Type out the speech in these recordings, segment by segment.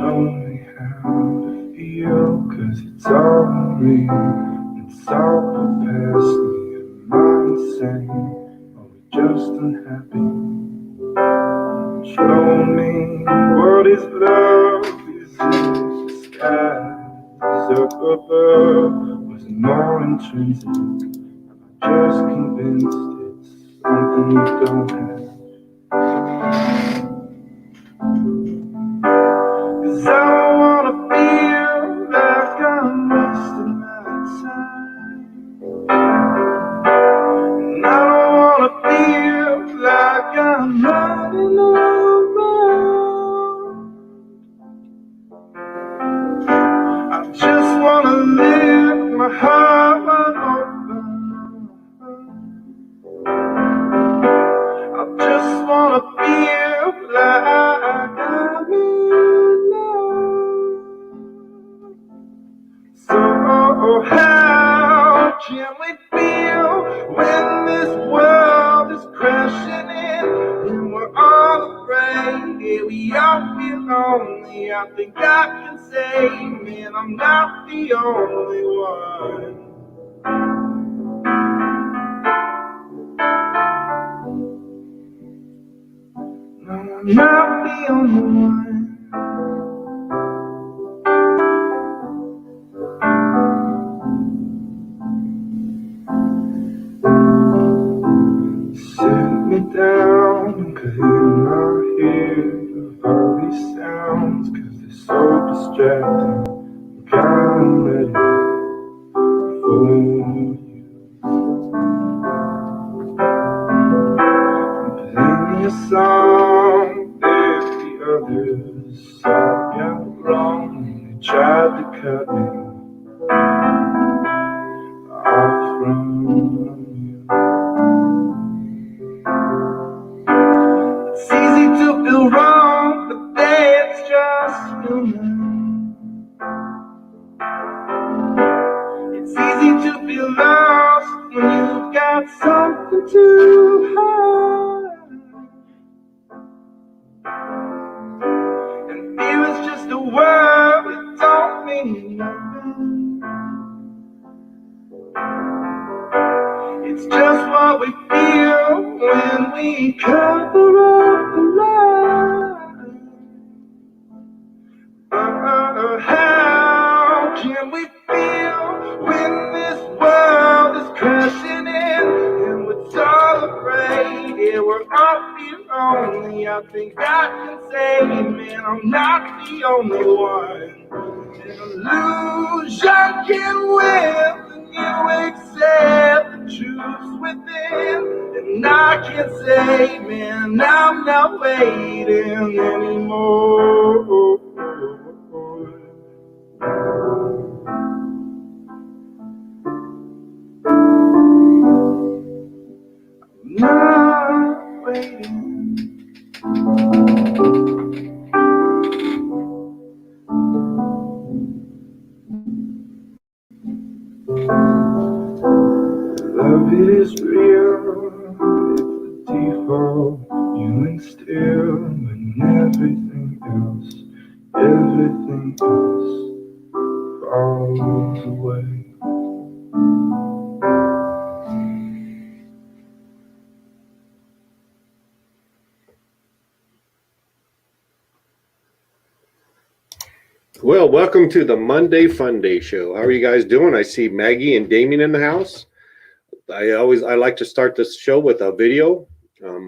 Show me how to feel, 'cause it's all real. It's all put past me. Am I insane? Are we just unhappy? Show me, what is love? Is it the sky? Is up above? Was it more intrinsic? Just convinced it's something we don't have. 'Cause I don't wanna feel like I'm wasting my time, and I don't wanna feel like I'm running around. I just wanna live my heart wide open. I just wanna feel like I'm in love. So how can we feel when this world is crashing in and we're all afraid? Yeah, we all feel lonely. I think I can say, man, I'm not the only one. No, I'm not the only one. Sit me down and clear my head of all these sounds, 'cause they're so distracting. I'm ready for you. Play me a song that the others saw got wrong. They tried to cut me off from you. It's easy to feel wrong, but that's just human. It's easy to feel lost when you've got something to hide. And fear is just a word that don't mean nothing. It's just what we feel when we cover up the lie. How can we feel when this world is crashing in and we're all afraid? Yeah, we're all feel lonely. I think I can say, man, I'm not the only one. An illusion can win when you accept the truth within. And I can say, man, I'm not waiting anymore. Not waiting. Love is real, it's the default you instill when everything else falls away. Well, welcome to the Monday Funday show. How are you guys doing? I see Maggie and Damien in the house. I like to start this show with a video,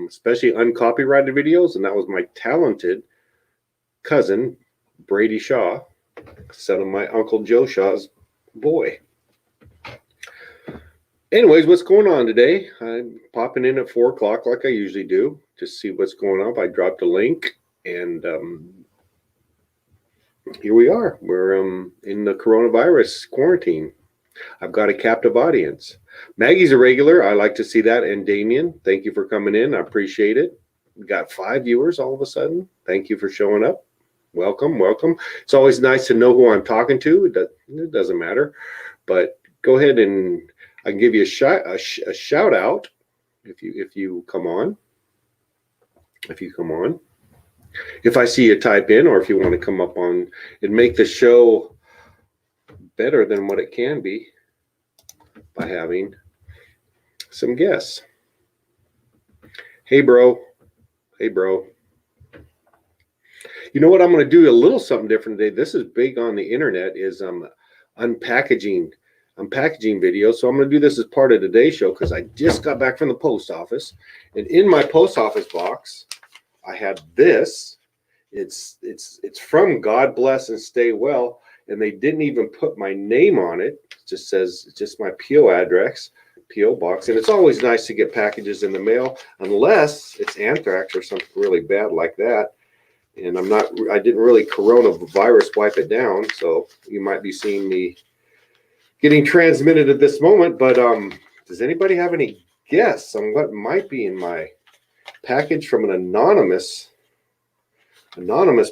especially uncopyrighted videos, and that was my talented cousin Brady Shaw, son of my Uncle Joe Shaw's boy. Anyways, what's going on today? I'm popping in at 4 o'clock like I usually do to see what's going on. I dropped a link, and here we are. We're in the coronavirus quarantine. I've got a captive audience. Maggie's a regular. I like to see that. And Damien, thank you for coming in. I appreciate it. We got 5 viewers all of a sudden. Thank you for showing up. Welcome, welcome. It's always nice to know who I'm talking to. It doesn't matter. But go ahead and I can give you a shout out if you come on. If you come on. if I see you type in, or if you want to come up on and make the show better than what it can be by having some guests. Hey, bro. Hey, bro. You know what? I'm going to do a little something different today. This is big on the internet, is unpackaging videos. So I'm going to do this as part of today's show because I just got back from the post office, and in my post office box, I had this. It's from God Bless and Stay Well, and they didn't even put my name on it. It just says just my PO address, PO box, and it's always nice to get packages in the mail, unless it's anthrax or something really bad like that. And I didn't really coronavirus wipe it down, so you might be seeing me getting transmitted at this moment. But does anybody have any guess on what might be in my package from an anonymous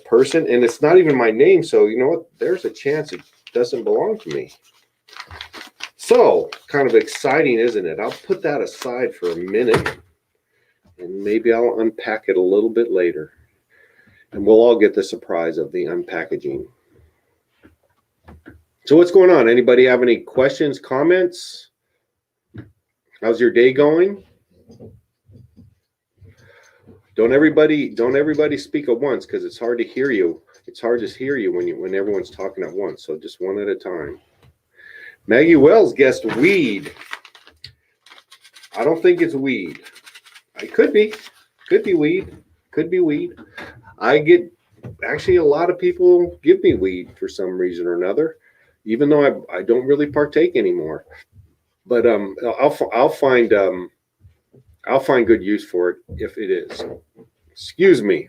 person? And it's not even my name, so you know what? There's a chance it doesn't belong to me. So kind of exciting, isn't it? I'll put that aside for a minute, and maybe I'll unpack it a little bit later. And we'll all get the surprise of the unpackaging. So what's going on? Anybody have any questions, comments? How's your day going? Don't everybody speak at once, because it's hard to hear you. It's hard to hear you when everyone's talking at once. So just one at a time. Maggie Wells guessed weed. I don't think it's weed. It could be. Could be weed. Could be weed. Actually, a lot of people give me weed for some reason or another, even though I don't really partake anymore. But I'll find good use for it if it is. Excuse me.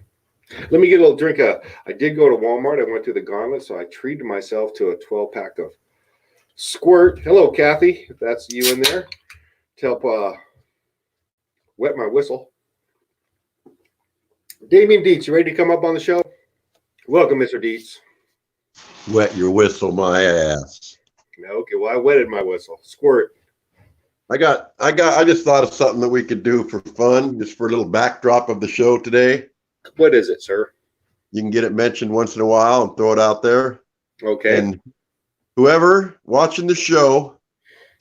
Let me get a little drink. I did go to Walmart. I went through the gauntlet, so I treated myself to a 12-pack of Squirt. Hello, Kathy, if that's you in there, to help wet my whistle. Damien Dietz, you ready to come up on the show? Welcome, Mr. Dietz. Wet your whistle, my ass. Okay, well, I wetted my whistle. Squirt. I just thought of something that we could do for fun, just for a little backdrop of the show today. What is it, sir? You can get it mentioned once in a while and throw it out there. Okay. And whoever watching the show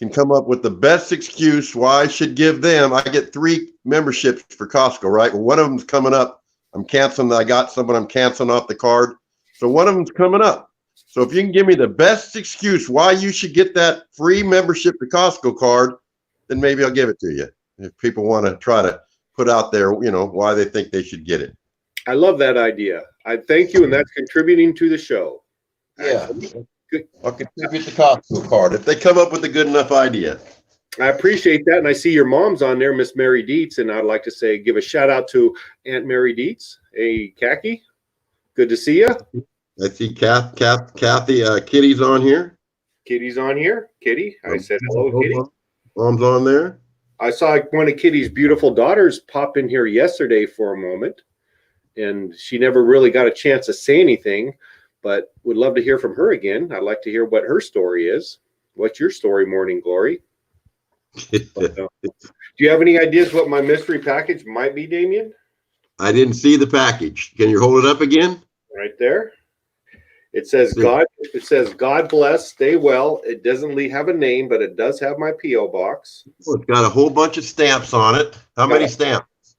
can come up with the best excuse why I should give them. I get 3 memberships for Costco, right? Well, one of them's coming up. I'm canceling. I got someone I'm canceling off the card. So one of them's coming up. So if you can give me the best excuse why you should get that free membership to Costco card, then maybe I'll give it to you. If people want to try to put out there, why they think they should get it. I love that idea. I thank you, and that's contributing to the show. Yeah. I'll contribute the Costco card if they come up with a good enough idea. I appreciate that, and I see your mom's on there, Miss Mary Dietz, and I'd like to give a shout out to Aunt Mary Dietz. Hey, Khaki, good to see you. I see Kathy, Kitty's on here. Kitty's on here. Kitty, I said hello, Kitty. Mom's on there. I saw one of Kitty's beautiful daughters pop in here yesterday for a moment, and she never really got a chance to say anything, but would love to hear from her again. I'd like to hear what her story is. What's your story, Morning Glory? But, do you have any ideas what my mystery package might be, Damien? I didn't see the package. Can you hold it up again? Right there. It says God bless, stay well. It doesn't have a name, but it does have my P.O. box. Oh, it's got a whole bunch of stamps on it. How many stamps?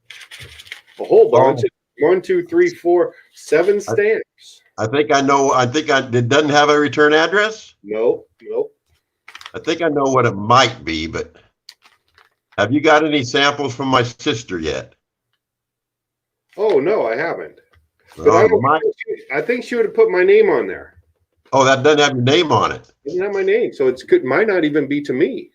A whole bunch. 1, 2, 3, 4, 7 stamps. I think I know. It doesn't have a return address? Nope. I think I know what it might be, but have you got any samples from my sister yet? Oh, no, I haven't. But I think she would have put my name on there. Oh, that doesn't have your name on it. It doesn't have my name, so it's good. Might not even be to me.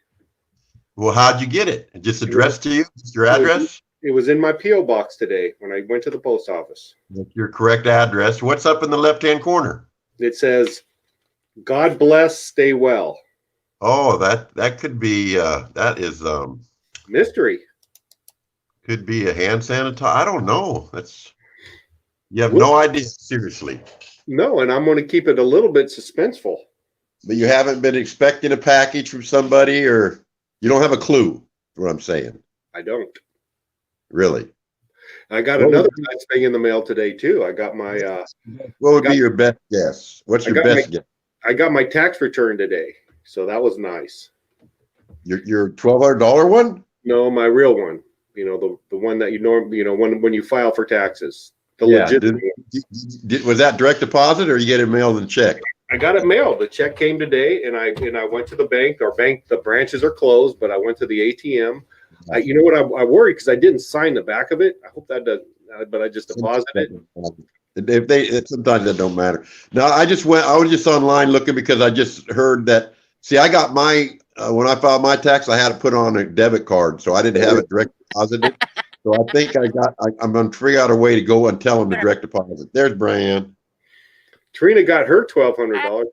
Well, how'd you get it? Just addressed to you? Just your address? It was in my P.O. box today when I went to the post office. That's your correct address. What's up in the left-hand corner? It says, God bless, stay well. Oh, that could be, that is, mystery. Could be a hand sanitizer. I don't know. You have no idea, seriously. No, and I'm going to keep it a little bit suspenseful. But you haven't been expecting a package from somebody, or you don't have a clue, is what I'm saying. I don't. Really? I got What another would, nice thing in the mail today too. I got my what I would be got your best guess? What's I your got my best guess? I got my tax return today, so that was nice. Your $1,200 one? No, my real one. You know, the one that you normally, when you file for taxes, the Yeah. legit one. Was that direct deposit or you get it mailed and check? I got it mailed. The check came today, and I went to the bank. Our bank, the branches are closed, but I went to the ATM. You know what? I worry because I didn't sign the back of it. I hope that does, but I just deposited it. If sometimes that don't matter. No, I was just online looking because I just heard that. See, I got my when I filed my tax, I had to put on a debit card, so I didn't have it direct deposited. So I think I'm going to figure out a way to go and tell them to direct deposit. There's Brian. Trina got her $1,200.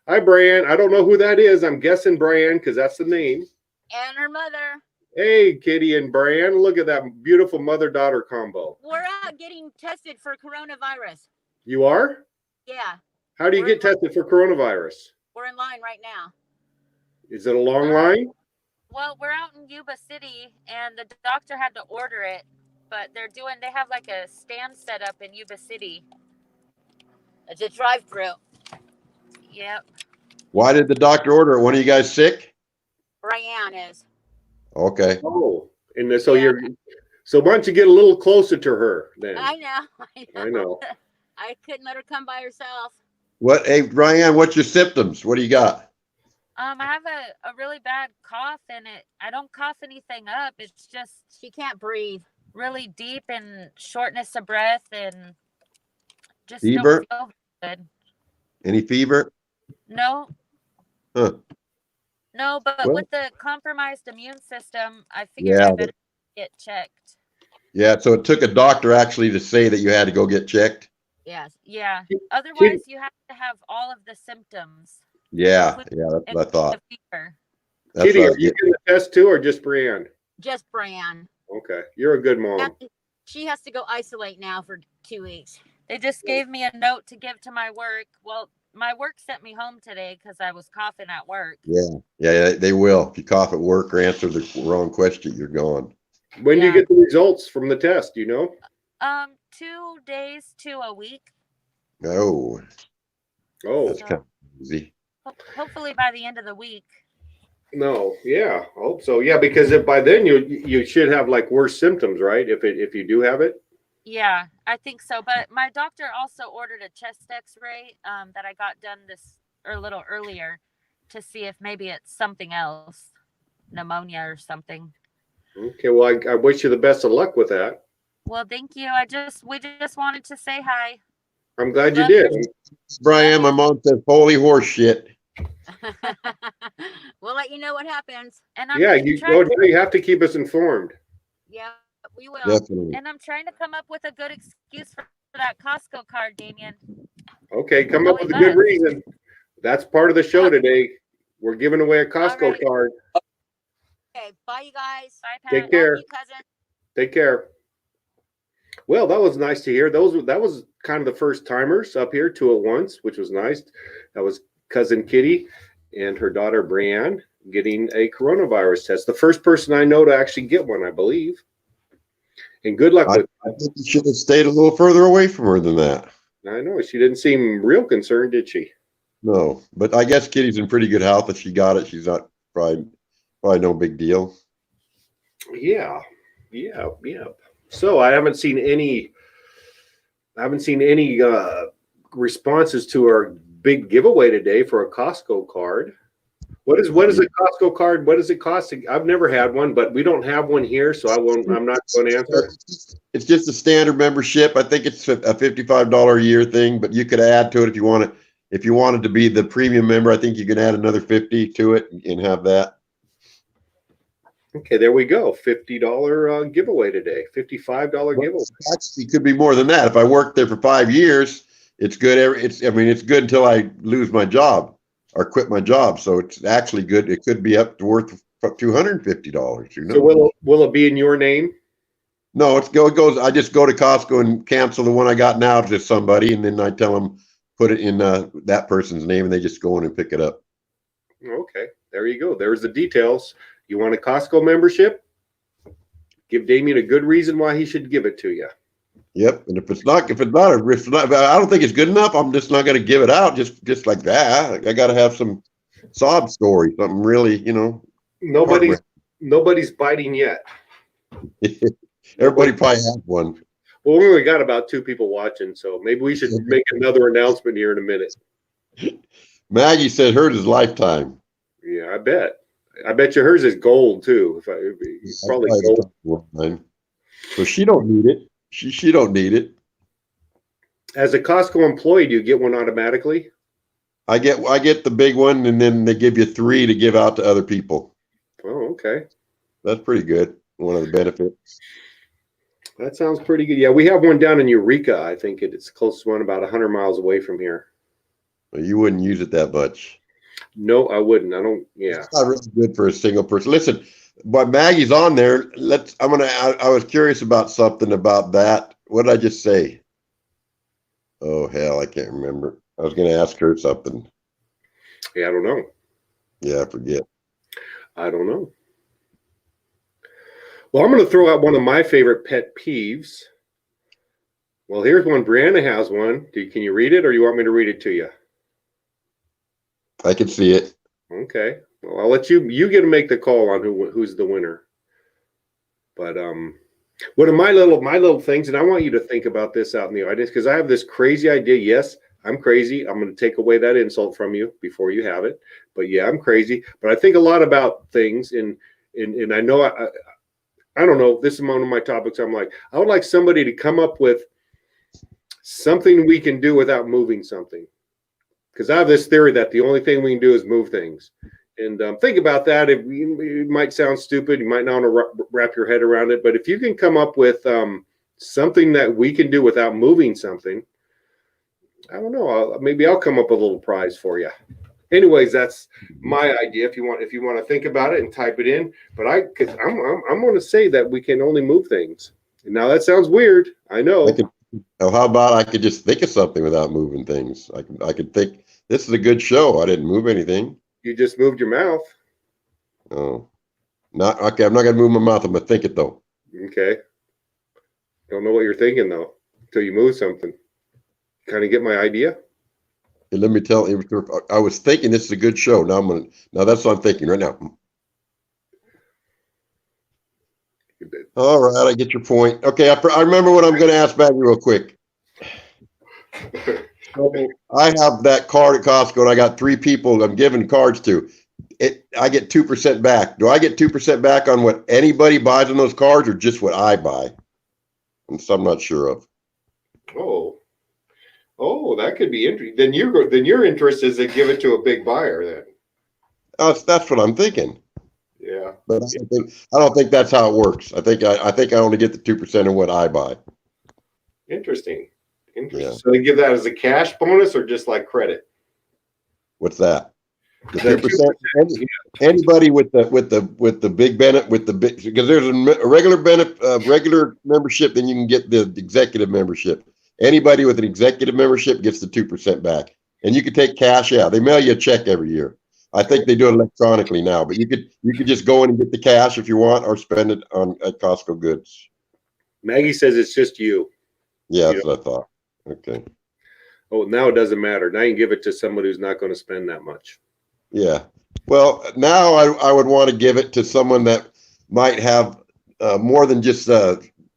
Hi, Brian. I don't know who that is. I'm guessing Brian because that's the name. And her mother. Hey, Kitty and Brian. Look at that beautiful mother-daughter combo. We're out getting tested for coronavirus. You are? Yeah. How do you get tested for coronavirus? We're in line right now. Is it a long line? Well, we're out in Yuba City, and the doctor had to order it, but they have like a stand set up in Yuba City. It's a drive-through. Yep. Why did the doctor order it? One of you guys sick? Brian is. Okay. Oh, and so so why don't you get a little closer to her then? I know. I know. I couldn't let her come by herself. Hey, Brian, what's your symptoms? What do you got? I have a really bad cough, and I don't cough anything up. It's just she can't breathe. Really deep and shortness of breath, and just Fever? don't feel good. Any fever? No. Huh. No, but Well, with the compromised immune system, I figured I better get checked. Yeah, so it took a doctor actually to say that you had to go get checked. Yes, yeah. Otherwise, you have to have all of the symptoms. Yeah, that's what I thought. The fever. Kitty, are you getting a test too, or just Brianne? Just Brian. Okay, you're a good mom. She has to go isolate now for 2 weeks. They just gave me a note to give to my work. Well, my work sent me home today because I was coughing at work. Yeah, they will. If you cough at work or answer the wrong question, you're gone. When do you get the results from the test? Do you know? 2 days to a week. Oh, that's kind of easy. Hopefully by the end of the week. No, yeah, I hope so. Yeah, because if by then you should have like worse symptoms, right? If you do have it. Yeah, I think so. But my doctor also ordered a chest X-ray that I got done a little earlier to see if maybe it's something else, pneumonia or something. Okay, well, I wish you the best of luck with that. Well, thank you. We just wanted to say hi. I'm glad you did. Brian, my mom says, holy horse shit. We'll let you know what happens. And you have to keep us informed. Yeah, we will. Definitely. And I'm trying to come up with a good excuse for that Costco card, Damien. Okay, come up with a good reason. That's part of the show today. We're giving away a Costco card. Okay, bye, you guys. Bye, Pat. Take care. Love you, cousin. Take care. Well, that was nice to hear. That was kind of the first timers up here, 2 at once, which was nice. That was cousin Kitty and her daughter Brianne getting a coronavirus test. The first person I know to actually get one, I believe. And good luck with it. I think you should have stayed a little further away from her than that. I know. She didn't seem real concerned, did she? No, but I guess Kitty's in pretty good health. If she got it, she's not probably no big deal. Yeah. So I haven't seen any responses to our big giveaway today for a Costco card. What is a Costco card? What does it cost? I've never had one, but we don't have one here, so I'm not going to answer. It's just a standard membership. I think it's a $55 a year thing, but you could add to it if you want it. If you wanted to be the premium member, I think you can add another $50 to it and have that. Okay, there we go. $50 giveaway today. $55 giveaway. Actually, it could be more than that. If I worked there for 5 years, it's good. It's good until I lose my job or quit my job. So it's actually good. It could be up to worth $250. You know. So will it be in your name? No, it goes. I just go to Costco and cancel the one I got now to somebody, and then I tell them put it in that person's name, and they just go in and pick it up. Okay, there you go. There's the details. You want a Costco membership? Give Damien a good reason why he should give it to you. Yep. And if it's not, I don't think it's good enough. I'm just not going to give it out just like that. I got to have some sob story, something really, Nobody's biting yet. Everybody probably has one. Well, we only got about 2 people watching, so maybe we should make another announcement here in a minute. Maggie said hers is lifetime. Yeah, I bet you hers is gold too. Probably gold. So she don't need it. She don't need it. As a Costco employee, do you get one automatically? I get the big one, and then they give you 3 to give out to other people. Oh, okay. That's pretty good. One of the benefits. That sounds pretty good. Yeah, we have one down in Eureka. I think it's close to one about 100 miles away from here. Well, you wouldn't use it that much. No, I wouldn't. I don't. Yeah, it's not really good for a single person. Listen, but Maggie's on there. I was curious about something about that. What did I just say? Oh hell, I can't remember. I was going to ask her something. Yeah, I don't know. Yeah, I forget. I don't know. Well, I'm going to throw out one of my favorite pet peeves. Well, here's one. Brianna has one. Can you read it, or you want me to read it to you? I can see it. Okay. Well, I'll let you get to make the call on who's the winner. But one of my little things, and I want you to think about this out in the audience, because I have this crazy idea. Yes, I'm crazy. I'm going to take away that insult from you before you have it. But yeah, I'm crazy. But I think a lot about things, and I know I don't know. This is one of my topics. I'm like, I would like somebody to come up with something we can do without moving something. Because I have this theory that the only thing we can do is move things. And think about that. It might sound stupid. You might not want to wrap your head around it. But if you can come up with something that we can do without moving something, I don't know. Maybe I'll come up with a little prize for you. Anyways, that's my idea. If you want to think about it and type it in, but because I'm going to say that we can only move things. And now that sounds weird. I know. How about I could just think of something without moving things? I could think this is a good show. I didn't move anything. You just moved your mouth. Oh, not okay. I'm not going to move my mouth. I'm going to think it though. Okay. Don't know what you're thinking though until you move something. Kind of get my idea. Hey, let me tell you, I was thinking this is a good show. Now that's what I'm thinking right now. All right, I get your point. Okay, I remember what I'm going to ask Maggie real quick. So I have that card at Costco, and I got 3 people I'm giving cards to. I get 2% back. Do I get 2% back on what anybody buys on those cards, or just what I buy? And so I'm not sure of. Oh, that could be interesting. Then your interest is to give it to a big buyer. Then that's what I'm thinking. Yeah, but I don't think that's how it works. I think I only get the 2% of what I buy. Interesting. Yeah. So they give that as a cash bonus or just like credit? What's that? The 2%. Anybody with the big benefit because there's a regular membership, then you can get the executive membership. Anybody with an executive membership gets the 2% back, and you can take cash out. They mail you a check every year. I think they do it electronically now, but you could just go in and get the cash if you want, or spend it at Costco goods. Maggie says it's just you. Yeah, that's what I thought. Okay. Oh, now it doesn't matter. Now you can give it to somebody who's not going to spend that much. Yeah. Well, now I would want to give it to someone that might have more than just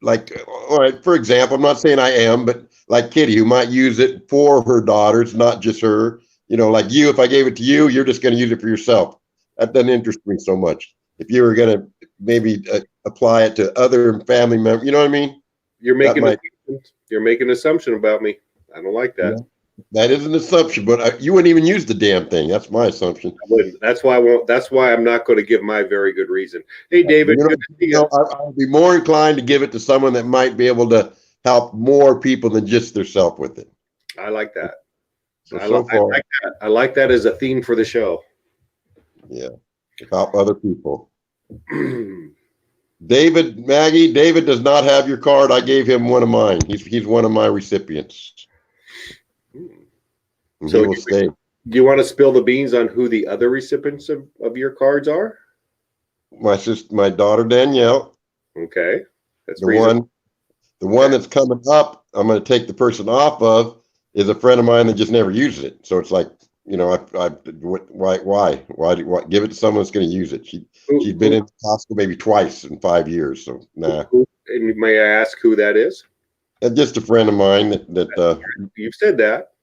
like, all right, for example, I'm not saying I am, but like Kitty, who might use it for her daughters, not just her. Like you, if I gave it to you, you're just going to use it for yourself. That doesn't interest me so much. If you were going to maybe apply it to other family members, you know what I mean? You're making an assumption about me. I don't like that. Yeah, that is an assumption, but you wouldn't even use the damn thing. That's my assumption. I wouldn't. That's why I'm not going to give my very good reason. Hey, David. I'd be more inclined to give it to someone that might be able to help more people than just theirself with it. I like that. I I like that as a theme for the show. Yeah, help other people. David does not have your card. I gave him one of mine. He's one of my recipients. So he will stay. Do you want to spill the beans on who the other recipients of your cards are? My daughter Danielle. Okay. That's The reasonable. one that's coming up, I'm going to take the person off of, is a friend of mine that just never uses it. So it's like, why give it to someone that's going to use it? She's been in Costco maybe twice in 5 years. So nah. And may I ask who that is? And just a friend of mine that You've said that.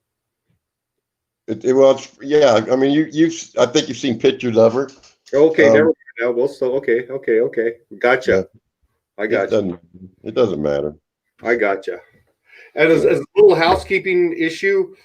yeah. I mean, I think you've seen pictures of her. Okay, never mind. Now we'll still okay. Gotcha. Yeah, I got you. it doesn't matter. I gotcha. And as a little housekeeping issue,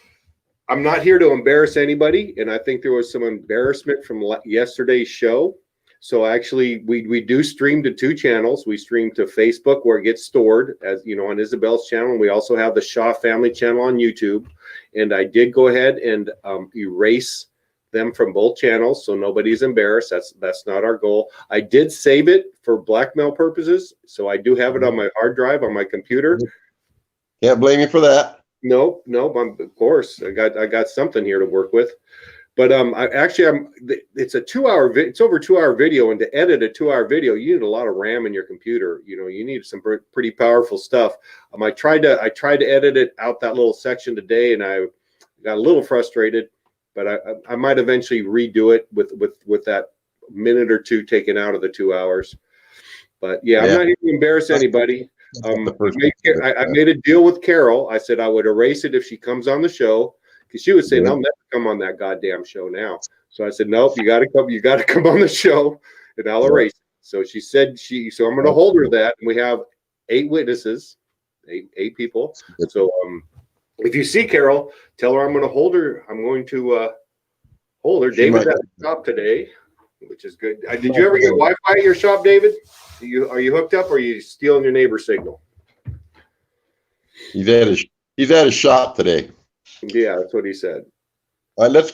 I'm not here to embarrass anybody, and I think there was some embarrassment from yesterday's show. So actually, we do stream to 2 channels. We stream to Facebook, where it gets stored, as you know, on Isabel's channel, and we also have the Shaw Family channel on YouTube. And I did go ahead and erase them from both channels, so nobody's embarrassed. That's not our goal. I did save it for blackmail purposes, so I do have it on my hard drive on my computer. Can't blame you for that. Nope. Of course, I got something here to work with. But it's a 2-hour. It's over 2-hour video, and to edit a 2-hour video, you need a lot of RAM in your computer. You know, you need some pretty powerful stuff. I tried to edit it out, that little section today, and I got a little frustrated. But I might eventually redo it with that minute or two taken out of the 2 hours. But yeah, I'm not here to embarrass anybody. I made a deal with Carol. I said I would erase it if she comes on the show, because she was saying I'll never come on that goddamn show now. So I said, nope, you got to come. You got to come on the show, and I'll erase it. So she said so I'm going to hold her that, and we have 8 witnesses, eight people. So if you see Carol, tell her I'm going to hold her. I'm going to hold her. David's at the shop today, which is good. Did you ever get Wi-Fi at your shop, David? Are you hooked up, or are you stealing your neighbor's signal? He's at his shop today. Yeah, that's what he said. Let's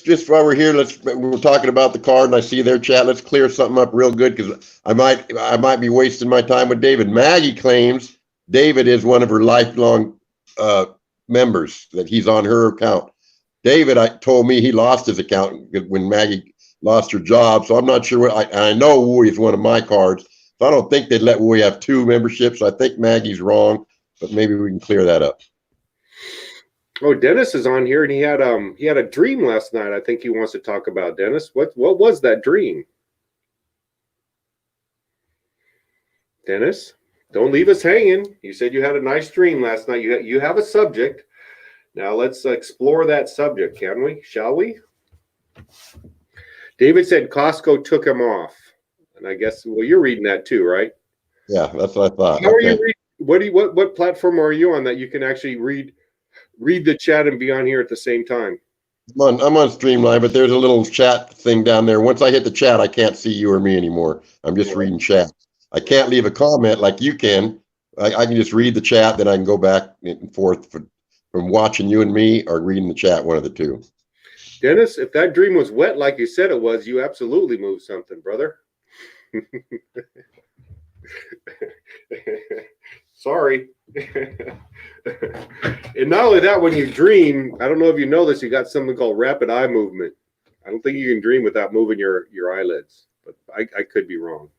just while we're here, we're talking about the card, and I see their chat. Let's clear something up real good, because I might be wasting my time with David. Maggie claims David is one of her lifelong members, that he's on her account. David told me he lost his account when Maggie lost her job, so I'm not sure what. I know Wooey is one of my cards, so I don't think they'd let Wooey have 2 memberships. I think Maggie's wrong, but maybe we can clear that up. Oh, Dennis is on here, and he had a dream last night. I think he wants to talk about. Dennis. What was that dream? Dennis, don't leave us hanging. You said you had a nice dream last night. You have a subject. Now let's explore that subject, can we? Shall we? David said Costco took him off, and I guess you're reading that too, right? Yeah, that's what I thought. How are you reading? What platform are you on that you can actually read the chat and be on here at the same time? I'm on Streamline, but there's a little chat thing down there. Once I hit the chat, I can't see you or me anymore. I'm just reading chat. I can't leave a comment like you can. I can just read the chat, then I can go back and forth from watching you and me or reading the chat, one of the two. Dennis, if that dream was wet like you said it was, you absolutely moved something, brother. Sorry. And not only that, when you dream, I don't know if you know this, you got something called rapid eye movement. I don't think you can dream without moving your eyelids, but I could be wrong.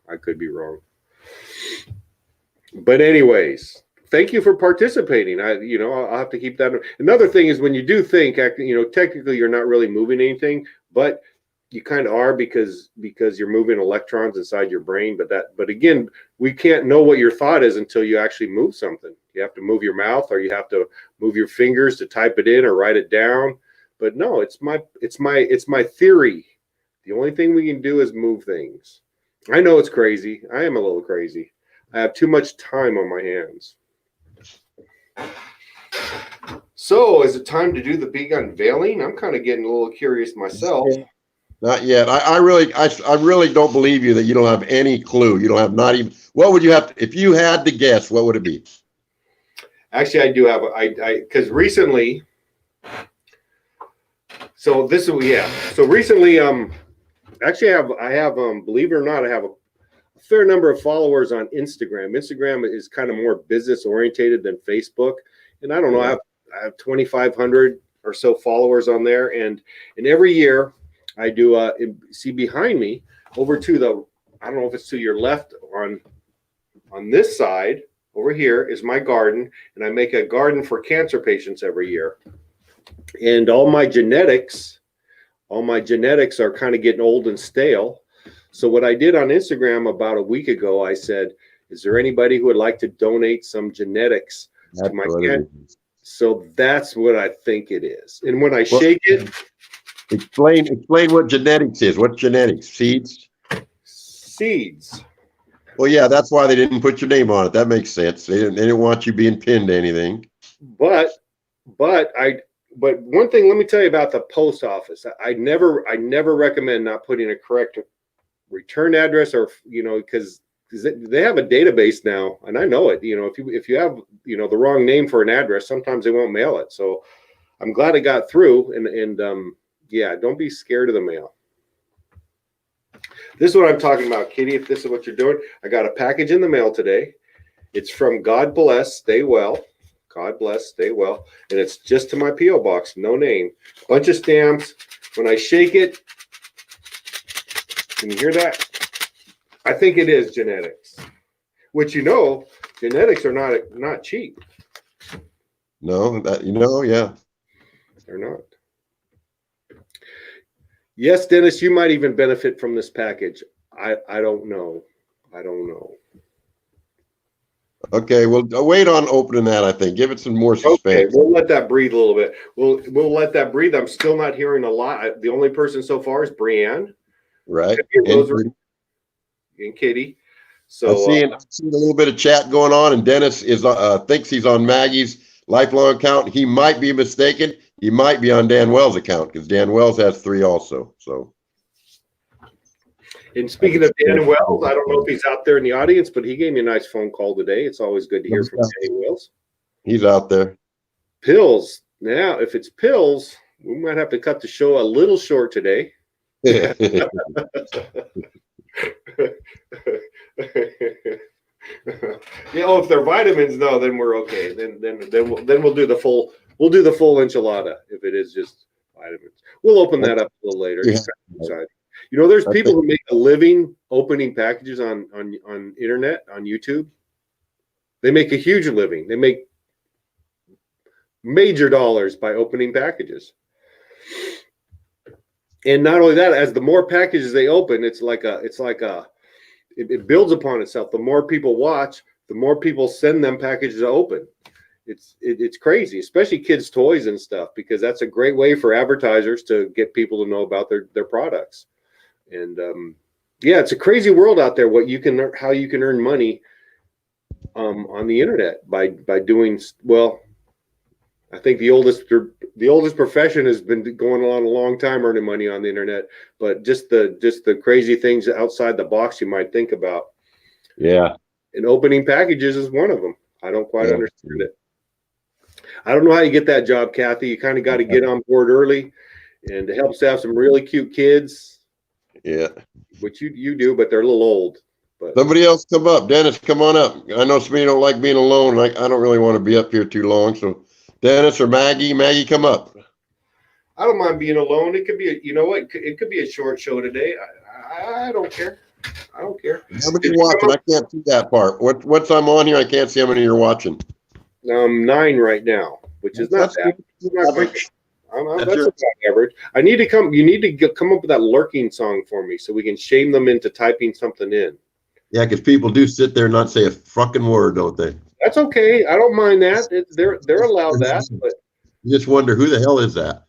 But anyways, thank you for participating. I'll have to keep that. Another thing is, when you do think, technically you're not really moving anything, but you kind of are, because you're moving electrons inside your brain. But again, we can't know what your thought is until you actually move something. You have to move your mouth, or you have to move your fingers to type it in or write it down. But no, it's my theory. The only thing we can do is move things. I know it's crazy. I am a little crazy. I have too much time on my hands. So, is it time to do the big unveiling? I'm kind of getting a little curious myself. Not yet. I really don't believe you that you don't have any clue. You don't have not even. What would you have if you had to guess? What would it be? Actually, I do have. Because recently. So this is So recently, actually, I have. Believe it or not, I have a fair number of followers on Instagram. Instagram is kind of more business orientated than Facebook, and I don't know. I have 2,500 or so followers on there, and every year I do. See behind me, over to the. I don't know if it's to your left on On this side over here is my garden, and I make a garden for cancer patients every year. And all my genetics are kind of getting old and stale. So what I did on Instagram about a week ago, I said, is there anybody who would like to donate some genetics to my cancer? So that's what I think it is. And when I shake it, explain what genetics is. What's genetics? Seeds? Seeds. Well, yeah, that's why they didn't put your name on it. That makes sense. They didn't want you being pinned to anything. But one thing, let me tell you about the post office. I never recommend not putting a correct return address, or because they have a database now, and I know it. If you have the wrong name for an address, sometimes they won't mail it. So I'm glad it got through, and yeah, don't be scared of the mail. This is what I'm talking about, Kitty. If this is what you're doing, I got a package in the mail today. It's from God Bless, Stay Well. God Bless, Stay Well. And it's just to my P.O. box, no name. Bunch of stamps. When I shake it, can you hear that? I think it is genetics. Which genetics are not cheap. No, yeah. They're not. Yes, Dennis, you might even benefit from this package. I don't know. Okay, well, wait on opening that, I think. Give it some more suspense. Okay, we'll let that breathe a little bit. We'll let that breathe. I'm still not hearing a lot. The only person so far is Brianne. Right. And Kitty. So I'm seeing a little bit of chat going on, and Dennis is thinks he's on Maggie's lifelong account. He might be mistaken. He might be on Dan Wells' account, because Dan Wells has 3 also. So. And speaking of Dan Wells, I don't know if he's out there in the audience, but he gave me a nice phone call today. It's always good to hear from Dan Wells. He's out there. Pills. Now, if it's pills, we might have to cut the show a little short today. Yeah. If they're vitamins, no, then we're okay. Then we'll do the full enchilada if it is just vitamins. We'll open that up a little later. Yeah. There's people who make a living opening packages on internet, on YouTube. They make a huge living. They make major dollars by opening packages. And not only that, as the more packages they open, it builds upon itself. The more people watch, the more people send them packages to open. It's crazy, especially kids' toys and stuff, because that's a great way for advertisers to get people to know about their products. And it's a crazy world out there. How you can earn money on the internet by doing well. I think the oldest profession has been going on a long time, earning money on the internet. But just the crazy things outside the box you might think about. Yeah. And opening packages is one of them. I don't quite understand it. I don't know how you get that job, Kathy. You kind of got to get on board early, and it helps to have some really cute kids. Yeah. Which you do, but they're a little old. But somebody else come up. Dennis, come on up. I know some of you don't like being alone. I don't really want to be up here too long. So Dennis or Maggie, come up. I don't mind being alone. It could be it could be a short show today. I don't care. I don't care. How many are watching? I can't see that part. What's I'm on here? I can't see how many you're watching. 9 right now, which is not bad. That's about average. You need to come up with that lurking song for me so we can shame them into typing something in. Yeah, because people do sit there and not say a fucking word, don't they? That's okay. I don't mind that. They're allowed that. But you just wonder who the hell is that,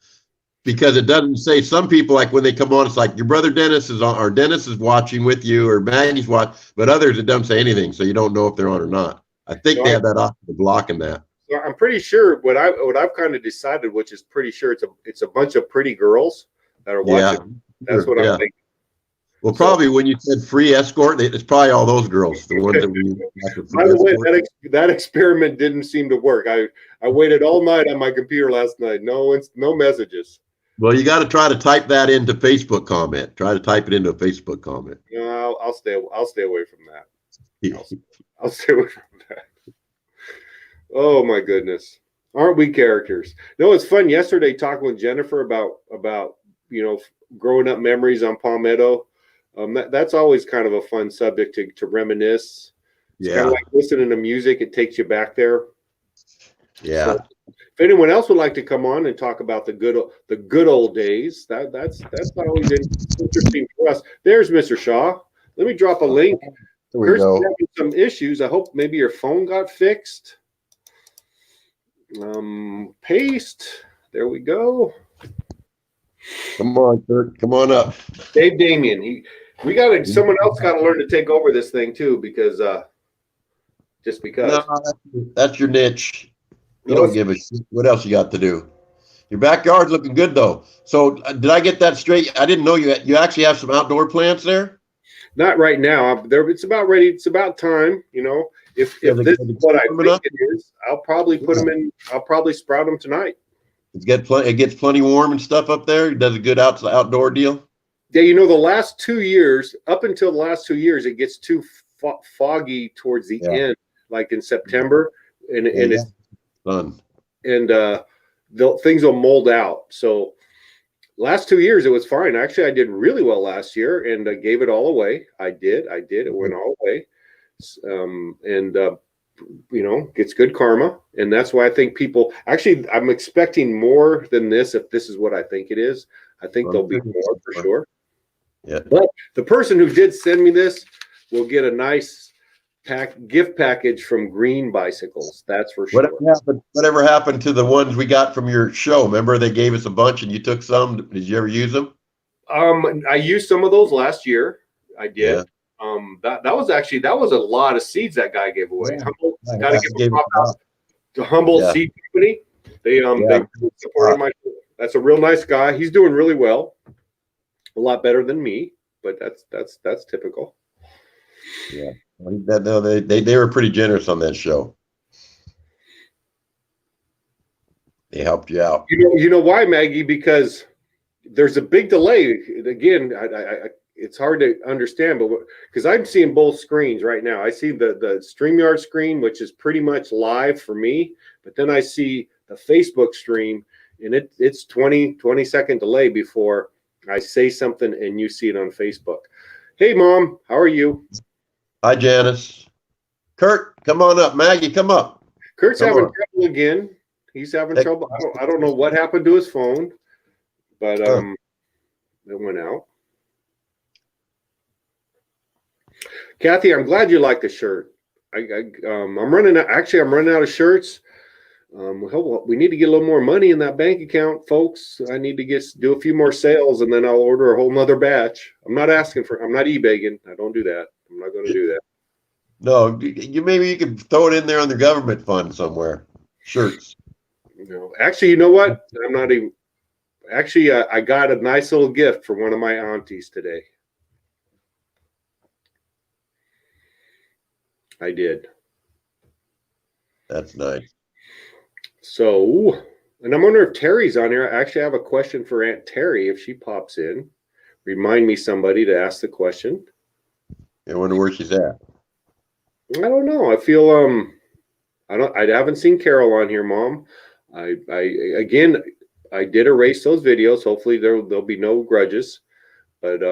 because it doesn't say. Some people, like when they come on, it's like your brother Dennis is on, or Dennis is watching with you, or Maggie's watching. But others, it doesn't say anything, so you don't know if they're on or not. I think they have that option of blocking that. I'm pretty sure what I've kind of decided, which is pretty sure it's a bunch of pretty girls that are watching. Yeah, that's what I'm thinking. Well, probably when you said free escort, it's probably all those girls. The ones that we. By the way, that experiment didn't seem to work. I waited all night on my computer last night. No messages. Well, you got to try to type that into Facebook comment. Try to type it into a Facebook comment. No, I'll stay away from that. I'll stay away from that. Oh my goodness, aren't we characters? No, it's fun. Yesterday, talking with Jennifer about growing up memories on Palmetto. That's always kind of a fun subject to reminisce. It's Yeah. kind of like listening to music. It takes you back there. Yeah. So, if anyone else would like to come on and talk about the good old days, that's always interesting for us. There's Mr. Shaw. Let me drop a link. There we Kurt's go. having some issues. I hope maybe your phone got fixed. Paste. There we go. Come on, Kurt. Come on up. Dave Damien. Someone else got to learn to take over this thing too, because just because. No, that's your niche. You No, don't give a shit. What else you got to do? Your backyard's looking good though. So did I get that straight? I didn't know you actually have some outdoor plants there. not right now. It's about ready. It's about time. If this is what I think it is, I'll probably put them in. I'll probably sprout them tonight. It gets plenty warm and stuff up there. It does a good outdoor deal. Yeah, the last 2 years, up until the last 2 years, it gets too foggy towards the end, like in September, and it's fun. And things will mold out. So last 2 years, it was fine. Actually, I did really well last year, and I gave it all away. I did. It went all away. Gets good karma. And that's why I think people, actually, I'm expecting more than this. If this is what I think it is, I think there'll be more for sure. Yeah. But the person who did send me this will get a nice gift package from Green Bicycles. That's for sure. Whatever happened to the ones we got from your show? Remember they gave us a bunch and you took some. Did you ever use them? I used some of those last year. I did. Yeah. That was a lot of seeds that guy gave away. Yeah. Got to give a prop out to Humboldt Seed Company. They supported my show. That's a real nice guy. He's doing really well. A lot better than me, but that's typical. Yeah. No, they were pretty generous on that show. They helped you out. You know why, Maggie? Because there's a big delay. Again, it's hard to understand, but because I'm seeing both screens right now. I see the StreamYard screen, which is pretty much live for me, but then I see the Facebook stream, and it's 20-second delay before I say something and you see it on Facebook. Hey, Mom, how are you? Hi, Janice. Kurt, come on up. Maggie, come up. Kurt's having trouble again. He's having trouble. I don't know what happened to his phone, but it went out. Kathy, I'm glad you like the shirt. I'm running out. Actually, I'm running out of shirts. We need to get a little more money in that bank account, folks. I need to do a few more sales, and then I'll order a whole nother batch. I'm not eBaying. I don't do that. I'm not going to do that. No, maybe you could throw it in there on the government fund somewhere. Shirts. Actually, you know what? I'm not even. Actually, I got a nice little gift for one of my aunties today. I did. That's nice. So, and I'm wondering if Terry's on here. I actually have a question for Aunt Terry. If she pops in, remind me somebody to ask the question. I wonder where she's at. I don't know. I feel I haven't seen Carol on here, Mom. I did erase those videos. Hopefully there'll be no grudges. But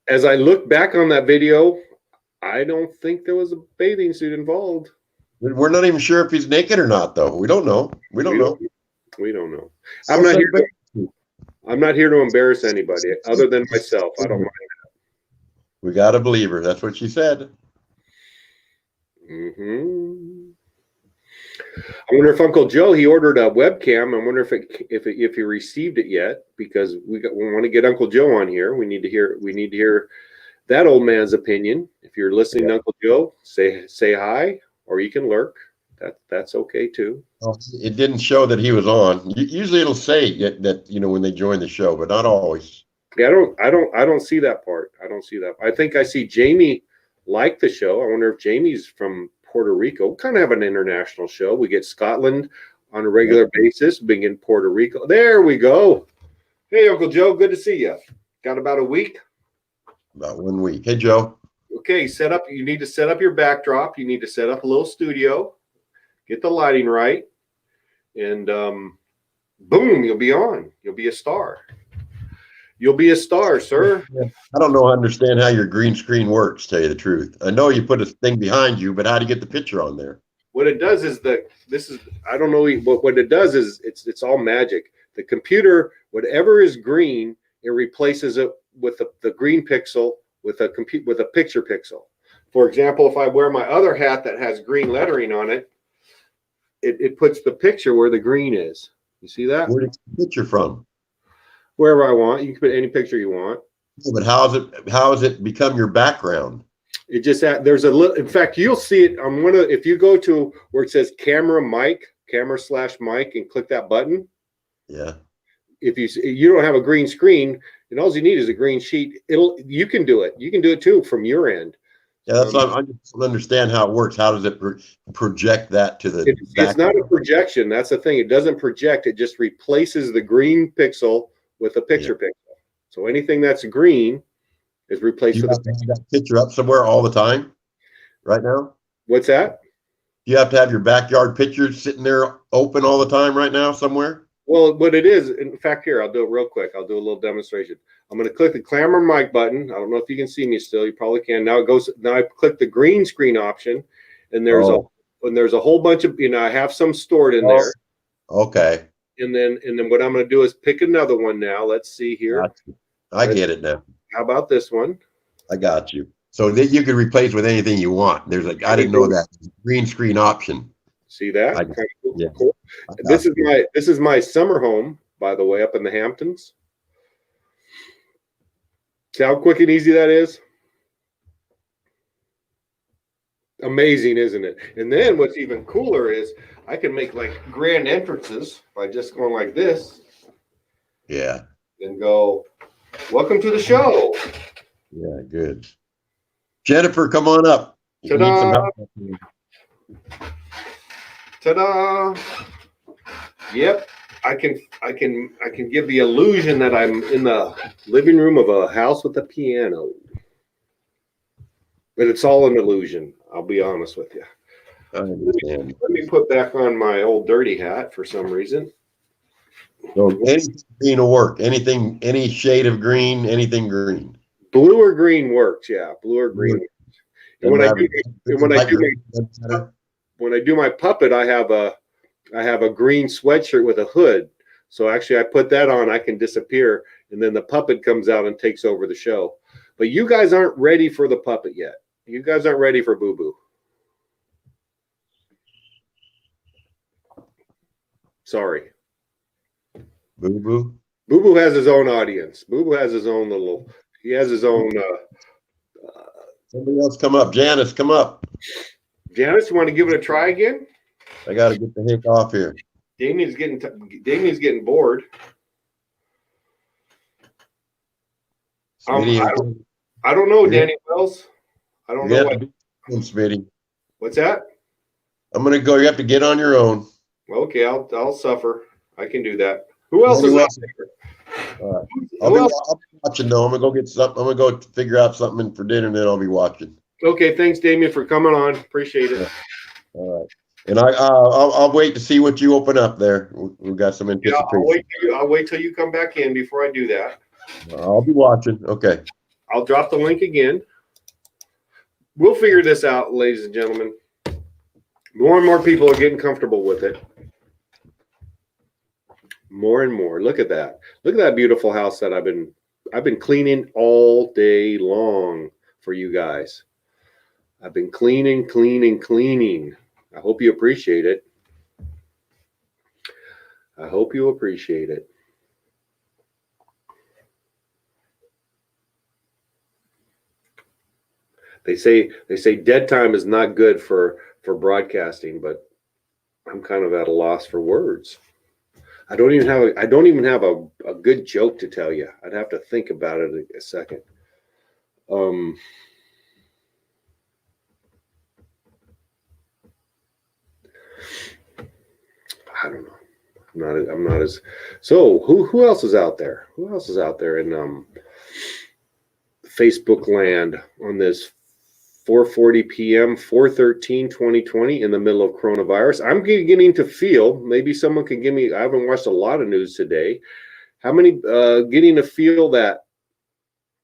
as I look back on that video, I don't think there was a bathing suit involved. We're not even sure if he's naked or not, though. We don't know. We don't know. I'm not here to embarrass anybody other than myself. I don't mind that. We got to believe her. That's what she said. Mm-hmm. I wonder if Uncle Joe, he ordered a webcam. I wonder if he received it yet, because we want to get Uncle Joe on here. We need to hear that old man's opinion. If you're listening to Uncle Joe, say hi, or you can lurk. That's okay too. It didn't show that he was on. Usually it'll say that when they join the show, but not always. Yeah, I don't see that part. I don't see that. I think I see Jamie like the show. I wonder if Jamie's from Puerto Rico. We kind of have an international show. We get Scotland on a regular basis. Being in Puerto Rico. There we go. Hey, Uncle Joe, good to see you. Got about a week? About 1 week. Hey, Joe. Okay, you need to set up your backdrop. You need to set up a little studio. Get the lighting right. And boom, you'll be on. You'll be a star. You'll be a star, sir. I don't understand how your green screen works, tell you the truth. I know you put a thing behind you, but how do you get the picture on there? What it does is I don't know what it does is it's all magic. The computer, whatever is green, it replaces it with the green pixel with a picture pixel. For example, if I wear my other hat that has green lettering on it, it puts the picture where the green is. You see that? Where did you get the picture from? Wherever I want. You can put any picture you want. But how has it become your background? It just there's a little. In fact, you'll see it on one of. If you go to where it says camera / mic, and click that button. Yeah. If you don't have a green screen, and all you need is a green sheet, you can do it. You can do it too from your end. Yeah, that's what I just don't understand how it works. How does it project that to the? It's not a projection. That's the thing. It doesn't project. It just replaces the green pixel with a picture pixel. So anything that's green is replaced with that picture up somewhere all the time right now. What's that? You have to have your backyard picture sitting there open all the time right now somewhere. Well, what it is, in fact, here, I'll do it real quick. I'll do a little demonstration. I'm going to click the camera mic button. I don't know if you can see me still. You probably can. Now I click the green screen option, and there's a whole bunch of, I have some stored in there. Okay. And then what I'm going to do is pick another one now. Let's see here. I get it now. How about this one? I got you. So that you can replace with anything you want. There's I didn't know that green screen option. See that? Yeah. Cool. This is my summer home, by the way, up in the Hamptons. See how quick and easy that is? Amazing, isn't it? And then what's even cooler is I can make like grand entrances by just going like this. Yeah. And go, welcome to the show. Yeah, good. Jennifer, come on up. Ta-da! Ta-da! Yep, I can give the illusion that I'm in the living room of a house with a piano. But it's all an illusion, I'll be honest with you. I understand. Let me put back on my old dirty hat for some reason. So anything green will work. Anything, any shade of green, anything green. Blue or green works, yeah. Blue or green. And when I do my puppet, I have a green sweatshirt with a hood. So actually I put that on, I can disappear, and then the puppet comes out and takes over the show. But you guys aren't ready for the puppet yet. You guys aren't ready for Boo Boo. Sorry. Boo Boo? Boo Boo has his own audience. Boo Boo has his own he has his own. Somebody else come up. Janice, come up. Janice, you want to give it a try again? I got to get the heck off here. Damien's getting bored. I don't know, Danny Wells. I don't know what. Smitty. What's that? I'm gonna go. You have to get on your own. Okay, I'll suffer. I can do that. Who else is out there? All right. I'll be watching though. I'm gonna go get something. I'm gonna go figure out something for dinner, and then I'll be watching. Okay, thanks, Damien, for coming on. Appreciate it. Yeah. All right. And I'll wait to see what you open up there. We've got some anticipation. Yeah, I'll wait till you come back in before I do that. I'll be watching. Okay. I'll drop the link again. We'll figure this out, ladies and gentlemen. More and more people are getting comfortable with it. More and more. Look at that. Look at that beautiful house that I've been cleaning all day long for you guys. I've been cleaning. I hope you appreciate it. I hope you appreciate it. They say dead time is not good for broadcasting, but I'm kind of at a loss for words. I don't even have a good joke to tell you. I'd have to think about it a second. I don't know. I'm not as. So who else is out there? Who else is out there in Facebook land on this 4:40 p.m. 4/13/2020 in the middle of coronavirus? I'm beginning to feel, maybe someone can give me, I haven't watched a lot of news today, How many getting to feel that?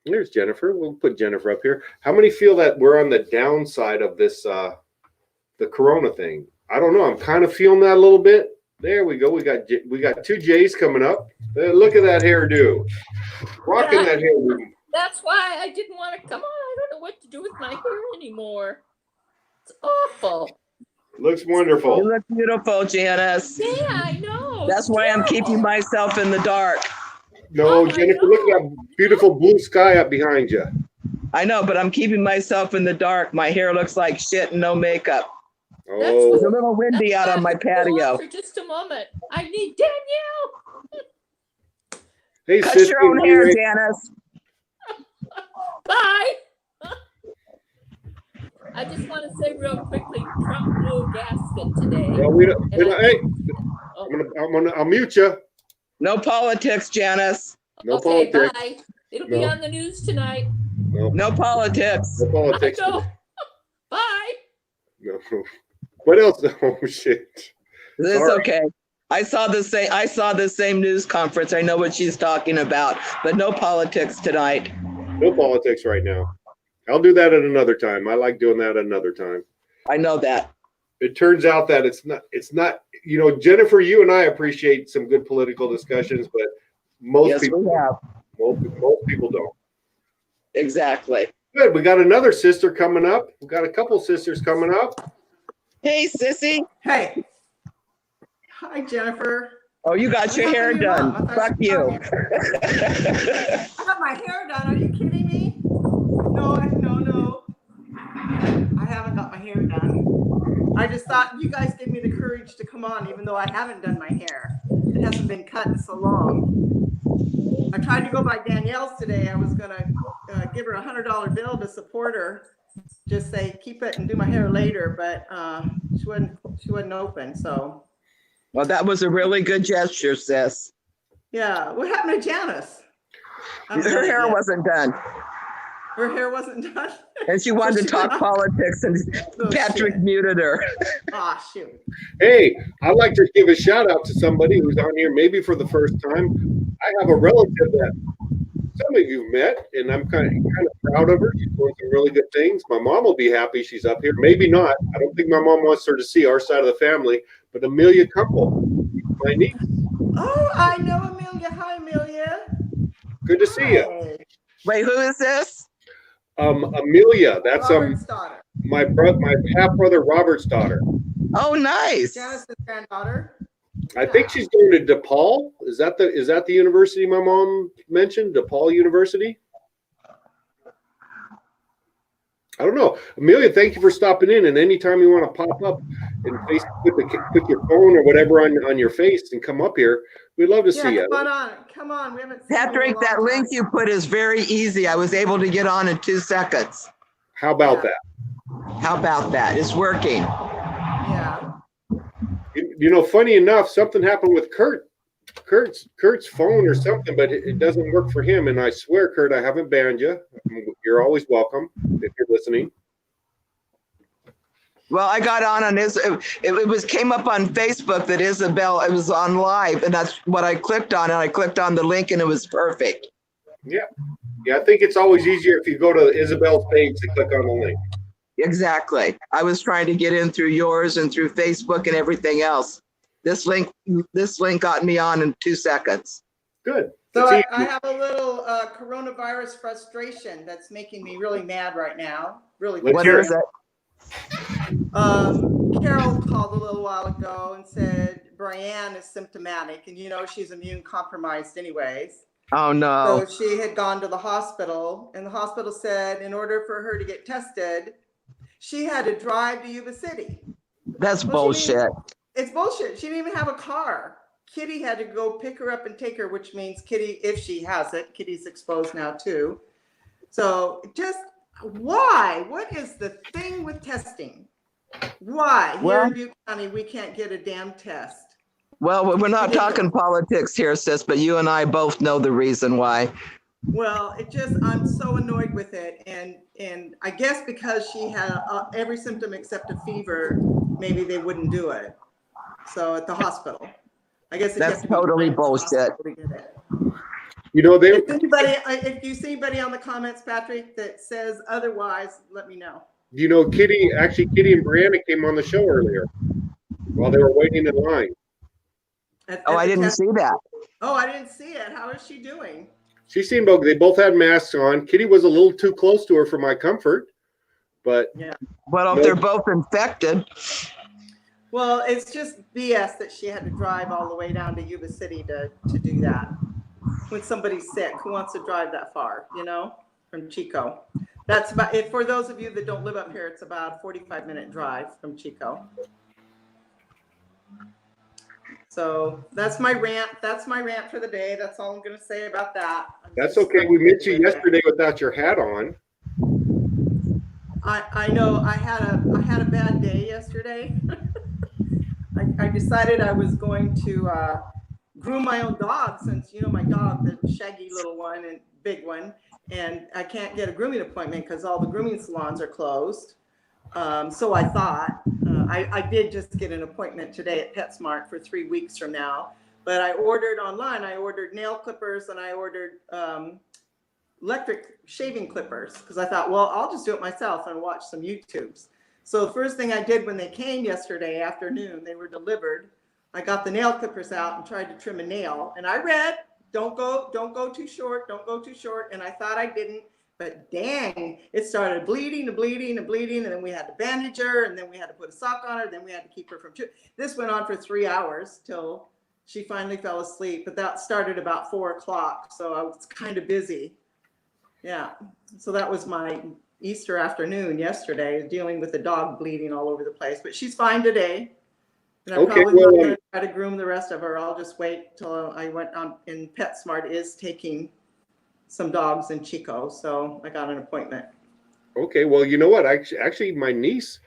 There's Jennifer. We'll put Jennifer up here. How many feel that we're on the downside of this the corona thing? I don't know. I'm kind of feeling that a little bit. There we go. We got two J's coming up. Look at that hairdo. Rocking that hairdo. That's why I didn't want to come on. I don't know what to do with my hair anymore. It's awful. Looks wonderful. You look beautiful, Janice. Yeah, I know. That's why I'm keeping myself in the dark. No, Jennifer, look at that beautiful blue sky up behind you. I know, but I'm keeping myself in the dark. My hair looks like shit and no makeup. Oh, It's a little windy out on my patio. For just a moment. I need Danielle. hey, Cut sister, your own hair, Janice. Bye. I just want to say real quickly, Trump blew a gasket today. Well, hey, I'll mute you. No politics, Janice. No Okay, politics. bye. It'll be on the news tonight. No politics. No politics. I know. Bye. No. What else? Oh shit. It's Sorry. okay. I saw the same news conference. I know what she's talking about, but no politics tonight. No politics right now. I'll do that at another time. I like doing that at another time. I know that. It turns out that it's not, Jennifer, you and I appreciate some good political discussions, but most Yes, people we have. most people don't. Exactly. Good. We got another sister coming up. We got a couple sisters coming up. Hey, sissy. Hey. Hi, Jennifer. Oh, you got your hair done. Fuck you. I got my hair done. Are you kidding me? No. I haven't got my hair done. I just thought you guys gave me the courage to come on, even though I haven't done my hair. It hasn't been cut in so long. I tried to go by Danielle's today. I was going to give her a $100 bill to support her. Just say, keep it and do my hair later. But she wasn't open, so. Well, that was a really good gesture, sis. Yeah. What happened to Janice? Her hair wasn't done. Her hair wasn't done. And she wanted to talk politics, and Patrick muted her. Ah, shoot. Hey, I'd like to give a shout out to somebody who's on here maybe for the first time. I have a relative that some of you've met, and I'm kind of proud of her. She's doing some really good things. My mom will be happy she's up here. Maybe not. I don't think my mom wants her to see our side of the family, but Amelia Couple, my niece. Oh, I know Amelia. Hi, Amelia. Good to see you. Wait, who is this? Amelia, that's Robert's daughter. my half brother Robert's daughter. Oh, nice. Janice's granddaughter. I think she's going to DePaul. Is that the university my mom mentioned? DePaul University? I don't know. Amelia, thank you for stopping in. And anytime you want to pop up and put your phone or whatever on your face and come up here, we'd love to see you. Come on. We haven't seen Patrick, that link you put is very easy. I was able to get on in 2 seconds. How about that? How about that? It's working. Yeah. Funny enough, something happened with Kurt's phone or something, but it doesn't work for him. And I swear, Kurt, I haven't banned you. You're always welcome if you're listening. Well, I got on his, it came up on Facebook that Isabel, it was on live, and that's what I clicked on, and I clicked on the link, and it was perfect. Yeah, I think it's always easier if you go to Isabel's page to click on the link. Exactly. I was trying to get in through yours and through Facebook and everything else. This link got me on in 2 seconds. Good. So I have a little coronavirus frustration that's making me really mad right now. Really. What is it? Carol called a little while ago and said Brianne is symptomatic, and she's immune compromised anyways. Oh no. So she had gone to the hospital, and the hospital said in order for her to get tested, she had to drive to Yuba City. That's bullshit. It's bullshit. She didn't even have a car. Kitty had to go pick her up and take her, which means Kitty, if she has it, Kitty's exposed now too. So just why? What is the thing with testing? Why? Here in Butte County, we can't get a damn test. Well, we're not talking politics here, sis, but you and I both know the reason why. Well, I'm so annoyed with it. And I guess because she had every symptom except a fever, maybe they wouldn't do it. So at the hospital, I guess if you That's have to be totally to the hospital bullshit. to get it. You know, If you see anybody on the comments, Patrick, that says otherwise, let me know. you know, Kitty and Brianna came on the show earlier while they were waiting in line. Oh, I didn't see that. Oh, I didn't see it. How is she doing? She seemed okay. They both had masks on. Kitty was a little too close to her for my comfort, but yeah. Well, if they're both infected. Well, it's just BS that she had to drive all the way down to Yuba City to do that. When somebody's sick, who wants to drive that far, you know, from Chico? That's about it. For those of you that don't live up here, it's about a 45-minute drive from Chico. So that's my rant. That's my rant for the day. That's all I'm going to say about that. That's okay. We met you yesterday without your hat on. I know I had a bad day yesterday. I decided I was going to groom my own dog, since, you know, my dog, the shaggy little one and big one, and I can't get a grooming appointment because all the grooming salons are closed. So I thought, I did just get an appointment today at PetSmart for 3 weeks from now, but I ordered online. I ordered nail clippers and I ordered electric shaving clippers because I thought, well, I'll just do it myself and watch some YouTubes. So the first thing I did when they came yesterday afternoon, they were delivered. I got the nail clippers out and tried to trim a nail, and I read, don't go too short, don't go too short. And I thought I didn't, but dang, it started bleeding and bleeding and bleeding. And then we had to bandage her, and then we had to put a sock on her. Then we had to keep her from, this went on for 3 hours till she finally fell asleep, but that started about 4 o'clock. So I was kind of busy. Yeah. So that was my Easter afternoon yesterday, dealing with the dog bleeding all over the place, but she's fine today. And I'm probably not going to try to groom the rest of her. I'll just wait till I went on. And PetSmart is taking some dogs in Chico, so I got an appointment. Okay, well, you know what? Actually, my niece,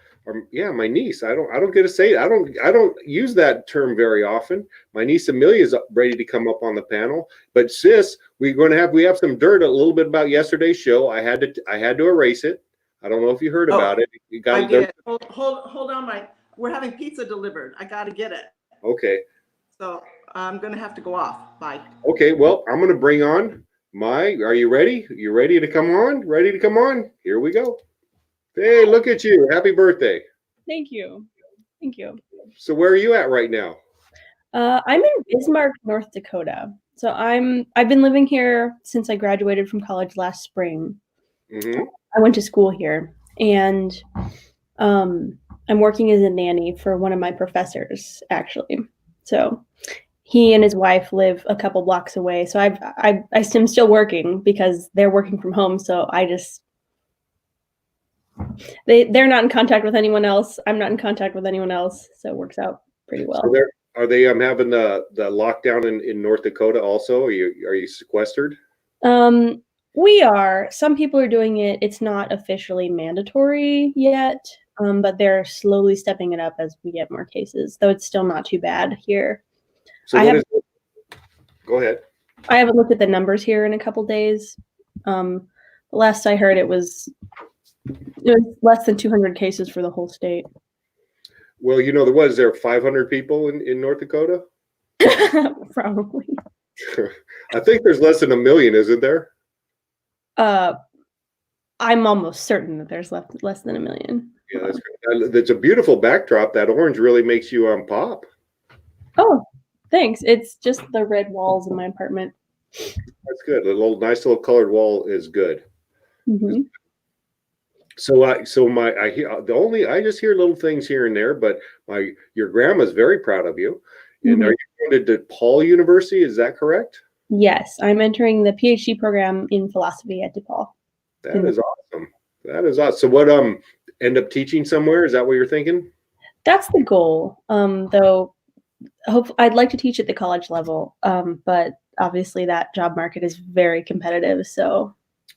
my niece. I don't get to say it. I don't use that term very often. My niece Amelia is ready to come up on the panel. But sis, we have some dirt a little bit about yesterday's show. I had to erase it. I don't know if you heard about it. You got I did. Hold on, we're having pizza delivered. I got to get it. Okay. So I'm gonna have to go off. Bye. Okay. Well, I'm gonna bring on are you ready? You ready to come on? Ready to come on? Here we go. Hey, look at you. Happy birthday. Thank you. Thank you. So where are you at right now? I'm in Bismarck, North Dakota. So I've been living here since I graduated from college last spring. Mm-hmm. I went to school here, and I'm working as a nanny for one of my professors, actually. So he and his wife live a couple blocks away. So I'm still working because they're working from home. So they're not in contact with anyone else. I'm not in contact with anyone else. So it works out pretty well. So are they having the lockdown in North Dakota also? Are you sequestered? We are. Some people are doing it. It's not officially mandatory yet, but they're slowly stepping it up as we get more cases, though it's still not too bad here. So go ahead. I haven't looked at the numbers here in a couple days. The last I heard, it was less than 200 cases for the whole state. Well, is there 500 people in North Dakota? Probably. I think there's less than 1 million, isn't there? I'm almost certain that there's less than 1 million. Yeah, that's great. That's a beautiful backdrop. That orange really makes you pop. Oh, thanks. It's just the red walls in my apartment. That's good. Nice little colored wall is good. Mm-hmm. So I just hear little things here and there, but your grandma's very proud of you. And Mm-hmm. Are you going to DePaul University? Is that correct? Yes, I'm entering the PhD program in philosophy at DePaul. That is awesome. That is awesome. So what end up teaching somewhere? Is that what you're thinking? That's the goal. Though I'd like to teach at the college level. But obviously that job market is very competitive. So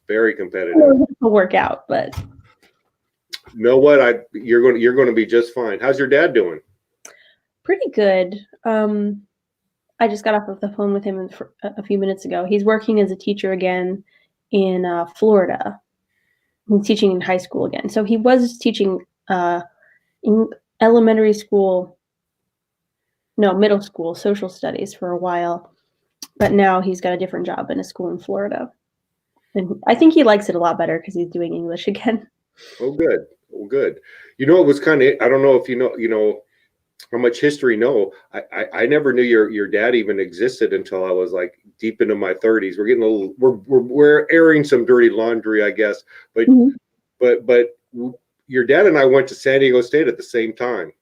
very competitive. It'll work out, but you know what? You're going to be just fine. How's your dad doing? Pretty good. I just got off of the phone with him a few minutes ago. He's working as a teacher again in Florida. He's teaching in high school again. So he was teaching in elementary school middle school social studies for a while, but now he's got a different job in a school in Florida. And I think he likes it a lot better because he's doing English again. Oh, good. Oh, good. You know, it was kind of, I don't know if you know how much history know. I never knew your dad even existed until I was like deep into my 30s. We're getting a little, we're airing some dirty laundry, I guess. But but your dad and I went to San Diego State at the same time.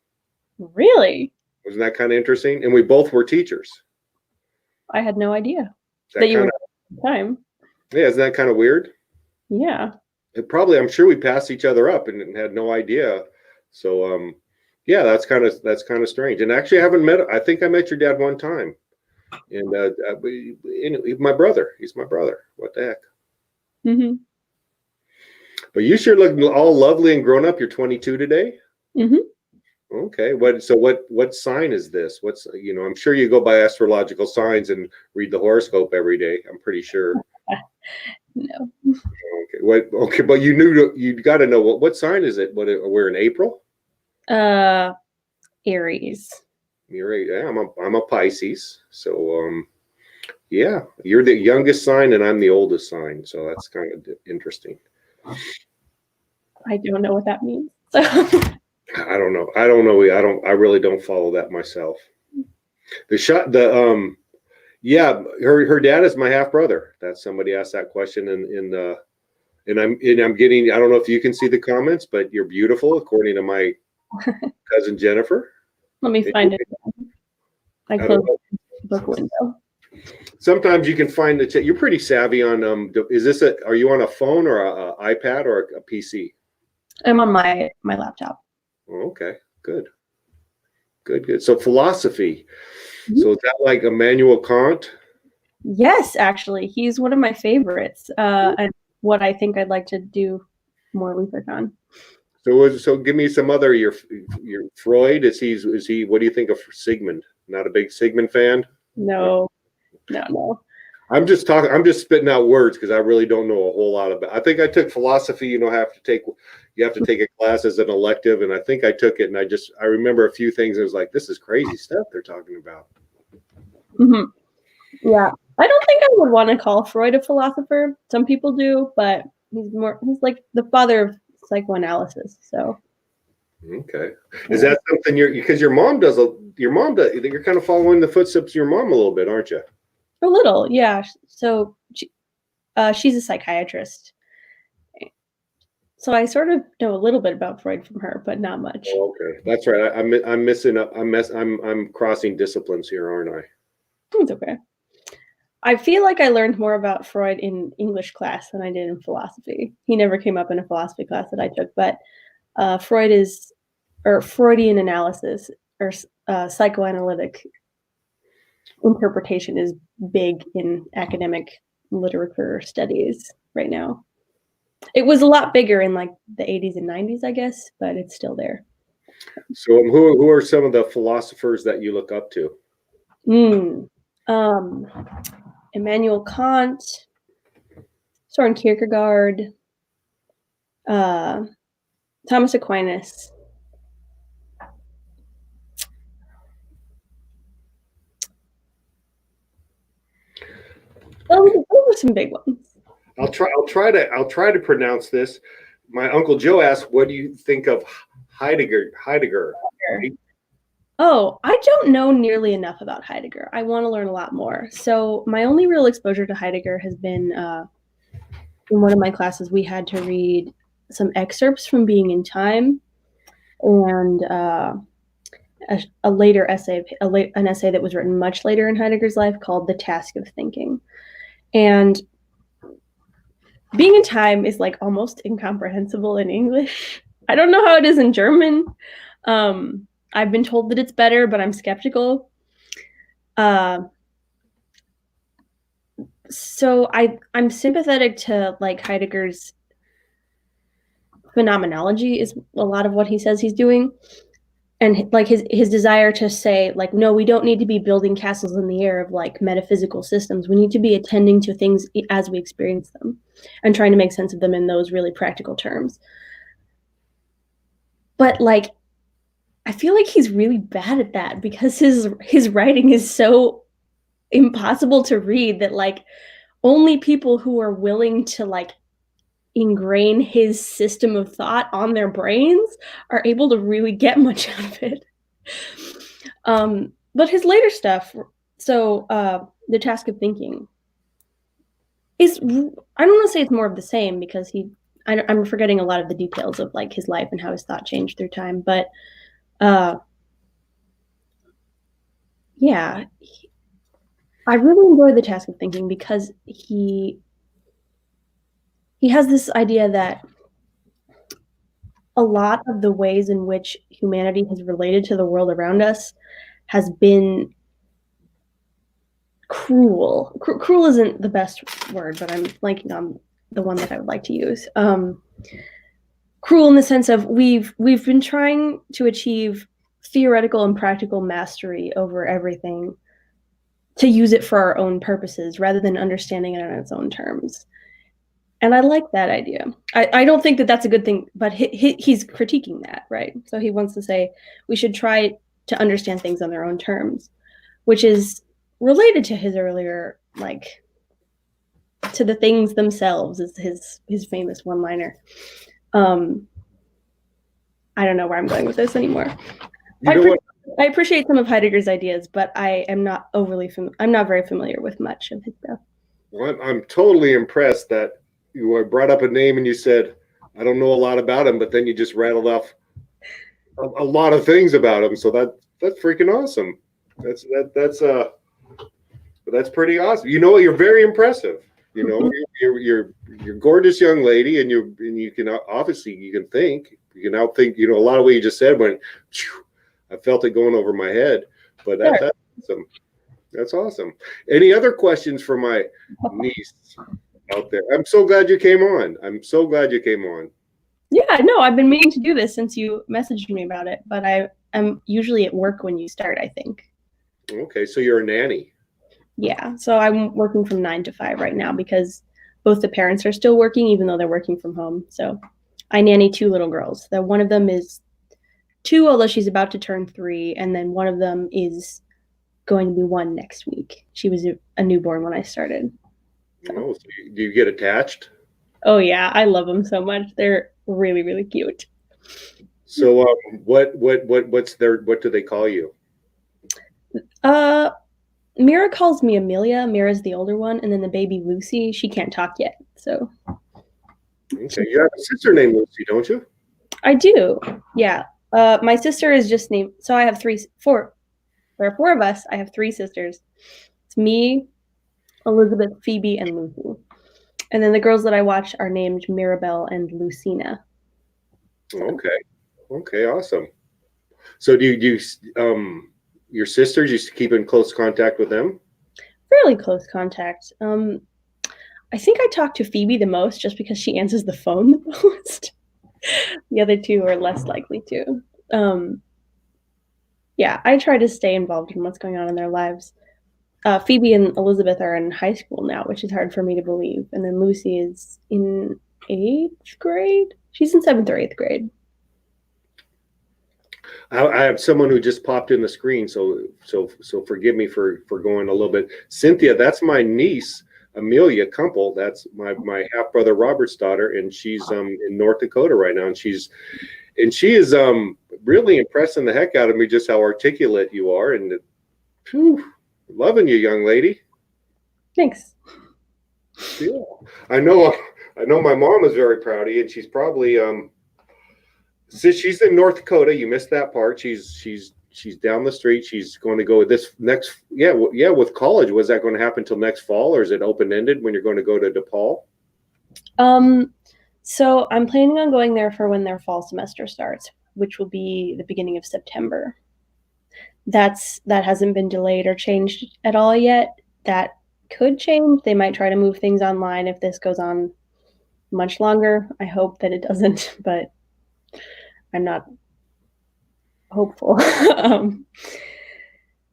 Really? Wasn't that kind of interesting? And we both were teachers. I had no idea that you were at the time. Yeah, isn't that kind of weird? Yeah. Probably, I'm sure we passed each other up and had no idea. So, yeah, that's kind of strange. And actually, I haven't met. I think I met your dad one time, and my brother. He's my brother. What the heck? Mm-hmm. But you sure look all lovely and grown up. You're 22 today. Mm-hmm. Okay. What sign is this? What's I'm sure you go by astrological signs and read the horoscope every day. I'm pretty sure. No. Okay. Okay, but you got to know what sign is it? We're in April. Aries. Yeah, I'm a Pisces. So yeah, you're the youngest sign and I'm the oldest sign. So that's kind of interesting. I don't know what that means. I don't know. I really don't follow that myself. Yeah, her dad is my half brother. That's somebody asked that question and I'm getting, I don't know if you can see the comments, but you're beautiful according to my cousin Jennifer. Let me find it. I closed the book window. Sometimes you can find the chat. You're pretty savvy on are you on a phone or a iPad or a PC? I'm on my laptop. Oh, okay, good. So philosophy. So is that like Immanuel Kant? Yes, actually, he's one of my favorites, and what I think I'd like to do more research on. So give me some other your Freud. Is he? What do you think of Sigmund? Not a big Sigmund fan? No. I'm just spitting out words because I really don't know a whole lot about. I think I took philosophy. You have to take a class as an elective, and I think I took it, and I remember a few things. And it was like, this is crazy stuff they're talking about. Mm-hmm. Yeah, I don't think I would want to call Freud a philosopher. Some people do, but he's like the father of psychoanalysis. So. Okay, is that something because your mom does? You're kind of following the footsteps of your mom a little bit, aren't you? A little, yeah. So she's a psychiatrist. So I sort of know a little bit about Freud from her, but not much. Oh, okay, that's right. I'm missing up. I'm crossing disciplines here, aren't I? It's okay. I feel like I learned more about Freud in English class than I did in philosophy. He never came up in a philosophy class that I took, but Freudian analysis or psychoanalytic interpretation is big in academic literature studies right now. It was a lot bigger in like the 80s and 90s, I guess, but it's still there. So who are some of the philosophers that you look up to? Immanuel Kant, Soren Kierkegaard, Thomas Aquinas. Those are some big ones. I'll try to pronounce this. My Uncle Joe asked, "What do you think of Heidegger?" Oh, I don't know nearly enough about Heidegger. I want to learn a lot more. So my only real exposure to Heidegger has been in one of my classes. We had to read some excerpts from Being in Time, and a later essay, an essay that was written much later in Heidegger's life called "The Task of Thinking." And Being in Time is like almost incomprehensible in English. I don't know how it is in German. I've been told that it's better, but I'm skeptical. So I'm sympathetic to like Heidegger's phenomenology is a lot of what he says he's doing. And like his desire to say like, no, we don't need to be building castles in the air of like metaphysical systems. We need to be attending to things as we experience them and trying to make sense of them in those really practical terms. But like, I feel like he's really bad at that because his writing is so impossible to read that like only people who are willing to like ingrain his system of thought on their brains are able to really get much out of it. But his later stuff, so The Task of Thinking, is, I don't want to say it's more of the same because I'm forgetting a lot of the details of like his life and how his thought changed through time, but yeah, I really enjoy The Task of Thinking because he has this idea that a lot of the ways in which humanity has related to the world around us has been cruel. Cruel isn't the best word, but I'm blanking on the one that I would like to use. Cruel in the sense of we've been trying to achieve theoretical and practical mastery over everything to use it for our own purposes rather than understanding it on its own terms. And I like that idea. I don't think that that's a good thing, but he's critiquing that, right? So he wants to say we should try to understand things on their own terms, which is related to his earlier, like, to the things themselves is his famous one-liner. I don't know where I'm going with this anymore. I appreciate some of Heidegger's ideas, but I am not I'm not very familiar with much of his stuff. Well, I'm totally impressed that you brought up a name and you said, I don't know a lot about him, but then you just rattled off a lot of things about him. So that's freaking awesome. That's pretty awesome. You know, you're very impressive. You know, you're a gorgeous young lady, and you can obviously you can outthink. You know, a lot of what you just said went. I felt it going over my head, but that's awesome. That's awesome. Any other questions for my niece out there? I'm so glad you came on. Yeah, no, I've been meaning to do this since you messaged me about it, but I'm usually at work when you start, I think. Okay, so you're a nanny. Yeah, so I'm working from 9 to 5 right now because both the parents are still working, even though they're working from home. So I nanny 2 little girls. One of them is 2, although she's about to turn 3, and then one of them is going to be 1 next week. She was a newborn when I started. Oh, so do you get attached? Oh yeah, I love them so much. They're really, really cute. So what do they call you? Mira calls me Amelia. Mira's the older one, and then the baby Lucy, she can't talk yet. So okay, you have a sister named Lucy, don't you? I do. Yeah. My sister is just named. So I have 4. There are 4 of us. I have 3 sisters. It's me, Elizabeth, Phoebe, and Lucy. And then the girls that I watch are named Mirabelle and Lucina. Okay, awesome. So do you your sisters, you keep in close contact with them? Fairly close contact. I think I talk to Phoebe the most just because she answers the phone the most. The other 2 are less likely to. Yeah, I try to stay involved in what's going on in their lives. Phoebe and Elizabeth are in high school now, which is hard for me to believe. And then Lucy is in 8th grade. She's in 7th or 8th grade. I have someone who just popped in the screen, so forgive me for going a little bit. Cynthia, that's my niece, Amelia Kumpel. That's my half brother Robert's daughter, and she's in North Dakota right now, and she is really impressing the heck out of me just how articulate you are, and loving you, young lady. Thanks. Yeah, I know my mom is very proud of you, and she's probably since she's in North Dakota. You missed that part. She's down the street. She's going to go this next with college. Was that going to happen till next fall, or is it open-ended when you're going to go to DePaul? So I'm planning on going there for when their fall semester starts, which will be the beginning of September. That hasn't been delayed or changed at all yet. That could change. They might try to move things online if this goes on much longer. I hope that it doesn't, but I'm not hopeful.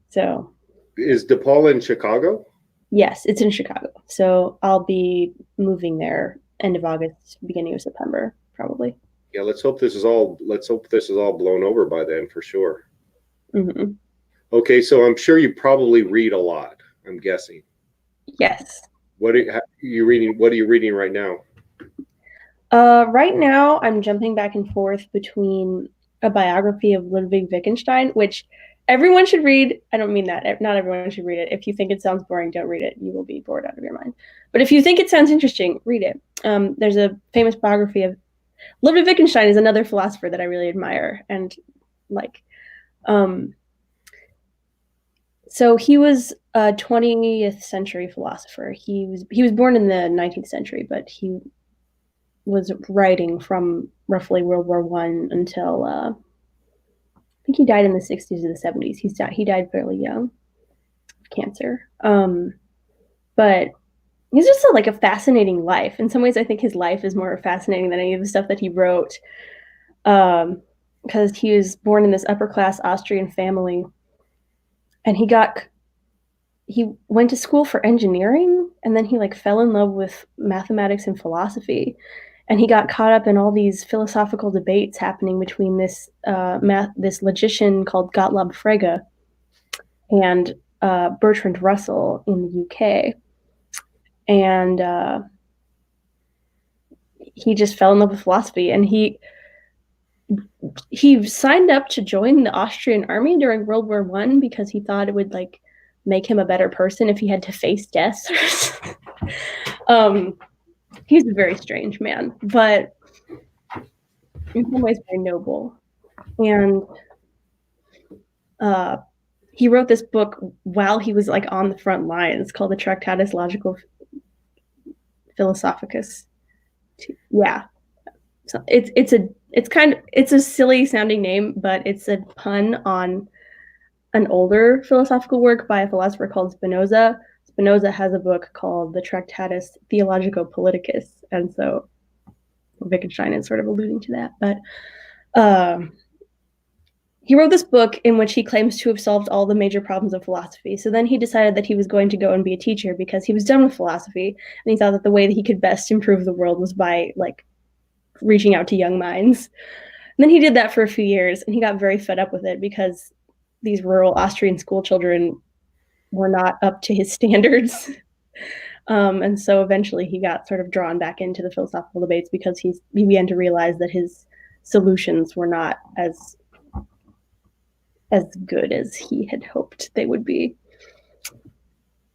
So is DePaul in Chicago? Yes, it's in Chicago. So I'll be moving there end of August, beginning of September, probably. Yeah, let's hope this is all blown over by then for sure. Mm-hmm. Okay, so I'm sure you probably read a lot, I'm guessing. Yes. What are you reading? What are you reading right now? Right now, I'm jumping back and forth between a biography of Ludwig Wittgenstein, which everyone should read. I don't mean that. Not everyone should read it. If you think it sounds boring, don't read it. You will be bored out of your mind. But if you think it sounds interesting, read it. There's a famous biography of Ludwig Wittgenstein is another philosopher that I really admire and like. So he was a 20th century philosopher. He was born in the 19th century, but he was writing from roughly World War One until I think he died in the 60s or the 70s. He died fairly young of cancer. But he's just like a fascinating life. In some ways, I think his life is more fascinating than any of the stuff that he wrote. Because he was born in this upper class Austrian family, and he went to school for engineering, and then he like fell in love with mathematics and philosophy, and he got caught up in all these philosophical debates happening between this this logician called Gottlob Frege and Bertrand Russell in the UK, and he just fell in love with philosophy, and he signed up to join the Austrian army during World War One because he thought it would like make him a better person if he had to face death. He's a very strange man, but in some ways very noble. And he wrote this book while he was like on the front lines called the Tractatus Logico Philosophicus. Yeah. So it's a silly sounding name, but it's a pun on an older philosophical work by a philosopher called Spinoza. Spinoza has a book called the Tractatus Theologico Politicus, and so Wittgenstein is sort of alluding to that. But he wrote this book in which he claims to have solved all the major problems of philosophy. So then he decided that he was going to go and be a teacher because he was done with philosophy, and he thought that the way that he could best improve the world was by like reaching out to young minds. And then he did that for a few years, and he got very fed up with it because these rural Austrian school children were not up to his standards. And so eventually he got sort of drawn back into the philosophical debates because he began to realize that his solutions were not as good as he had hoped they would be.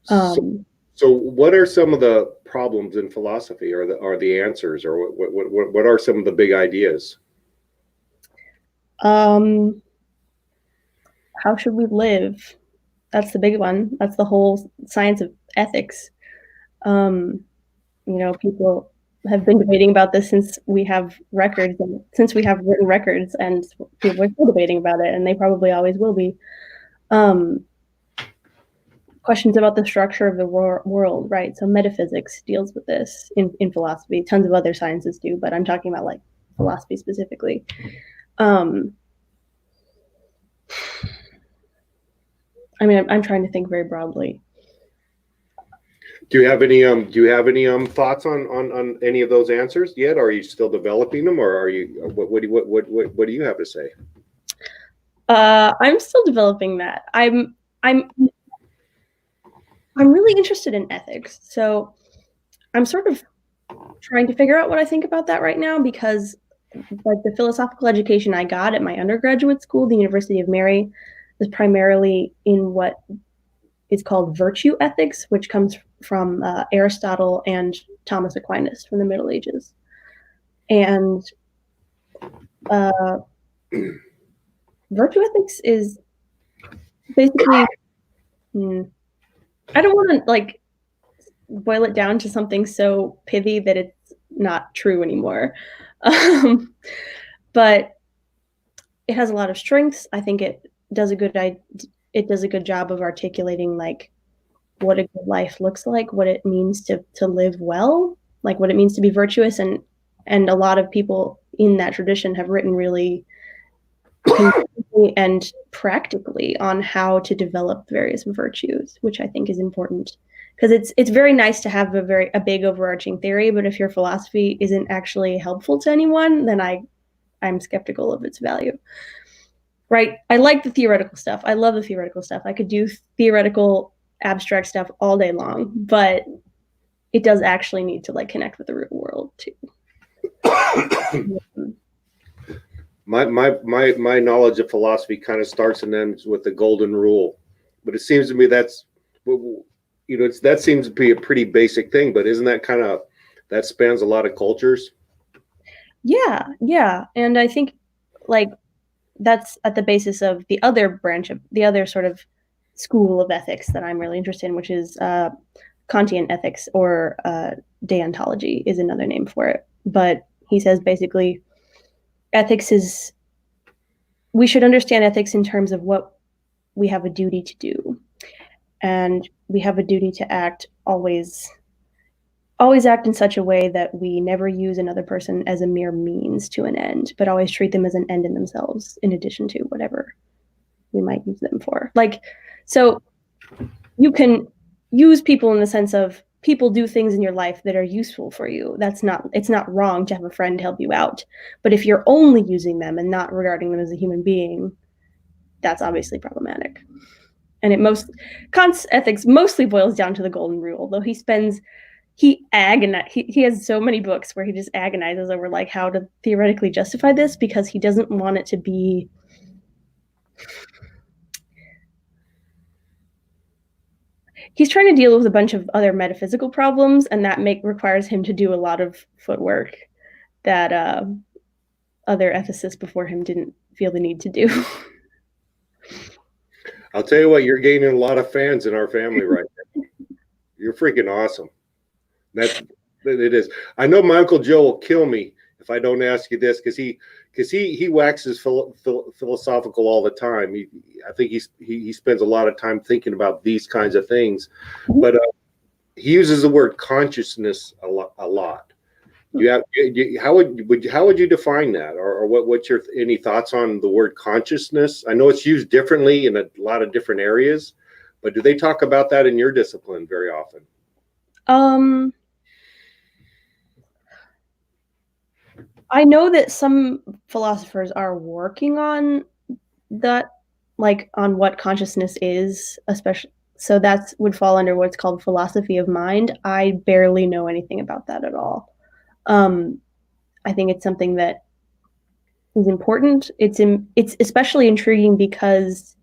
So what are some of the problems in philosophy, or the answers, or what are some of the big ideas? How should we live? That's the big one. That's the whole science of ethics. People have been debating about this since we have records, and since we have written records, and people are still debating about it, and they probably always will be. Questions about the structure of the world, right? So metaphysics deals with this in philosophy. Tons of other sciences do, but I'm talking about like philosophy specifically. I'm trying to think very broadly. Do you have any thoughts on any of those answers yet? Or are you still developing them, or are you what do you have to say? I'm still developing that. I'm really interested in ethics, so I'm sort of trying to figure out what I think about that right now, because like the philosophical education I got at my undergraduate school, the University of Mary, is primarily in what is called virtue ethics, which comes from Aristotle and Thomas Aquinas from the Middle Ages. And virtue ethics is basically, I don't want to like boil it down to something so pithy that it's not true anymore. But it has a lot of strengths. I think it does a good job of articulating like what a good life looks like, what it means to live well, like what it means to be virtuous, and a lot of people in that tradition have written really and practically on how to develop various virtues, which I think is important, because it's very nice to have a big overarching theory, but if your philosophy isn't actually helpful to anyone, then I I'm skeptical of its value. Right? I like the theoretical stuff. I love the theoretical stuff. I could do theoretical abstract stuff all day long, but it does actually need to like connect with the real world too. My knowledge of philosophy kind of starts and ends with the golden rule, but it seems to me that's, that seems to be a pretty basic thing, but isn't that kind of, that spans a lot of cultures? Yeah, and I think like that's at the basis of the other branch of the other sort of school of ethics that I'm really interested in, which is Kantian ethics, or deontology is another name for it. But he says basically ethics is, we should understand ethics in terms of what we have a duty to do, and we have a duty to act always act in such a way that we never use another person as a mere means to an end, but always treat them as an end in themselves in addition to whatever we might use them for. Like, so you can use people in the sense of people do things in your life that are useful for you. It's not wrong to have a friend help you out. But if you're only using them and not regarding them as a human being, that's obviously problematic. And Kant's ethics mostly boils down to the golden rule, though he has so many books where he just agonizes over like how to theoretically justify this, because he doesn't want it to be, he's trying to deal with a bunch of other metaphysical problems, and that requires him to do a lot of footwork that other ethicists before him didn't feel the need to do. I'll tell you what, you're gaining a lot of fans in our family right now. You're freaking awesome. It is. I know my Uncle Joe will kill me if I don't ask you this, because he waxes philosophical all the time. I think he spends a lot of time thinking about these kinds of things, but he uses the word consciousness a lot. How would you define that, or what's your any thoughts on the word consciousness? I know it's used differently in a lot of different areas, but do they talk about that in your discipline very often? I know that some philosophers are working on that, like on what consciousness is, especially. So that would fall under what's called philosophy of mind. I barely know anything about that at all. I think it's something that is important. It's especially intriguing because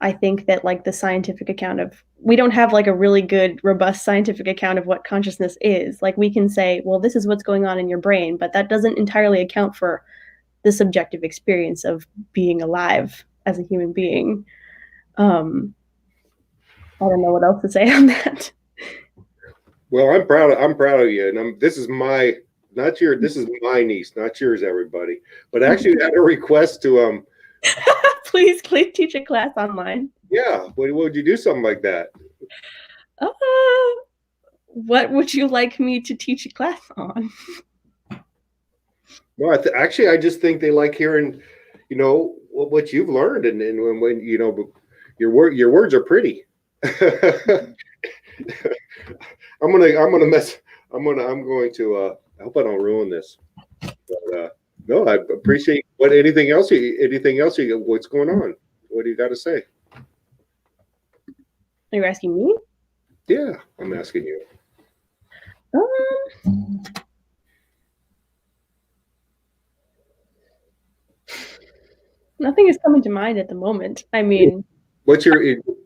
I think that like the scientific account of, we don't have like a really good, robust scientific account of what consciousness is. Like we can say, well, this is what's going on in your brain, but that doesn't entirely account for the subjective experience of being alive as a human being. I don't know what else to say on that. Well, I'm proud of you, and this is my niece, not yours, everybody. But actually, I had a request to please teach a class online. Yeah, would you do something like that? What would you like me to teach a class on? Well, actually, I just think they like hearing, what you've learned, and when your words are pretty. I'm going to I hope I don't ruin this. But no, I appreciate anything else what's going on? What do you got to say? Are you asking me? Yeah, I'm asking you. Nothing is coming to mind at the moment. I mean,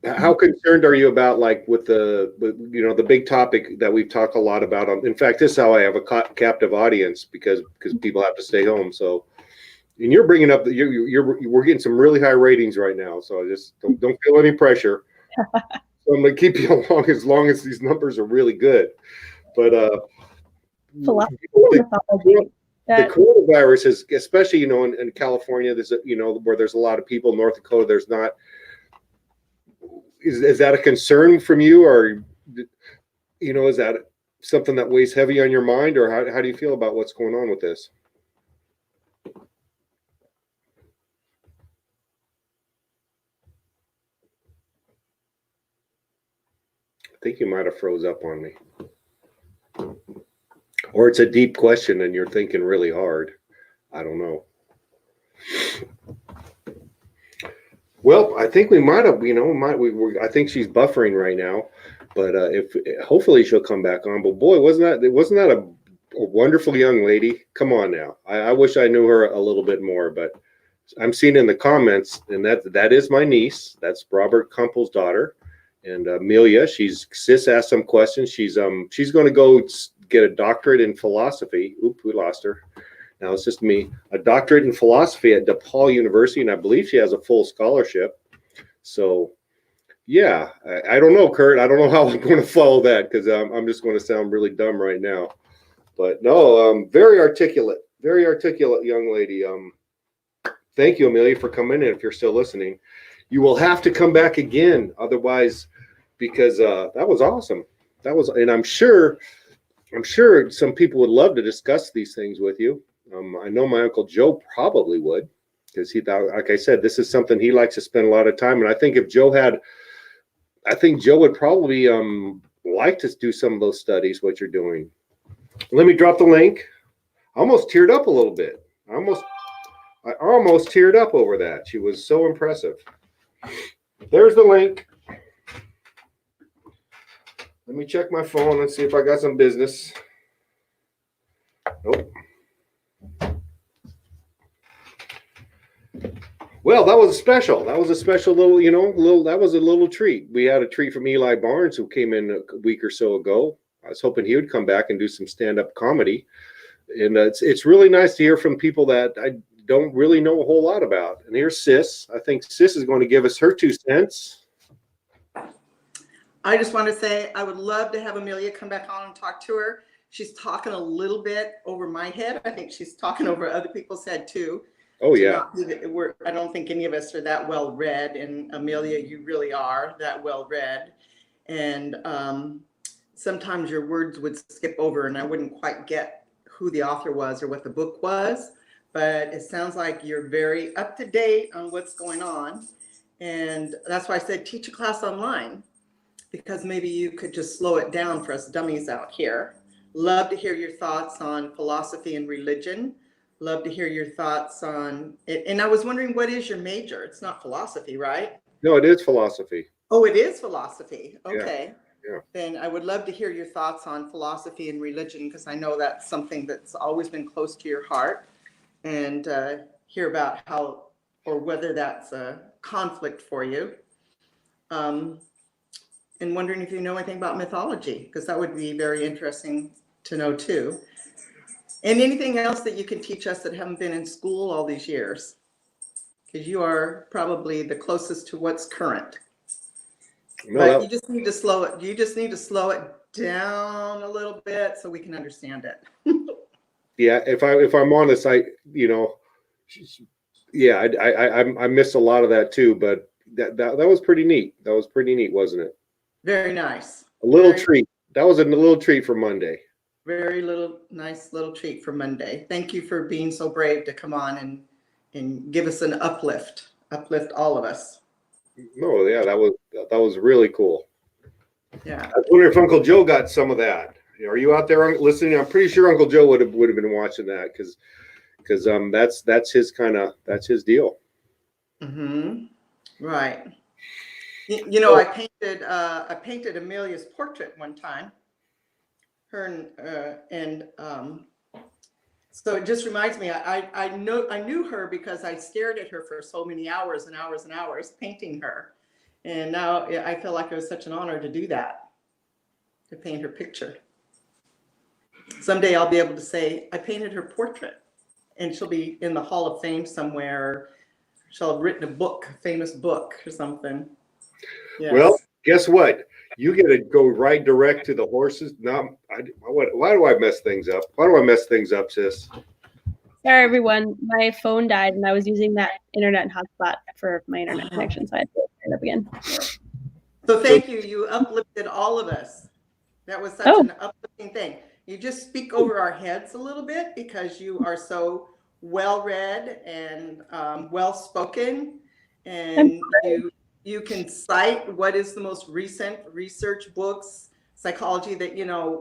how concerned are you about, like, with the big topic that we've talked a lot about? In fact, this is how I have a captive audience, because people have to stay home. So, and you're bringing up we're getting some really high ratings right now. So I just don't feel any pressure. So I'm going to keep you along as long as these numbers are really good. But the coronavirus is, especially in California, there's where there's a lot of people. North Dakota, there's not. Is that a concern from you, or is that something that weighs heavy on your mind, or how do you feel about what's going on with this? I think you might have froze up on me. Or it's a deep question and you're thinking really hard. I don't know. Well, I think we might have, I think she's buffering right now, but if hopefully she'll come back on. But boy, wasn't that a wonderful young lady? Come on now. I wish I knew her a little bit more, but I'm seeing in the comments, and that is my niece. That's Robert Kumpel's daughter, and Amelia. Sis asked some questions. She's going to go get a doctorate in philosophy. Oop, we lost her. Now it's just me. A doctorate in philosophy at DePaul University, and I believe she has a full scholarship. So, yeah, I don't know, Kurt. I don't know how I'm going to follow that because I'm just going to sound really dumb right now. But no, very articulate young lady. Thank you, Amelia, for coming in. If you're still listening, you will have to come back again. Otherwise, because that was awesome. And I'm sure some people would love to discuss these things with you. I know my Uncle Joe probably would, because he thought, like I said, this is something he likes to spend a lot of time. And I think Joe would probably like to do some of those studies, what you're doing. Let me drop the link. I almost teared up a little bit. I almost teared up over that. She was so impressive. There's the link. Let me check my phone and see if I got some business. Nope. Well, that was special. That was a special that was a little treat. We had a treat from Eli Barnes, who came in a week or so ago. I was hoping he would come back and do some stand-up comedy. And it's really nice to hear from people that I don't really know a whole lot about. And here's Sis. I think Sis is going to give us her 2 cents. I just want to say I would love to have Amelia come back on and talk to her. She's talking a little bit over my head. I think she's talking over other people's head too. Oh, yeah. I don't think any of us are that well read. And Amelia, you really are that well read. And sometimes your words would skip over and I wouldn't quite get who the author was or what the book was. But it sounds like you're very up to date on what's going on. And that's why I said teach a class online, because maybe you could just slow it down for us dummies out here. Love to hear your thoughts on philosophy and religion. Love to hear your thoughts on it. And I was wondering, what is your major? It's not philosophy, right? No, it is philosophy. Oh, it is philosophy. Okay. Yeah. Then I would love to hear your thoughts on philosophy and religion, because I know that's something that's always been close to your heart, and hear about how or whether that's a conflict for you. And wondering if you know anything about mythology, because that would be very interesting to know too. And anything else that you can teach us that haven't been in school all these years, because you are probably the closest to what's current. No, but you just need to slow it. You just need to slow it down a little bit so we can understand it. Yeah, if I'm honest, I missed a lot of that too, but that was pretty neat. That was pretty neat, wasn't it? Very nice. A little treat. That was a little treat for Monday. Very nice little treat for Monday. Thank you for being so brave to come on and give us an uplift all of us. No, yeah, that was really cool. Yeah. I was wondering if Uncle Joe got some of that. Are you out there listening? I'm pretty sure Uncle Joe would have been watching that because that's his deal. Mm-hmm. Right. I painted Amelia's portrait one time. So it just reminds me, I knew her because I stared at her for so many hours and hours and hours painting her. And now I feel like it was such an honor to do that, to paint her picture. Someday I'll be able to say, I painted her portrait, and she'll be in the Hall of Fame somewhere. She'll have written a book, a famous book or something. Yes. Well, guess what? You get to go right direct to the horses. Now, why do I mess things up? Why do I mess things up, sis? Sorry, everyone. My phone died, and I was using that internet hotspot for my internet connection, so I had to turn it up again. So thank you. You uplifted all of us. That was such an uplifting thing. You just speak over our heads a little bit because you are so well-read and well-spoken, and you can cite what is the most recent research books, psychology that,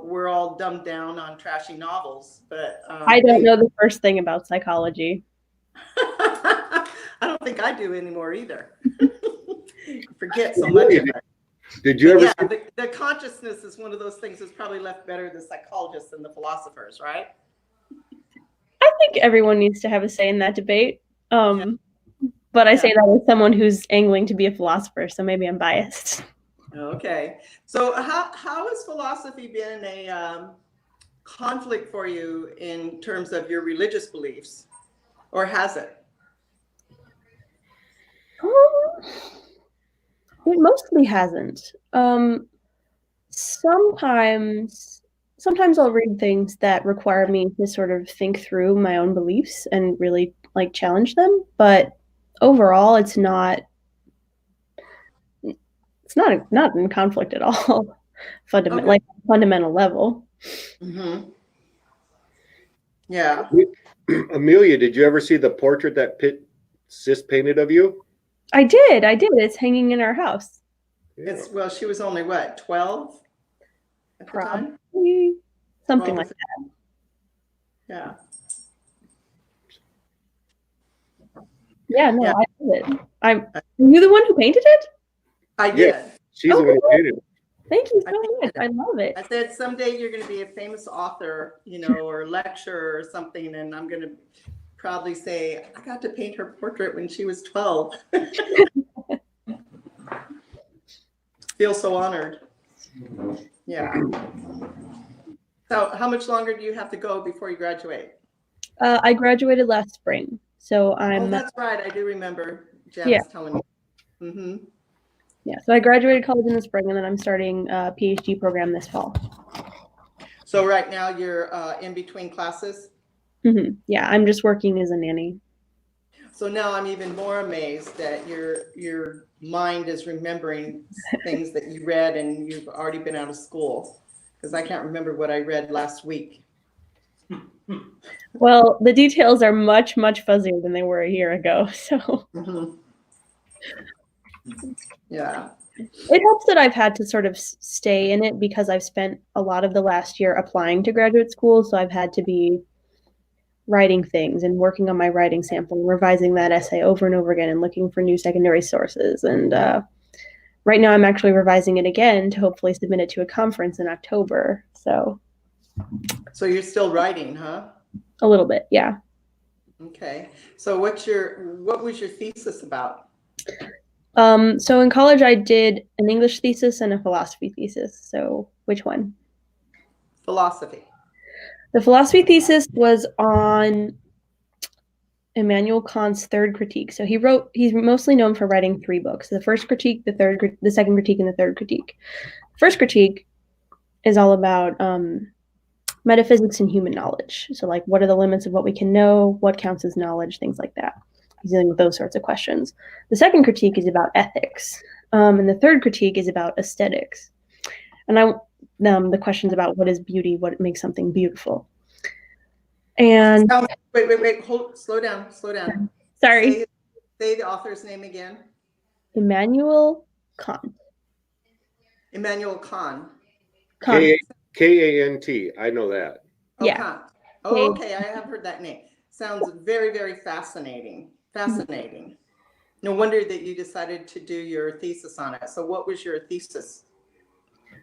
we're all dumbed down on trashy novels, but I don't know the first thing about psychology. I don't think I do anymore either. Forget so much of it. Did you But ever yeah, see, the consciousness is one of those things that's probably left better the psychologists and the philosophers, right? I think everyone needs to have a say in that debate. But I Yeah. say that as someone who's angling to be a philosopher, so maybe I'm biased. Okay. So how has philosophy been a conflict for you in terms of your religious beliefs, or has it? It mostly hasn't. Sometimes I'll read things that require me to sort of think through my own beliefs and really like challenge them, but overall it's not in conflict at all. Okay. Like fundamental level. Mm-hmm. Yeah. Amelia, did you ever see the portrait that Pitt Sis painted of you? I did. It's hanging in our house. Yeah. It's, well, she was only what, 12 at the time? Probably something 12 or like 15. Yeah. Yeah, no, Yeah. I did. You the one who painted it? I Yeah. did. She's the one who painted it. Thank you I so much. painted I love it. I said, someday you're going to be a famous author, you know, or lecturer or something, and I'm going to probably say, I got to paint her portrait when she was 12. Feel so honored. Yeah. So how much longer do you have to go before you graduate? I graduated last spring, so Oh, I'm that's right. I do remember Janice yeah. telling me. Mm-hmm. Yeah, so I graduated college in the spring, and then I'm starting a PhD program this fall. So right now you're in between classes? Yeah, I'm just working as a nanny. So now I'm even more amazed that your mind is remembering things that you read and you've already been out of school, because I can't remember what I read last week. Well, the details are much, much fuzzier than they were a year ago, so Mm-hmm. Yeah. it helps that I've had to sort of stay in it because I've spent a lot of the last year applying to graduate school, so I've had to be writing things and working on my writing sample and revising that essay over and over again and looking for new secondary sources. And right now I'm actually revising it again to hopefully submit it to a conference in October. So you're still writing, huh? a little bit, yeah. Okay. So what was your thesis about? So in college I did an English thesis and a philosophy thesis. So which one? Philosophy. The philosophy thesis was on Immanuel Kant's third critique. So he's mostly known for writing 3 books: the first critique, the second critique, and the third critique. First critique is all about metaphysics and human knowledge. So like, what are the limits of what we can know? What counts as knowledge? Things like that. He's dealing with those sorts of questions. The second critique is about ethics. And the third critique is about aesthetics. And the questions about what is beauty, what makes something beautiful. And wait, slow down. Sorry. Say the author's name again. Immanuel Kant. Immanuel Kant. K-A-N-T. I know that. Oh, Yeah. Kant. Oh, okay. I have heard that name. Sounds very, very fascinating. Fascinating. No wonder that you decided to do your thesis on it. So what was your thesis?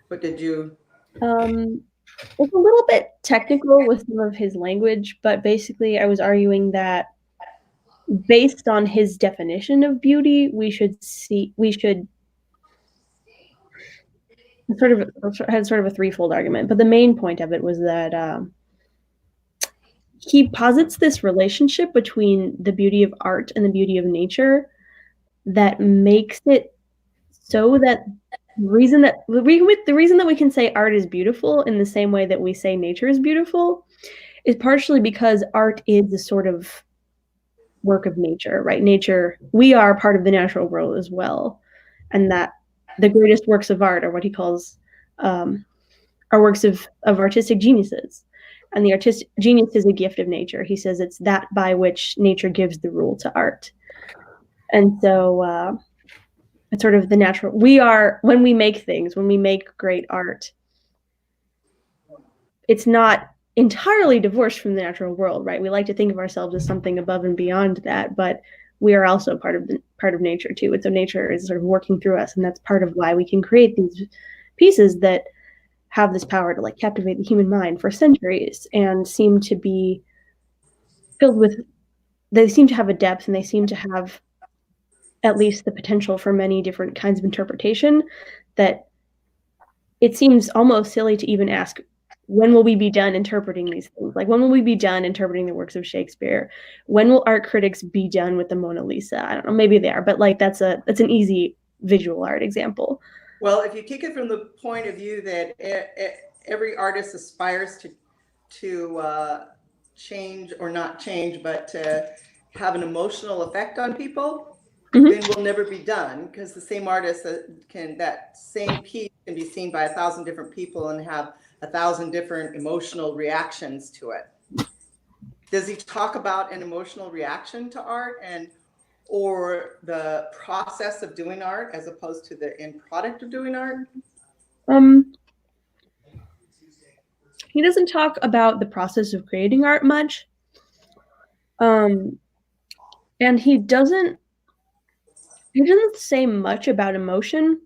What did you? It's a little bit technical with some of his language, but basically I was arguing that based on his definition of beauty, we should had sort of a threefold argument. But the main point of it was that he posits this relationship between the beauty of art and the beauty of nature that makes it so that the reason that we can say art is beautiful in the same way that we say nature is beautiful is partially because art is a sort of work of nature, right? Nature, we are part of the natural world as well, and that the greatest works of art are what he calls are works of artistic geniuses, and the artistic genius is a gift of nature. He says it's that by which nature gives the rule to art, and so it's sort of the natural. We are, when we make great art, it's not entirely divorced from the natural world, right? We like to think of ourselves as something above and beyond that, but we are also part of nature too. And so nature is sort of working through us, and that's part of why we can create these pieces that have this power to like captivate the human mind for centuries and seem to be filled with, they seem to have a depth, and they seem to have at least the potential for many different kinds of interpretation, that it seems almost silly to even ask, when will we be done interpreting these things? Like, when will we be done interpreting the works of Shakespeare? When will art critics be done with the Mona Lisa? I don't know, maybe they are, but like that's an easy visual art example. Well, if you take it from the point of view that every artist aspires to change, or not change, but to have an emotional effect on people, then we'll never be done, because the same artist that same piece can be seen by 1,000 different people and have 1,000 different emotional reactions to it. Does he talk about an emotional reaction to art or the process of doing art as opposed to the end product of doing art? He doesn't talk about the process of creating art much. And he doesn't say much about emotion,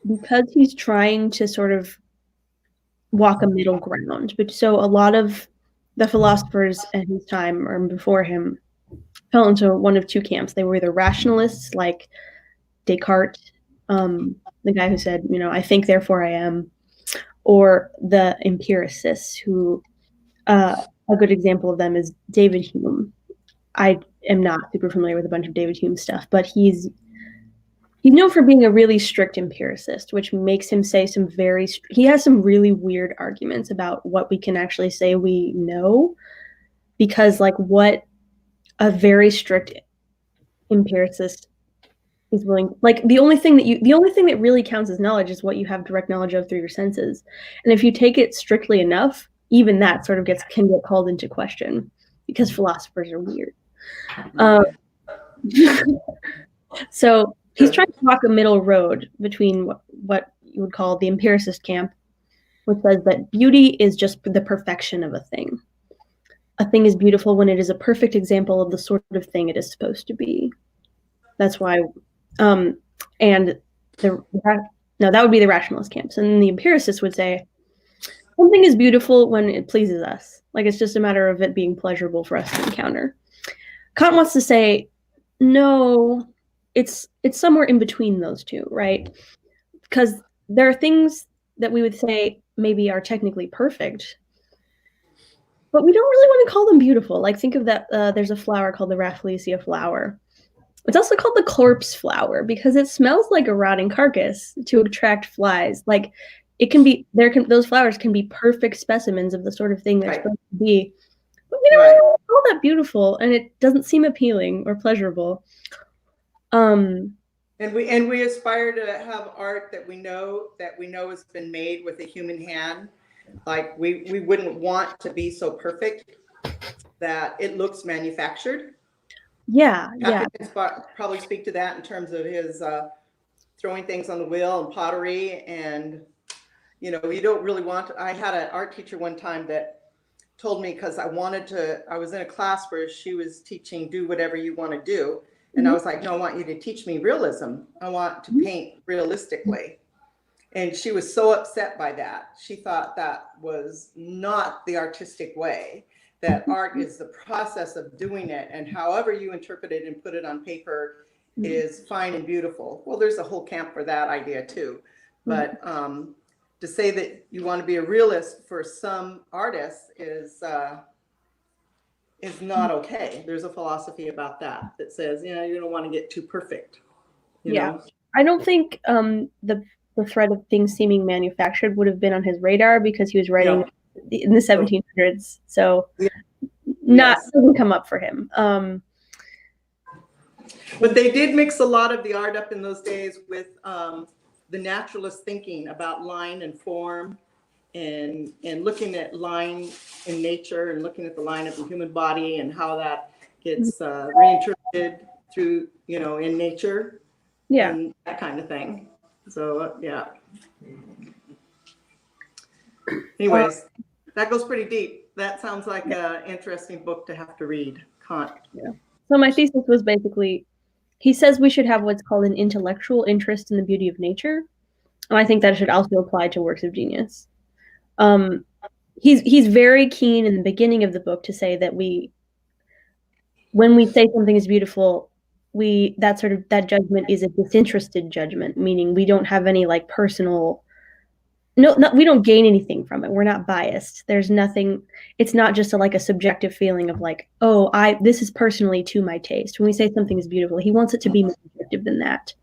because he's trying to sort of walk a middle ground. But so a lot of the philosophers at his time or before him fell into one of two camps. They were either rationalists like Descartes, the guy who said, I think, therefore I am, or the empiricists, who a good example of them is David Hume. I am not super familiar with a bunch of David Hume stuff, but he's known for being a really strict empiricist, which makes him say he has some really weird arguments about what we can actually say we know, because like what a very strict empiricist is willing, like the only thing that really counts as knowledge is what you have direct knowledge of through your senses. And if you take it strictly enough, even that sort of can get called into question, because philosophers are weird. So he's trying to walk a middle road between what you would call the empiricist camp, which says that beauty is just the perfection of a thing. A thing is beautiful when it is a perfect example of the sort of thing it is supposed to be. That's why, that would be the rationalist camps. And the empiricists would say, something is beautiful when it pleases us. Like, it's just a matter of it being pleasurable for us to encounter. Kant wants to say, no, it's somewhere in between those two, right? Because there are things that we would say maybe are technically perfect, but we don't really want to call them beautiful. Like, think of that, there's a flower called the Rafflesia flower. It's also called the corpse flower because it smells like a rotting carcass to attract flies. Like, those flowers can be perfect specimens of the sort of thing they're supposed to be. But we don't really want to call that beautiful, and it doesn't seem appealing or pleasurable. And we aspire to have art that we know has been made with a human hand. Like, we wouldn't want to be so perfect that it looks manufactured. Yeah. Can probably speak to that in terms of his throwing things on the wheel and pottery, and you don't really want to. I had an art teacher one time that told me, because I was in a class where she was teaching do whatever you want to do, and I was like, no, I want you to teach me realism. I want to paint realistically. And she was so upset by that. She thought that was not the artistic way, that art is the process of doing it, and however you interpret it and put it on paper is fine and beautiful. Well, there's a whole camp for that idea too. But to say that you want to be a realist for some artists is not okay. There's a philosophy about that says, you don't want to get too perfect. You know? I don't think the threat of things seeming manufactured would have been on his radar, because he was writing in the 1700s. So doesn't come up for him. But they did mix a lot of the art up in those days with the naturalist thinking about line and form, and looking at line in nature, and looking at the line of the human body and how that gets reinterpreted through, in nature, and that kind of thing. So anyways, that goes pretty deep. That sounds like an interesting book to have to read, Kant. So my thesis was basically, he says we should have what's called an intellectual interest in the beauty of nature, and I think that should also apply to works of genius. He's very keen in the beginning of the book to say that when we say something is beautiful, that judgment is a disinterested judgment, meaning we don't have any like personal. No, we don't gain anything from it. We're not biased. There's nothing. It's not just like a subjective feeling of like, oh, this is personally to my taste. When we say something is beautiful, he wants it to be more objective than that,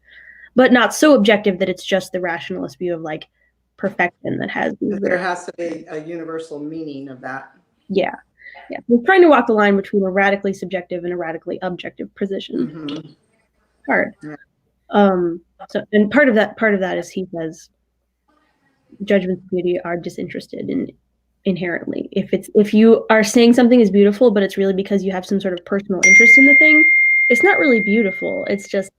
but not so objective that it's just the rationalist view of like perfection that has these. There has to be a universal meaning of that. Yeah. We're trying to walk the line between a radically subjective and a radically objective position. Mm-hmm. Hard. Yeah. So, and part of that is he says judgments of beauty are disinterested inherently. If you are saying something is beautiful, but it's really because you have some sort of personal interest in the thing, it's not really beautiful. It's just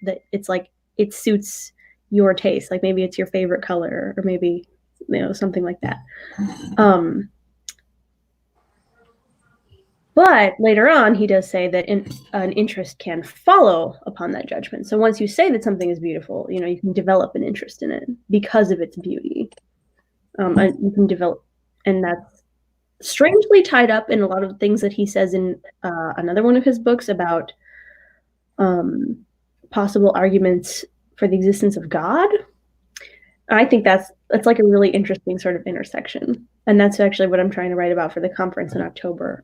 that it's like it suits your taste. Like maybe it's your favorite color, or maybe something like that. But later on, he does say that an interest can follow upon that judgment. So once you say that something is beautiful, you can develop an interest in it because of its beauty. And you can develop, and that's strangely tied up in a lot of things that he says in another one of his books about possible arguments for the existence of God. I think that's like a really interesting sort of intersection, and that's actually what I'm trying to write about for the conference in October.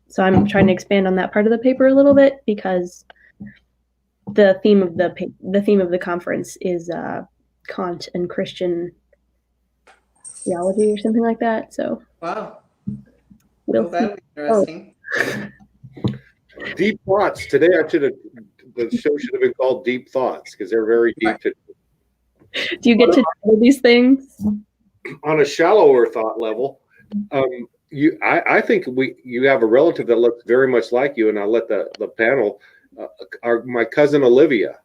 So I'm trying to expand on that part of the paper a little bit because the theme of the conference is Kant and Christian theology or something like that. So wow, well, that'll be interesting. Deep thoughts today. The show should have been called Deep Thoughts because they're very deep. Do you get to know these things on a shallower thought level? I think you have a relative that looks very much like you, and I'll let the panel. My cousin Olivia.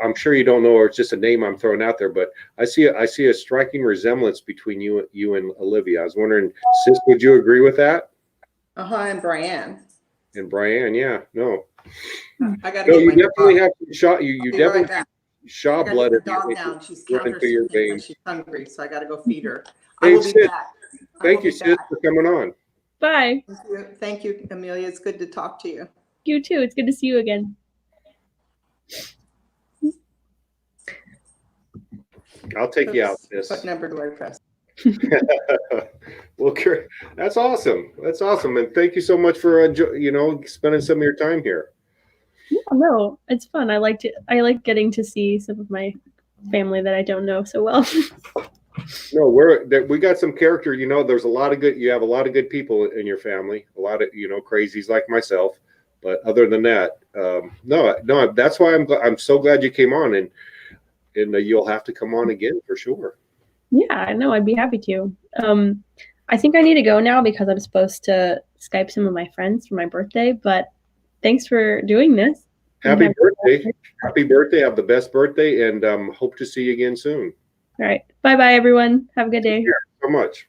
I'm sure you don't know her. It's just a name I'm throwing out there, but I see a striking resemblance between you and Olivia. I was wondering, sis, would you agree with that? And Brianne. And Brianne, yeah, no. I got to. No, you definitely have to shot. You definitely right Shaw blood. The dog down. She's running through your veins. She's hungry, so I got to go feed her. Hey, I will be sis, back. Thank you, sis, for coming on. Bye. Thank you, Amelia. It's good to talk to you. You too. It's good to see you again. I'll take you out, sis. What number do I press? Well, that's awesome. That's awesome, and thank you so much for spending some of your time here. Yeah, no, it's fun. I like getting to see some of my family that I don't know so well. No, we got some character. There's a lot of good. You have a lot of good people in your family. A lot of crazies like myself. But other than that, no. That's why I'm so glad you came on, and you'll have to come on again for sure. Yeah, I know. I'd be happy to. I think I need to go now because I'm supposed to Skype some of my friends for my birthday. But thanks for doing this. Happy birthday! Happy birthday! Have the best birthday, and hope to see you again soon. All right. Bye, everyone. Have a good day. Thank you so much.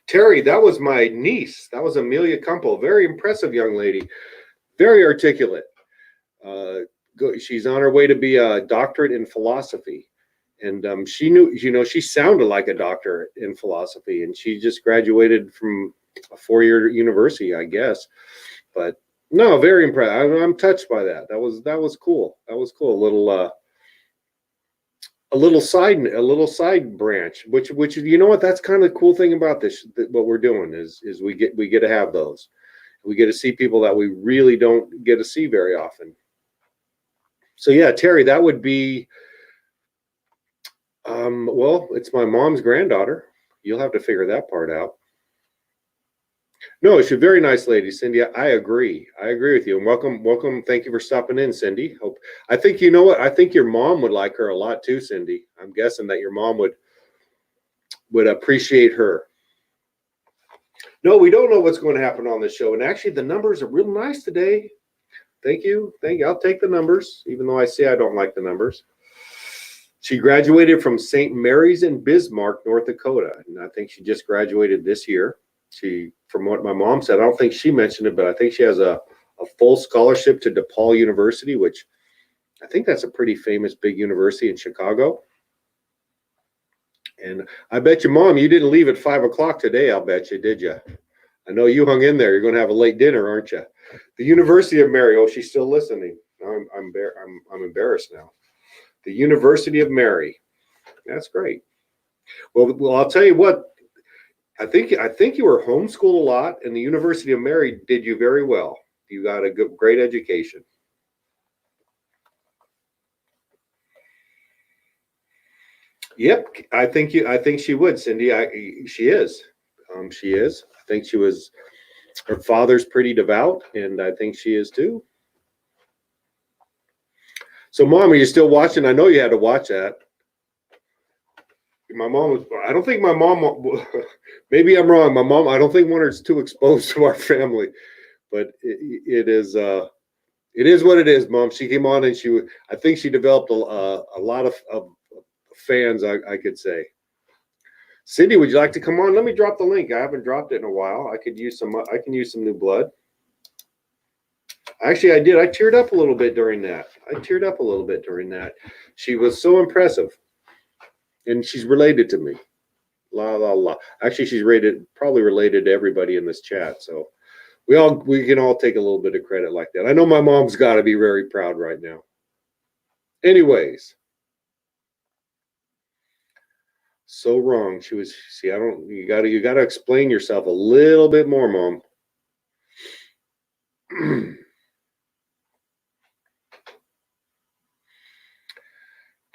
Terry, that was my niece. That was Amelia Kumpo. Very impressive young lady. Very articulate. She's on her way to be a doctorate in philosophy. And she knew, she sounded like a doctor in philosophy. And she just graduated from a 4-year university, I guess. But no, very impressive. I'm touched by that. That was cool. That was cool. A little side branch, which what, that's kind of the cool thing about this. What we're doing is we get to have those. We get to see people that we really don't get to see very often. So yeah, Terry, that would be. Well, it's my mom's granddaughter. You'll have to figure that part out. No, she's a very nice lady, Cindy. I agree. I agree with you. And welcome. Thank you for stopping in, Cindy. I think what? I think your mom would like her a lot too, Cindy. I'm guessing that your mom would appreciate her. No, we don't know what's going to happen on this show. And actually, the numbers are real nice today. Thank you. I'll take the numbers, even though I say I don't like the numbers. She graduated from St. Mary's in Bismarck, North Dakota. And I think she just graduated this year. from what my mom said, I don't think she mentioned it, but I think she has a full scholarship to DePaul University, which I think that's a pretty famous big university in Chicago. And I bet you, Mom, you didn't leave at 5 o'clock today. I'll bet you, did you? I know you hung in there. You're going to have a late dinner, aren't you? The University of Mary. Oh, she's still listening. I'm embarrassed now. The University of Mary. That's great. Well, I'll tell you what. I think you were homeschooled a lot, and the University of Mary did you very well. You got a great education. Yep, I think she would, Cindy. She is. She is. I think she was. Her father's pretty devout, and I think she is too. So, Mom, are you still watching? I know you had to watch that. My mom was. I don't think my mom. Maybe I'm wrong. My mom. I don't think one is too exposed to our family, but it is. It is what it is, Mom. She came on, and I think she developed a lot of fans. I could say. Cindy, would you like to come on? Let me drop the link. I haven't dropped it in a while. I can use some new blood. Actually, I did. I teared up a little bit during that. She was so impressive. And she's related to me. La la la. Actually, she's probably related to everybody in this chat. So we can all take a little bit of credit like that. I know my mom's got to be very proud right now. Anyways. So wrong. She was. See, you gotta explain yourself a little bit more, Mom.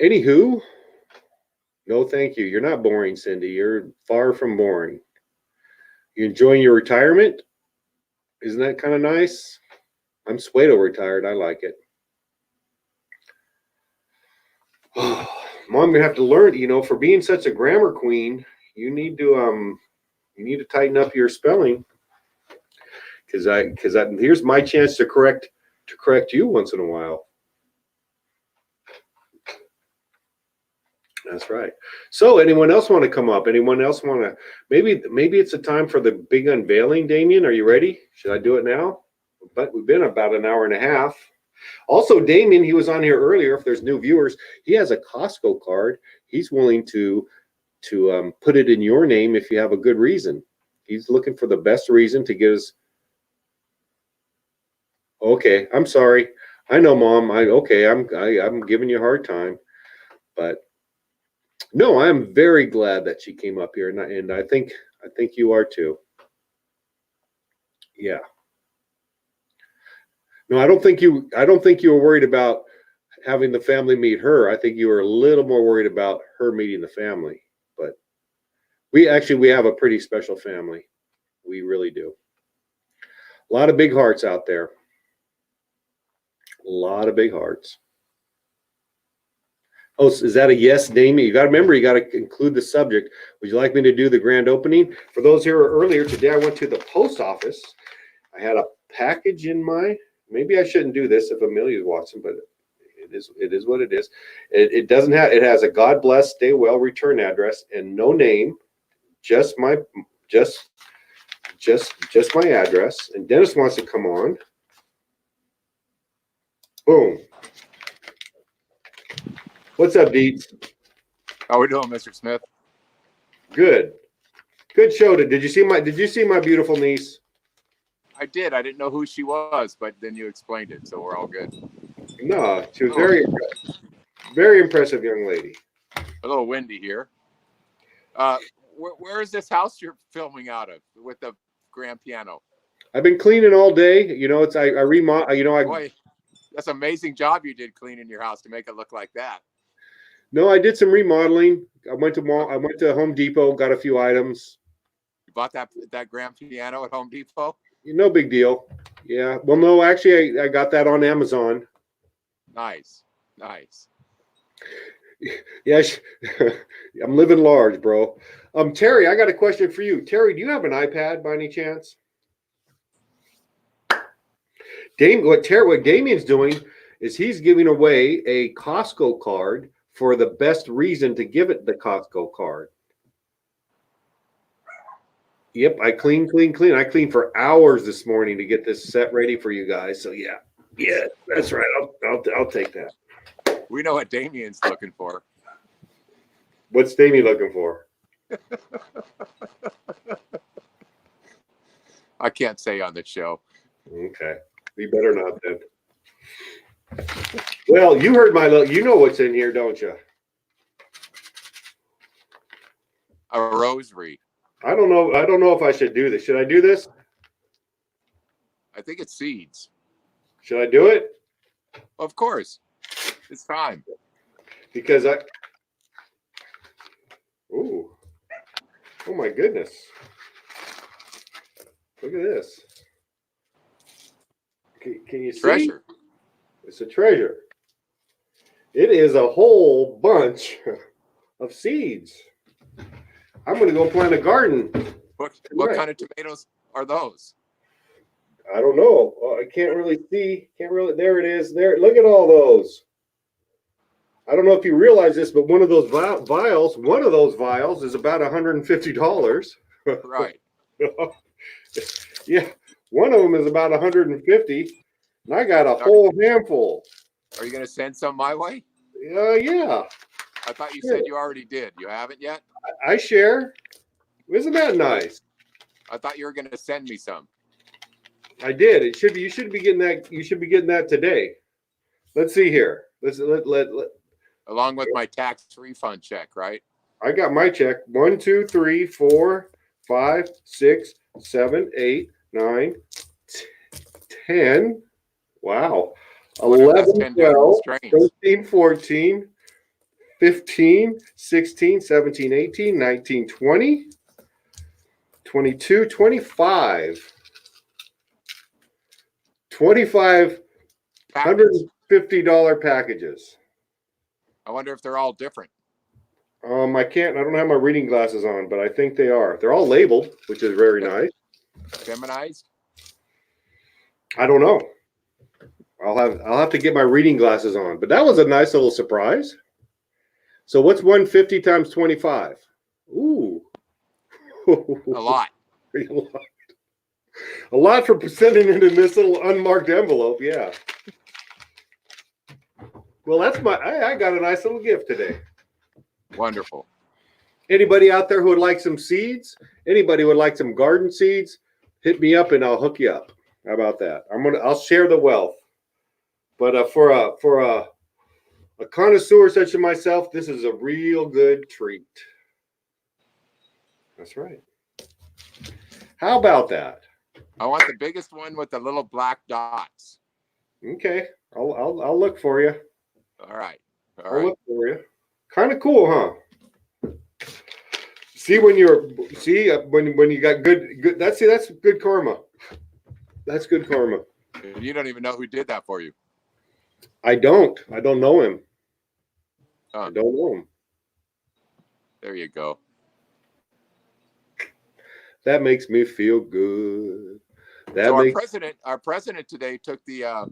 Anywho, no, thank you. You're not boring, Cindy. You're far from boring. You enjoying your retirement? Isn't that kind of nice? I'm Suedo retired. I like it. Mom, you have to learn. For being such a grammar queen, you need to tighten up your spelling. Because here's my chance to correct you once in a while. That's right. So, anyone else want to come up? Anyone else want to? Maybe it's a time for the big unveiling. Damien, are you ready? Should I do it now? But we've been about an hour and a half. Also, Damien, he was on here earlier. If there's new viewers, he has a Costco card. He's willing to put it in your name if you have a good reason. He's looking for the best reason to get us. Okay, I'm sorry. I know, Mom. I'm giving you a hard time, but no, I'm very glad that she came up here, and I think you are too. Yeah. No, I don't think you were worried about having the family meet her. I think you were a little more worried about her meeting the family. But we have a pretty special family. We really do. A lot of big hearts out there. A lot of big hearts. Oh, is that a yes, Damien? You got to remember, you got to include the subject. Would you like me to do the grand opening? For those here earlier, today I went to the post office. I had a package in my. Maybe I shouldn't do this if Amelia's watching, but it is what it is. It doesn't have. It has a God bless, stay well, return address, and no name. Just my address. And Dennis wants to come on. Boom. What's up, Deeds? How we doing, Mr. Smith? Good show. Did you see my beautiful niece? I did. I didn't know who she was, but then you explained it, so we're all good. No, she was very impressive young lady. A little windy here. Where is this house you're filming out of with the grand piano? I've been cleaning all day. I remodel. Boy, that's an amazing job you did cleaning your house to make it look like that. No, I did some remodeling. I went to Home Depot, got a few items. You bought that grand piano at Home Depot? No big deal. Yeah. Well, no, actually, I got that on Amazon. Nice. Yeah, I'm living large, bro. Terry, I got a question for you. Terry, do you have an iPad by any chance? What Damien's doing is he's giving away a Costco card for the best reason to give it the Costco card. Yep, I clean. I cleaned for hours this morning to get this set ready for you guys. So yeah, that's right. I'll take that. We know what Damien's looking for. What's Davey looking for? I can't say on the show. Okay, we better not then. Well, you heard my look. You know what's in here, don't you? A rosary. I don't know. I don't know if I should do this. Should I do this? I think it's seeds. Should I do it? Of course. It's time. Because I. Ooh. Oh my goodness. Look at this. Can you see? Treasure. It's a treasure. It is a whole bunch of seeds. I'm going to go plant a garden. What kind of tomatoes are those? I don't know. I can't really see. Can't really. There it is. There. Look at all those. I don't know if you realize this, but one of those vials is about $150. Right. Yeah. One of them is about $150. And I got a whole handful. Are you going to send some my way? Yeah. I thought you said you already did. You haven't yet? I share. Isn't that nice? I thought you were going to send me some. I did. It should be. You should be getting that. You should be getting that today. Let's see here. Let. Along with my tax refund check, right? I got my check. 1, 2, 3, 4, 5, 6, 7, 8, 9, 10. Wow. 11, 12, 13, 14, 15, 16, 17, 18, 19, 20, 22, 25. 25 $150 packages. I wonder if they're all different. I don't have my reading glasses on, but I think they are. They're all labeled, which is very nice. Feminized? I don't know. I'll have to get my reading glasses on, but that was a nice little surprise. So what's 150 times 25? Ooh. A lot. A lot for sending it in this little unmarked envelope, yeah. Well, I got a nice little gift today. Wonderful. Anybody out there who would like some seeds? Anybody would like some garden seeds? Hit me up and I'll hook you up. How about that? I'll share the wealth. But for a connoisseur such as myself, this is a real good treat. That's right. How about that? I want the biggest one with the little black dots. Okay, I'll look for you. All right. I'll look for you. Kind of cool, huh? See when you got good. That's good karma. That's good karma. You don't even know who did that for you. I don't know him. I don't know him. There you go. That makes me feel good. Our president today took the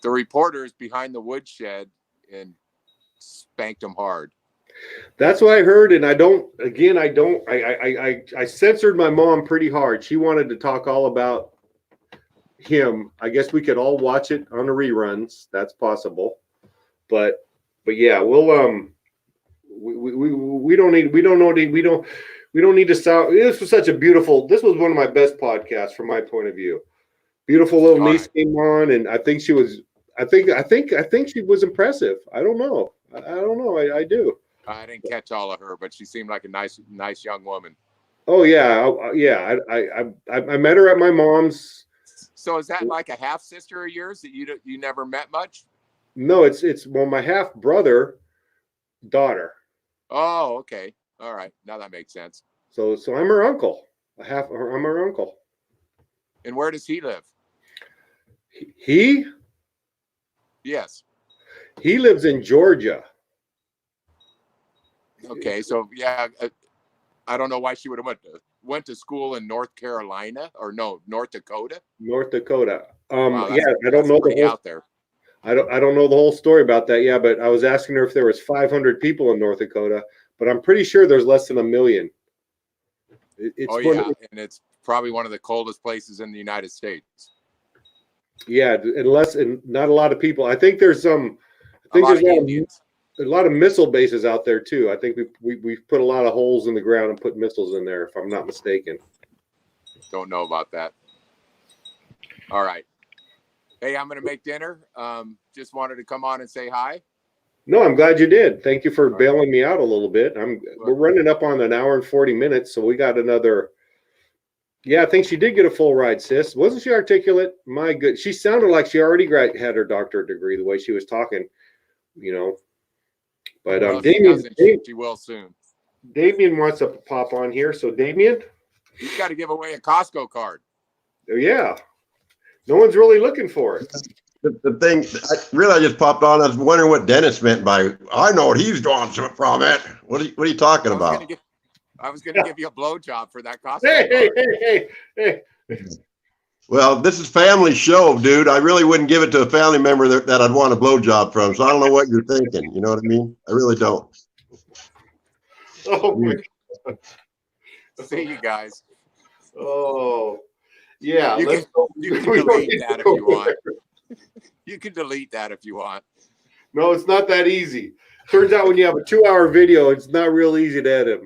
reporters behind the woodshed and spanked them hard. That's what I heard, and I censored my mom pretty hard. She wanted to talk all about him. I guess we could all watch it on the reruns. That's possible, but yeah, we'll we don't need to sound. This was one of my best podcasts from my point of view. Beautiful little niece came on, and I think she was impressive. I don't know. I do. I didn't catch all of her, but she seemed like a nice young woman. Oh yeah. I met her at my mom's. So is that like a half sister of yours that you never met much? No, it's my half brother, daughter. Oh, okay. All right. Now that makes sense. So I'm her uncle. I'm her uncle. And where does he live? He? Yes. He lives in Georgia. Okay, so yeah, I don't know why she would have went to school in North Carolina or no, North Dakota. North Dakota. Wow, I don't know the whole, out there. I don't know the whole story about that. Yeah, but I was asking her if there was 500 people in North Dakota, but I'm pretty sure there's less than 1 million. It's Oh yeah, and it's probably one of the coldest places in the United States. Yeah, and not a lot of people. I think there's some. I think there's Indians. a lot of missile bases out there too. I think we've put a lot of holes in the ground and put missiles in there, if I'm not mistaken. Don't know about that. All right. Hey, I'm going to make dinner. Just wanted to come on and say hi. No, I'm glad you did. Thank you for bailing me out a little bit. We're running up on an hour and 40 minutes, so we got another. Yeah, I think she did get a full ride, sis. Wasn't she articulate? My good. She sounded like she already had her doctorate degree the way she was talking, you know. But Well, Damien, she will soon. Damien wants to pop on here. So Damien, he's got to give away a Costco card. Oh, yeah. No one's really looking for it. The thing, I just popped on. I was wondering what Dennis meant by, I know what he's drawing from it. What are you talking about? I was going to give you a blowjob for that Costco card. Hey. Well, this is family show, dude. I really wouldn't give it to a family member that I'd want a blowjob from. So I don't know what you're thinking. You know what I mean? I really don't. Oh, my God. See you guys. Oh, yeah. You can delete that if you want. You can delete that if you want. No, it's not that easy. Turns out when you have a 2-hour video, it's not real easy to edit.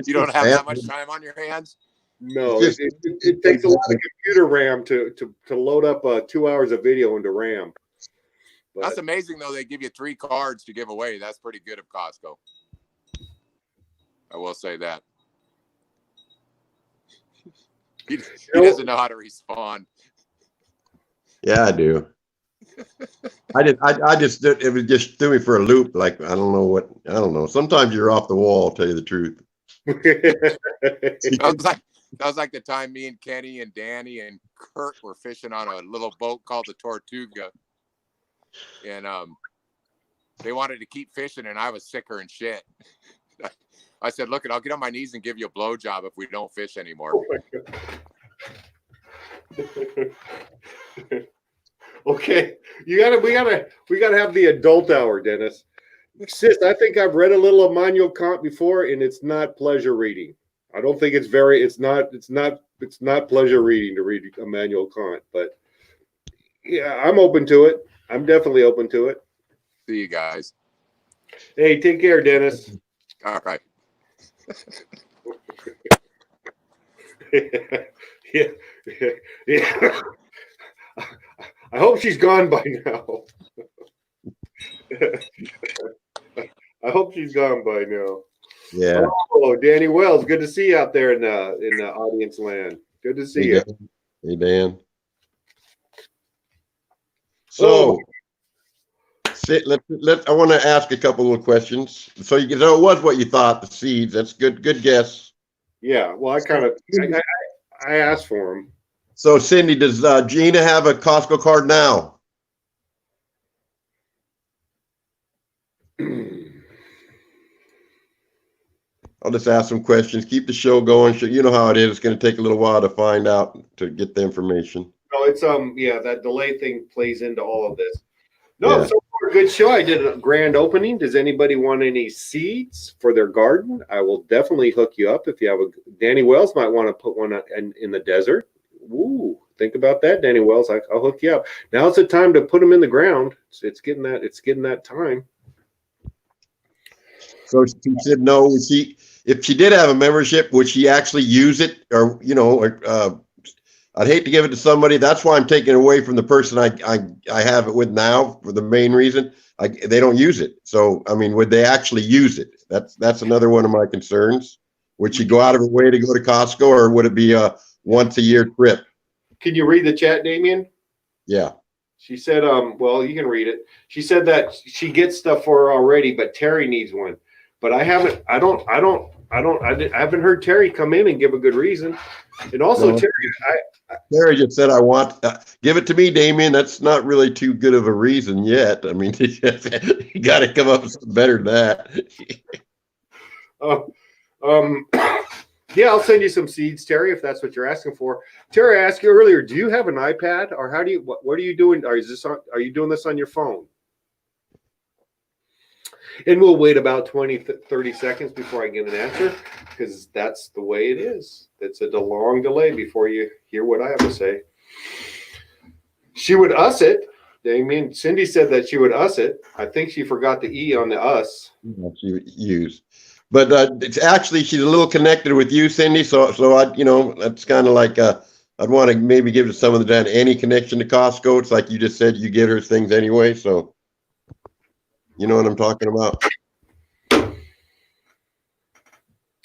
You don't have that much time on your hands? No, it takes a lot of computer RAM to load up 2 hours of video into RAM. But that's amazing, though. They give you 3 cards to give away. That's pretty good of Costco. I will say that. He doesn't know how to respond. Yeah, I do. I just it was just threw me for a loop. Like I don't know. Sometimes you're off the wall. I'll tell you the truth. That was like the time me and Kenny and Danny and Kurt were fishing on a little boat called the Tortuga, and they wanted to keep fishing, and I was sicker and shit. I said, "Look, I'll get on my knees and give you a blowjob if we don't fish anymore." Okay, we gotta have the adult hour, Dennis. Sis, I think I've read a little Immanuel Kant before, and it's not pleasure reading. I don't think it's not pleasure reading to read Immanuel Kant, but yeah, I'm open to it. I'm definitely open to it. See you guys. Hey, take care, Dennis. All right. Yeah. I hope she's gone by now. I hope she's gone by now. Yeah. Oh, Danny Wells, good to see you out there in the audience land. Good to see you. Hey, Dan. So, I want to ask a couple of questions. So you know, it was what you thought, the seeds. That's good guess. Yeah. Well, I asked for them. So, Cindy, does Gina have a Costco card now? I'll just ask some questions. Keep the show going. You know how it is. It's going to take a little while to find out, to get the information. No, it's that delay thing plays into all of this. No, yeah. So far a good show. I did a grand opening. Does anybody want any seeds for their garden? I will definitely hook you up if you have Danny Wells might want to put one in the desert. Ooh, think about that, Danny Wells. I'll hook you up. Now it's the time to put them in the ground. It's getting that time. So she said no. If she did have a membership, would she actually use it? Or I'd hate to give it to somebody. That's why I'm taking it away from the person I have it with now for the main reason. They don't use it. So I mean, would they actually use it? That's another one of my concerns. Would she go out of her way to go to Costco, or would it be a once a year trip? Can you read the chat, Damien? Yeah. She said, well, you can read it. She said that she gets stuff for her already, but Terry needs one. But I haven't heard Terry come in and give a good reason. And also, Terry just said, I want, give it to me, Damien. That's not really too good of a reason yet. I mean, you got to come up with something better than that. Yeah, I'll send you some seeds, Terry, if that's what you're asking for. Terry, I asked you earlier, do you have an iPad, or what are you doing? Are you doing this on your phone? And we'll wait about 30 seconds before I get an answer, because that's the way it is. It's a long delay before you hear what I have to say. She would us it. I mean, Cindy said that she would us it. I think she forgot the E on the us. She used. But it's actually, she's a little connected with you, Cindy. So I, that's kind of like, I'd want to maybe give some of the any connection to Costco. It's like you just said, you get her things anyway. So you know what I'm talking about.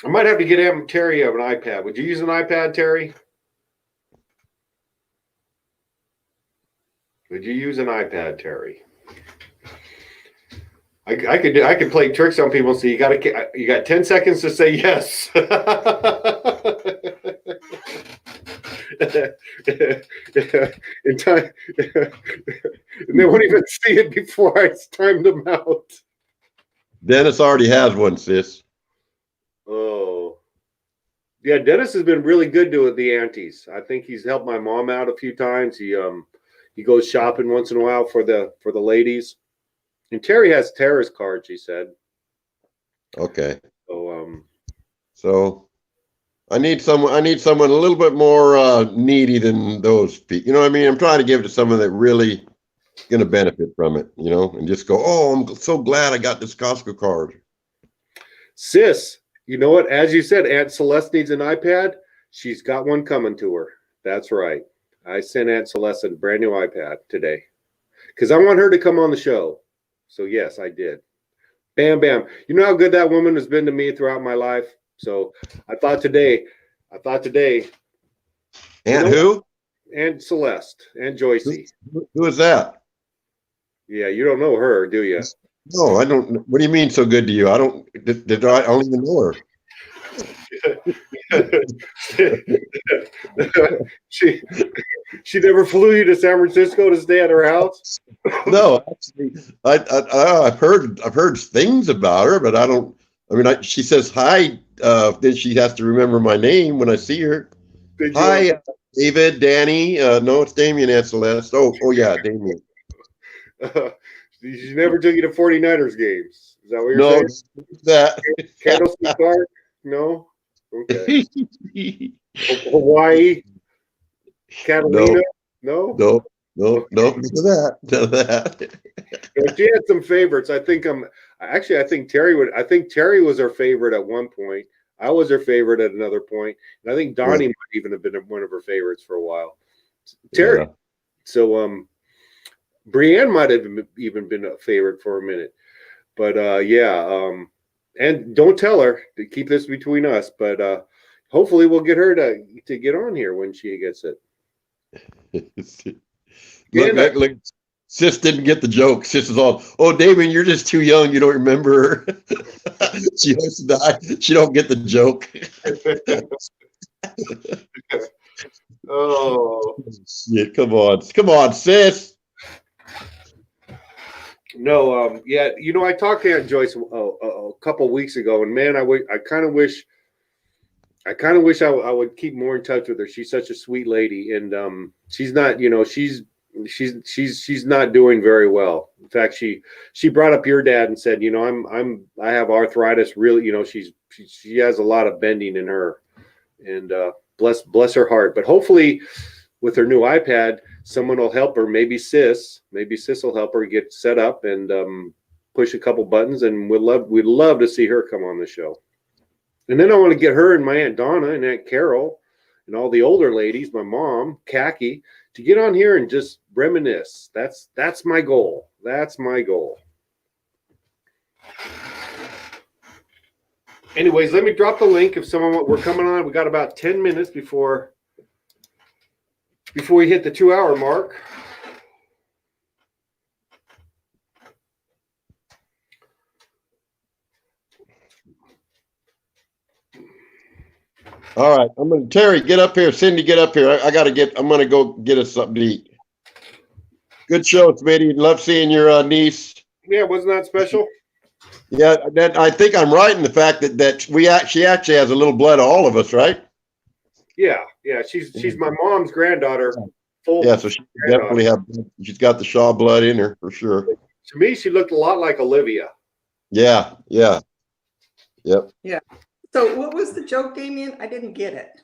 I might have to get Terry an iPad. Would you use an iPad, Terry? Would you use an iPad, Terry? I could play tricks on people. So you got 10 seconds to say yes. In time, and they won't even see it before it's timed them out. Dennis already has one, sis. Oh, yeah. Dennis has been really good to the aunties. I think he's helped my mom out a few times. He goes shopping once in a while for the ladies. And Terry has Tara's card, she said. Okay. So I need someone a little bit more needy than those people. You know what I mean? I'm trying to give it to someone that really going to benefit from it, and just go, oh, I'm so glad I got this Costco card. Sis, you know what? As you said, Aunt Celeste needs an iPad. She's got one coming to her. That's right. I sent Aunt Celeste a brand new iPad today because I want her to come on the show. So yes, I did. Bam, bam. You know how good that woman has been to me throughout my life. So I thought today. Aunt who? Aunt Celeste, Aunt Joycey. Who is that? Yeah, you don't know her, do you? No, I don't. What do you mean so good to you? I don't. I don't even know her. She never flew you to San Francisco to stay at her house? No, actually, I've heard things about her, but I don't. I mean, she says hi. Then she has to remember my name when I see her. Hi, David, Danny. No, it's Damien, Aunt Celeste. Oh yeah, Damien. She never took you to 49ers games. Is that what you're saying? No, that. Candlestick Park? No? Okay. Hawaii? Catalina? No? No. None of that. She had some favorites. I think Terry was her favorite at one point. I was her favorite at another point. And I think Donnie might even have been one of her favorites for a while. Terry. Yeah. So Brienne might have even been a favorite for a minute. But and don't tell her to keep this between us, but hopefully we'll get her to get on here when she gets it. Look, Sis didn't get the joke. Sis is all, oh, Damien, you're just too young. You don't remember her. She hopes to die. She don't get the joke. Oh, shit. Come on, Sis. No, yeah, I talked to Aunt Joyce a couple weeks ago, and man, I kind of wish I would keep more in touch with her. She's such a sweet lady, and she's not, she's not doing very well. In fact, she brought up your dad and said, I have arthritis. Really, she has a lot of bending in her, and bless her heart. But hopefully, with her new iPad, someone will help her. Maybe Sis will help her get set up and push a couple buttons. And we'd love to see her come on the show. And then I want to get her and my Aunt Donna and Aunt Carol and all the older ladies, my mom, Khaki, to get on here and just reminisce. That's my goal. That's my goal. Anyways, let me drop the link if we're coming on. We got about 10 minutes before we hit the 2-hour mark. All right, Terry, get up here. Cindy, get up here. I'm gonna go get us something to eat. Good show, Smitty. Love seeing your niece. Yeah, wasn't that special? Yeah, I think I'm right in the fact that she actually has a little blood of all of us, right? Yeah. She's my mom's granddaughter. Yeah, so she definitely she's got the Shaw blood in her for sure. To me, she looked a lot like Olivia. Yeah. Yep. Yeah. So what was the joke, Damien? I didn't get it.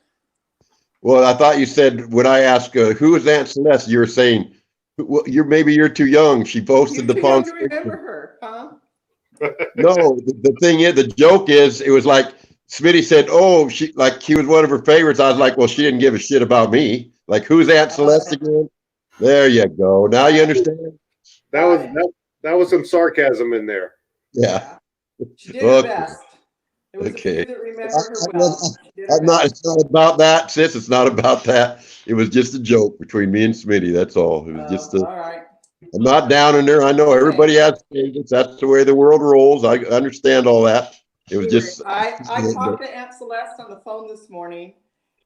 Well, I thought you said when I asked who is Aunt Celeste, you were saying you're too young. She posted You're the too Palm young to remember her, huh? No, the thing is, the joke is, it was like Smitty said, "Oh, she was one of her favorites." I was like, "Well, she didn't give a shit about me." Like, who's Aunt Celeste again? There you go. Now you understand. That was some sarcasm in there. Yeah. She did her Okay. best. There was a Okay. few that remember her I, well. She did her I'm not. best. It's not about that, sis. It's not about that. It was just a joke between me and Smitty. That's all. It was just a. All right. I'm not down in there. I know everybody has favorites. That's the way the world rolls. I understand all that. It was just. I talked to Aunt Celeste on the phone this morning,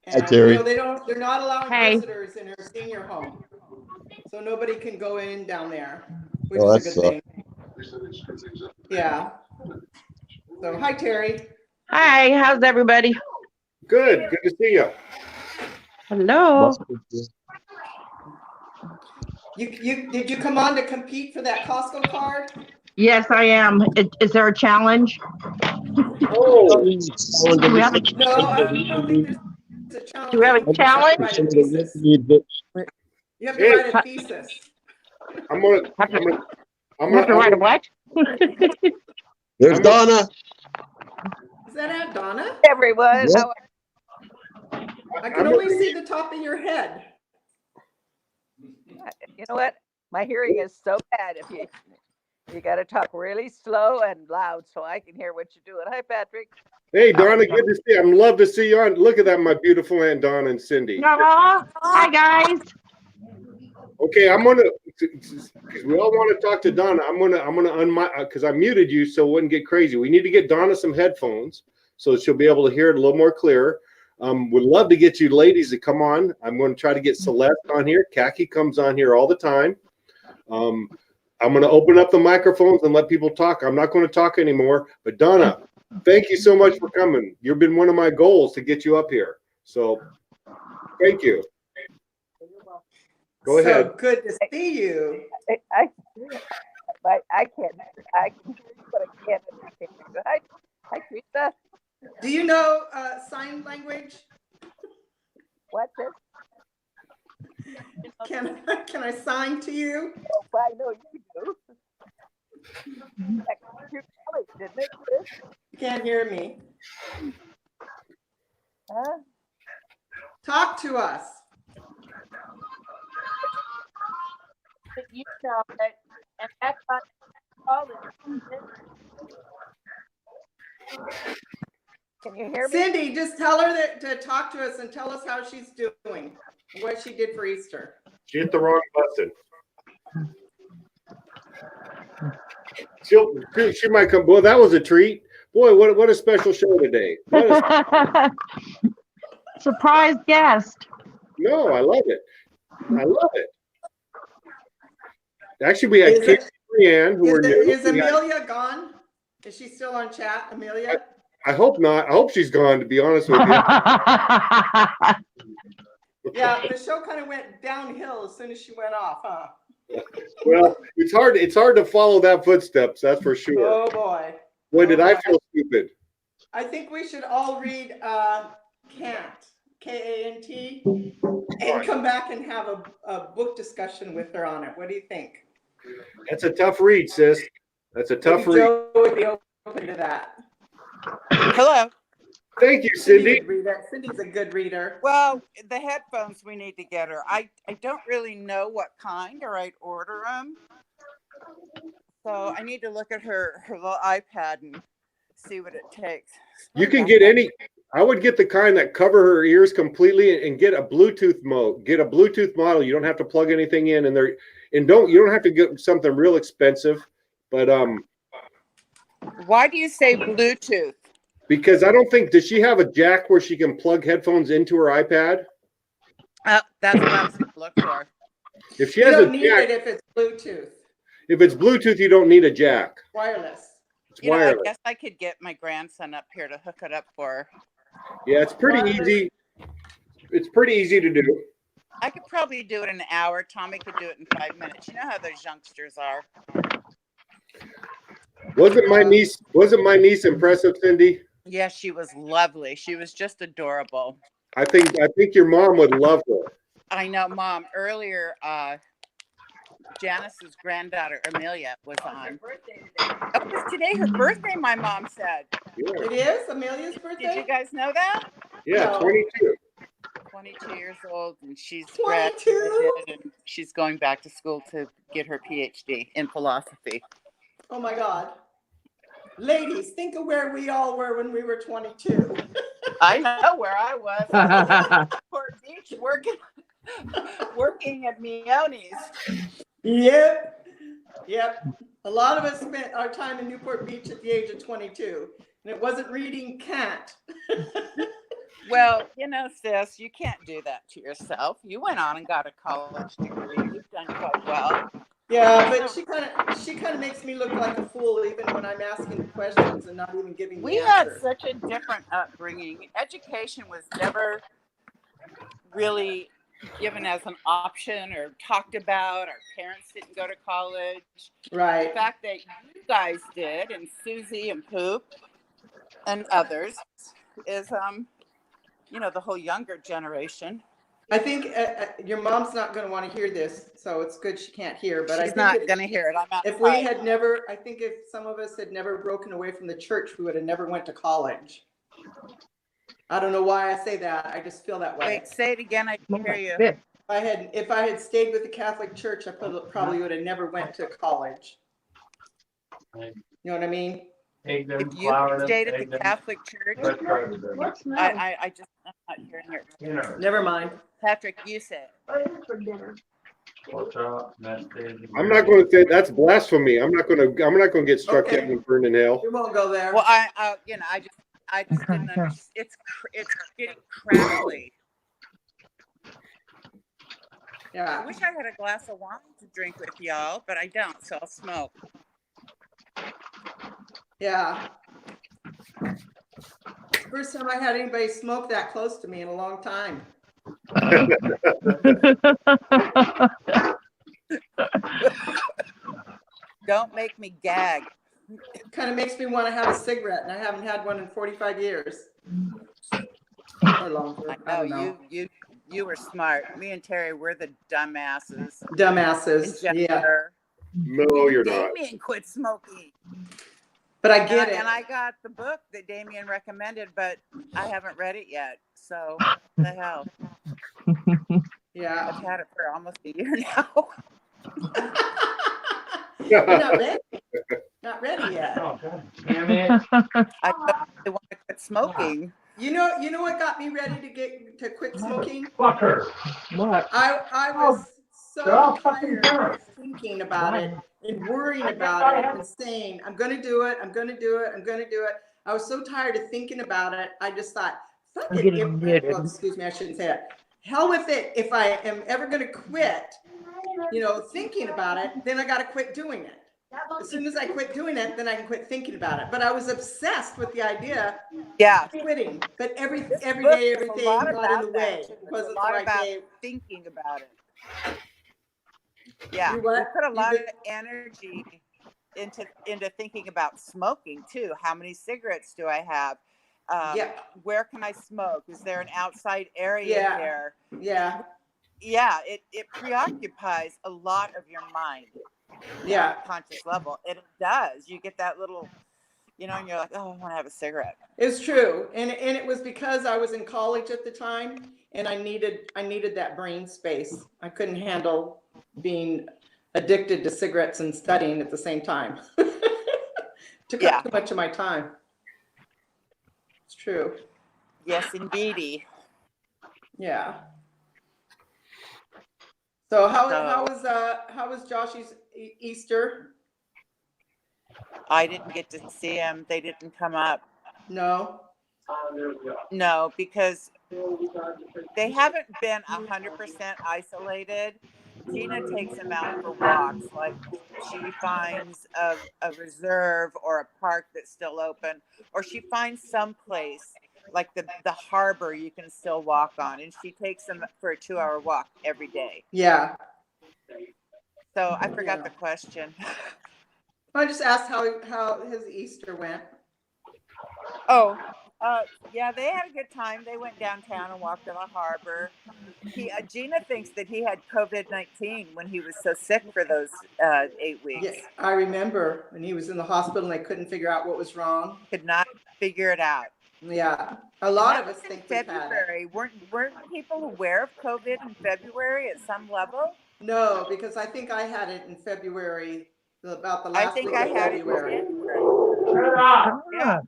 Hi, and Terry. they're not allowing Hey. visitors in her senior home, so nobody can go in down there, which Oh, is that a good thing. Yeah. So hi, Terry. Hi, how's everybody? Good to see you. Hello. Did you come on to compete for that Costco card? Yes, I am. Is there a challenge? Oh, Do we have a, No, I don't think there's a challenge. do we have I a think you just have to challenge? write a thesis. You have to Hey. write a thesis. I'm gonna You have to write a what? There's Donna. Is that Aunt Donna? Everyone, Yep. I can only see the top of your head. you know what? My hearing is so bad. If you got to talk really slow and loud so I can hear what you're doing. Hi, Patrick. Hey, Donna, good to see you. I'm love to see you on. Look at that, my beautiful Aunt Donna and Cindy. Aw, hi, guys. Okay, I'm gonna because we all want to talk to Donna. I'm gonna unmic because I muted you so it wouldn't get crazy. We need to get Donna some headphones so she'll be able to hear it a little more clear. Would love to get you ladies to come on. I'm going to try to get Celeste on here. Khaki comes on here all the time. I'm going to open up the microphones and let people talk. I'm not going to talk anymore. But Donna, thank you so much for coming. You've been one of my goals to get you up here. So thank you. Go ahead. So good to see you. I can hear you, but I can't understand you. Hi, Teresa. Do you know sign language? What's it? Can I sign to you? Oh, I know you do. Didn't it? You can't hear me. Huh? Talk to us. You know it, and that's not all it. Can you hear me? Cindy, just tell her to talk to us and tell us how she's doing, what she did for Easter. She hit the wrong button. She might come. Well, that was a treat. Boy, what a special show today. Surprise guest. No, I love it. I love it. Actually, we had Kate and Brianne, who were new. Is Amelia gone? Is she still on chat, Amelia? I hope not. I hope she's gone, to be honest with you. Yeah, the show kind of went downhill as soon as she went off, huh? Well, it's hard to follow that footsteps, that's for sure. Oh boy. Boy, did I feel stupid. I think we should all read Kant, K-A-N-T, and come back and have a book discussion with her on it. What do you think? That's a tough read, sis. That's a tough read. Joe would be open to that. Hello. Thank you, Cindy. Cindy's a good reader. Well, the headphones we need to get her. I don't really know what kind, or I'd order them. So I need to look at her little iPad and see what it takes. You can get any. I would get the kind that cover her ears completely and get a Bluetooth mode. Get a Bluetooth model. You don't have to plug anything in, and you don't have to get something real expensive. But why do you say Bluetooth? Because I don't think, does she have a jack where she can plug headphones into her iPad? That's what I was going to look for. If she has you don't a need jack, it if it's Bluetooth. If it's Bluetooth, you don't need a jack. Wireless. It's wireless. I guess I could get my grandson up here to hook it up for her. Yeah, it's pretty easy. It's pretty easy to do. I could probably do it in an hour. Tommy could do it in 5 minutes. You know how those youngsters are. Wasn't my niece impressive, Cindy? Yes, she was lovely. She was just adorable. I think your mom would love her. I know, Mom. Earlier, Janice's granddaughter Amelia was on. Oh, it's today her birthday. My mom said. Yeah. It is Amelia's birthday. Did you guys know that? Yeah, No. 22. 22 years old, and she's 22? graduated, and she's going back to school to get her PhD in philosophy. Oh my God. Ladies, think of where we all were when we were 22. I know where I was. I was in Port Beach working at Meoni's. Yep. A lot of us spent our time in Newport Beach at the age of 22, and it wasn't reading Kant. Well, sis, you can't do that to yourself. You went on and got a college degree. You've done quite well. Yeah, but she kind of makes me look like a fool even when I'm asking the questions and not even giving the answer. Had such a different upbringing. Education was never really given as an option or talked about. Our parents didn't go to college. Right. The fact that you guys did, and Susie and Poop and others, is the whole younger generation. I think your mom's not going to want to hear this, so it's good she can't hear. But she's not going to hear it. I'm outside. If we had never, I think if some of us had never broken away from the church, we would have never went to college. I don't know why I say that. I just feel that way. Wait, say it again. I can hear you. If I had stayed with the Catholic Church, I probably would have never went to college. You know what I mean? If you stayed at the Catholic Church, I'm not hearing it. Never mind. Patrick, you say it. I'm not going to say that's blasphemy. I'm not going to get struck down and burned in hell. We won't go there. Well, I just didn't understand. It's getting crackly. Yeah. I wish I had a glass of wine to drink with y'all, but I don't, so I'll smoke. Yeah. First time I had anybody smoke that close to me in a long time. Don't make me gag. It kind of makes me want to have a cigarette, and I haven't had one in 45 years. Or longer. I know. You were smart. Me and Terry, we're the dumbasses. Dumbasses. Yeah. No, you're not. Damien quit smoking. But I get it. And I got the book that Damien recommended, but I haven't read it yet. So, the hell. Yeah. I've had it for almost a year now. You're not ready. Not ready yet. Oh, God damn it. I really want to quit smoking. You know what got me ready to quit smoking? Fucker. What? I was so tired of thinking about it and worrying about it and saying, I'm going to do it. I'm going to do it. I'm going to do it. I was so tired of thinking about it. I just thought, fuck it. Well, excuse me, I shouldn't say that. Hell with it. If I am ever going to quit, thinking about it, then I got to quit doing it. As soon as I quit doing it, then I can quit thinking about it. But I was obsessed with the idea of quitting. But every day, everything got in the way. It wasn't the right day. Thinking about it. Yeah, we put a lot of energy into thinking about smoking too. How many cigarettes do I have? Where can I smoke? Is there an outside area here? Yeah. Yeah, it preoccupies a lot of your mind. Yeah. On a conscious level. It does. You get that little, and you're like, oh, I want to have a cigarette. It's true. And it was because I was in college at the time and I needed that brain space. I couldn't handle being addicted to cigarettes and studying at the same time. Took up too much of my time. It's true. Yes, indeedy. Yeah. So how was Josh's Easter? I didn't get to see him. They didn't come up. No. No, because they haven't been 100% isolated. Gina takes him out for walks, like she finds a reserve or a park that's still open, or she finds some place like the harbor you can still walk on, and she takes them for a 2-hour walk every day. Yeah. So I forgot the question. I just asked how his Easter went. Oh, yeah, they had a good time. They went downtown and walked to the harbor. Gina thinks that he had COVID-19 when he was so sick for those 8 weeks. Yeah, I remember when he was in the hospital and they couldn't figure out what was wrong. Could not figure it out. Yeah, a lot of us think we've had it. February. Weren't people aware of COVID in February at some level? No, because I think I had it in February, about the I last think week I of had it in February. January. Yeah.